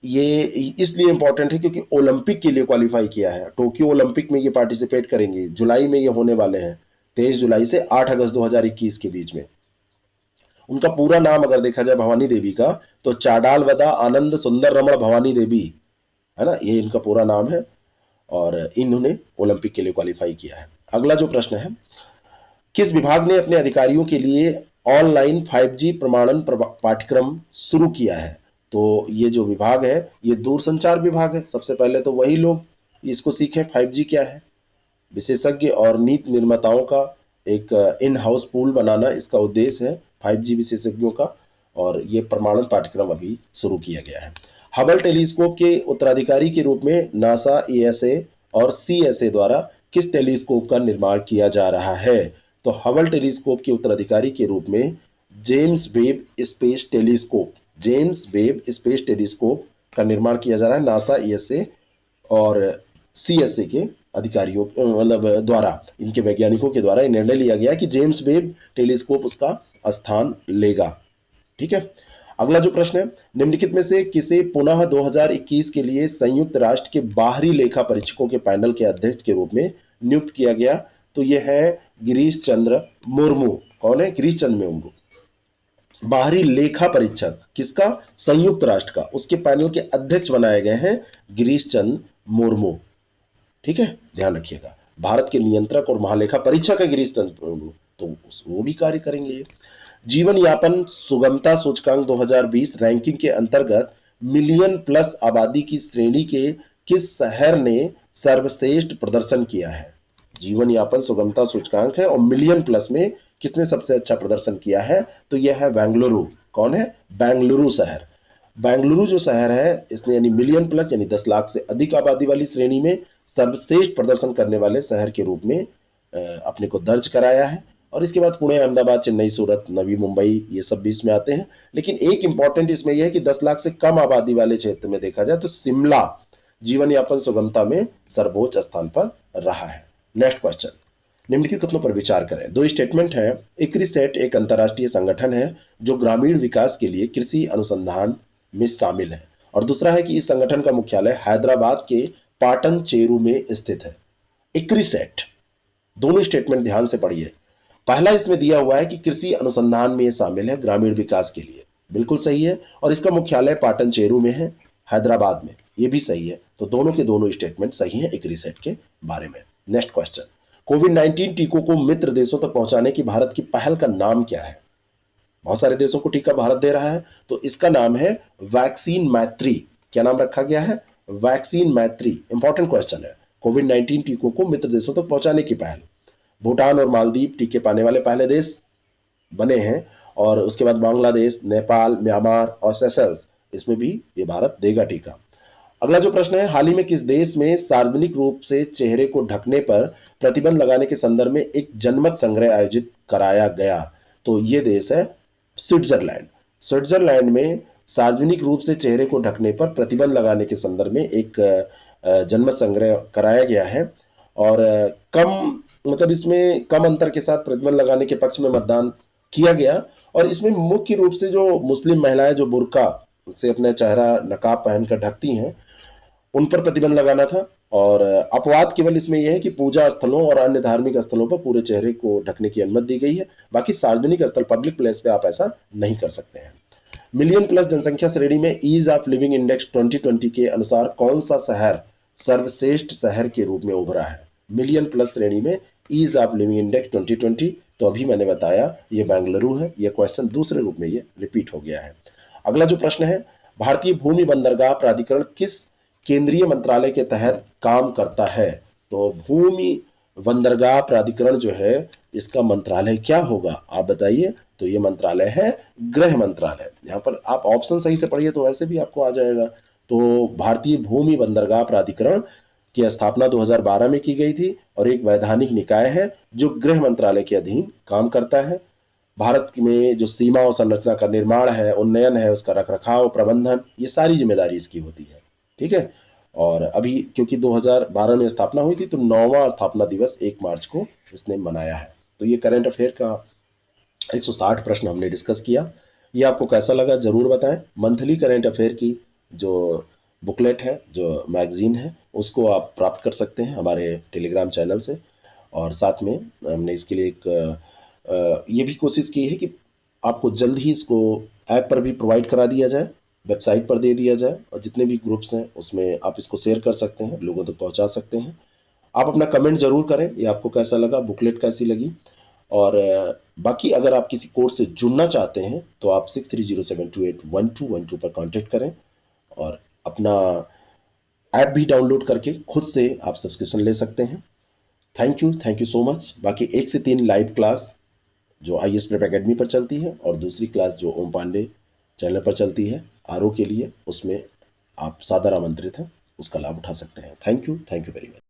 ये इसलिए इंपॉर्टेंट है क्योंकि ओलंपिक के लिए क्वालिफाई किया है। टोक्यो ओलंपिक में ये पार्टिसिपेट करेंगे, जुलाई में ये होने वाले हैं, 23 जुलाई से 8 अगस्त 2021 के बीच में। उनका पूरा नाम अगर देखा जाए भवानी देवी का, तो चाडाल वदा आनंद सुंदर रमण भवानी देवी, है ना, ये इनका पूरा नाम है और इन्होंने ओलंपिक के लिए क्वालिफाई किया है। अगला जो प्रश्न है, किस विभाग ने अपने अधिकारियों के लिए ऑनलाइन 5G प्रमाणन पाठ्यक्रम शुरू किया है? तो ये जो विभाग है ये दूरसंचार विभाग है। सबसे पहले तो वही लोग इसको सीखें 5G क्या है। विशेषज्ञ और नीति निर्माताओं का एक इन हाउस पूल बनाना इसका उद्देश्य है 5G विशेषज्ञों का, और ये प्रमाणन पाठ्यक्रम अभी शुरू किया गया है। हबल टेलीस्कोप के उत्तराधिकारी के रूप में नासा, ESA और CSA द्वारा किस टेलीस्कोप का निर्माण किया जा रहा है? तो हबल टेलीस्कोप के उत्तराधिकारी के रूप में James Webb space telescope, James Webb space telescope का निर्माण किया जा रहा है नासा, ESA और CSA के अधिकारियों मतलब द्वारा, इनके वैज्ञानिकों के द्वारा निर्णय लिया गया कि जेम्स वेब टेलीस्कोप उसका स्थान लेगा। ठीक है। अगला जो प्रश्न है, निम्नलिखित में से किसे पुनः 2021 के लिए संयुक्त राष्ट्र के बाहरी लेखा परीक्षकों के पैनल के अध्यक्ष के रूप में नियुक्त किया गया? तो यह है गिरीश चंद्र मुर्मू। कौन है? गिरीश चंद्र मुर्मू। बाहरी लेखा परीक्षक किसका? संयुक्त राष्ट्र का, उसके पैनल के अध्यक्ष बनाए गए हैं गिरीश चंद्र मुर्मू। ठीक है, ध्यान रखिएगा। भारत के नियंत्रक और महालेखा परीक्षक है गिरीश चंद्र मुर्मू, तो वो भी कार्य करेंगे। जीवन यापन सुगमता सूचकांक 2020 रैंकिंग के अंतर्गत मिलियन प्लस आबादी की श्रेणी के किस शहर ने सर्वश्रेष्ठ प्रदर्शन किया है? जीवन यापन सुगमता सूचकांक है और मिलियन प्लस में किसने सबसे अच्छा प्रदर्शन किया है? तो यह है बेंगलुरु। कौन है? बेंगलुरु शहर। बेंगलुरु जो शहर है इसने यानी मिलियन प्लस यानी 10 लाख से अधिक आबादी वाली श्रेणी में सर्वश्रेष्ठ प्रदर्शन करने वाले शहर के रूप में अपने को दर्ज कराया है। और इसके बाद पुणे, अहमदाबाद, चेन्नई, सूरत, नवी मुंबई, ये सब भी इसमें आते हैं। लेकिन एक इंपॉर्टेंट इसमें यह है कि 10 लाख से कम आबादी वाले क्षेत्र में देखा जाए तो शिमला जीवन यापन सुगमता में सर्वोच्च स्थान पर रहा है। नेक्स्ट क्वेश्चन, निम्नलिखित कथनों पर विचार करें। दो स्टेटमेंट है। इक्रिसैट एक अंतर्राष्ट्रीय संगठन है जो ग्रामीण विकास के लिए कृषि अनुसंधान में शामिल है, और दूसरा है कि इस संगठन का मुख्यालय हैदराबाद के पाटन चेरू में स्थित है। इक्रिसैट, दोनों स्टेटमेंट ध्यान से पढ़िए। पहला इसमें दिया हुआ है कि कृषि अनुसंधान में ये शामिल है ग्रामीण विकास के लिए, बिल्कुल सही है, और इसका मुख्यालय पाटन चेरू में है, हैदराबाद में, ये भी सही है। तो दोनों के दोनों स्टेटमेंट सही है इक्रिसैट के बारे में। नेक्स्ट क्वेश्चन, कोविड-19 टीकों को मित्र देशों तक पहुंचाने की भारत की पहल का नाम क्या है? बहुत सारे देशों को टीका भारत दे रहा है, तो इसका नाम है वैक्सीन मैत्री। क्या नाम रखा गया है? वैक्सीन मैत्री। इंपॉर्टेंट क्वेश्चन है। कोविड-19 टीकों को मित्र देशों तक पहुंचाने की पहल। भूटान और मालदीव टीके पाने वाले पहले देश बने हैं, और उसके बाद बांग्लादेश, नेपाल, म्यांमार और सेशल्स, इसमें भी ये भारत देगा टीका। अगला जो प्रश्न है, हाल ही में किस देश में सार्वजनिक रूप से चेहरे को ढकने पर प्रतिबंध लगाने के संदर्भ में एक जनमत संग्रह आयोजित कराया गया? तो ये देश है स्विट्जरलैंड। स्विट्जरलैंड में सार्वजनिक रूप से चेहरे को ढकने पर प्रतिबंध लगाने के संदर्भ में एक जनमत संग्रह कराया गया है, और कम मतलब इसमें कम अंतर के साथ प्रतिबंध लगाने के पक्ष में मतदान किया गया। और इसमें मुख्य रूप से जो मुस्लिम महिलाएं जो बुर्का से अपना चेहरा नकाब पहनकर ढकती हैं उन पर प्रतिबंध लगाना था। और अपवाद केवल इसमें यह है कि पूजा स्थलों और अन्य धार्मिक स्थलों पर पूरे चेहरे को ढकने की अनुमति दी गई है, बाकी सार्वजनिक स्थल, पब्लिक प्लेस पे आप ऐसा नहीं कर सकते हैं। मिलियन प्लस जनसंख्या श्रेणी में ईज ऑफ लिविंग इंडेक्स 2020 के अनुसार कौन सा शहर सर्वश्रेष्ठ शहर के रूप में उभरा है? मिलियन प्लस श्रेणी में ईज ऑफ लिविंग इंडेक्स 2020, तो अभी मैंने बताया ये बेंगलुरु है। ये क्वेश्चन दूसरे रूप में ये रिपीट हो गया है। अगला जो प्रश्न है, भारतीय भूमि बंदरगाह प्राधिकरण किस केंद्रीय मंत्रालय के तहत काम करता है? तो भूमि बंदरगाह प्राधिकरण जो है इसका मंत्रालय क्या होगा, आप बताइए? तो ये मंत्रालय है गृह मंत्रालय। यहाँ पर आप ऑप्शन सही से पढ़िए तो वैसे भी आपको आ जाएगा। तो भारतीय भूमि बंदरगाह प्राधिकरण की स्थापना 2012 में की गई थी, और एक वैधानिक निकाय है जो गृह मंत्रालय के अधीन काम करता है। भारत में जो सीमा और संरचना का निर्माण है, उन्नयन है, उसका रखरखाव, प्रबंधन, ये सारी जिम्मेदारी इसकी होती है। ठीक है। और अभी क्योंकि 2012 में स्थापना हुई थी तो 9वां स्थापना दिवस 1 मार्च को इसने मनाया है। तो ये करंट अफेयर का 160 प्रश्न हमने डिस्कस किया। ये आपको कैसा लगा जरूर बताएं। मंथली करंट अफेयर की जो बुकलेट है, जो मैगजीन है, उसको आप प्राप्त कर सकते हैं हमारे टेलीग्राम चैनल से। और साथ में हमने इसके लिए एक ये भी कोशिश की है कि आपको जल्द ही इसको ऐप पर भी प्रोवाइड करा दिया जाए, वेबसाइट पर दे दिया जाए, और जितने भी ग्रुप्स हैं उसमें आप इसको शेयर कर सकते हैं, लोगों तक पहुंचा सकते हैं। आप अपना कमेंट जरूर करें, ये आपको कैसा लगा, बुकलेट कैसी लगी। और बाकी अगर आप किसी कोर्स से जुड़ना चाहते हैं तो आप 6307281212 पर कांटेक्ट करें, और अपना ऐप भी डाउनलोड करके खुद से आप सब्सक्रिप्शन ले सकते हैं। Thank you so much. बाकी 1 से 3 लाइव क्लास जो IAS प्रेप एकेडमी पर चलती है और दूसरी क्लास जो ओम पांडे चैनल पर चलती है RO के लिए, उसमें आप सादर आमंत्रित हैं, उसका लाभ उठा सकते हैं। Thank you very much.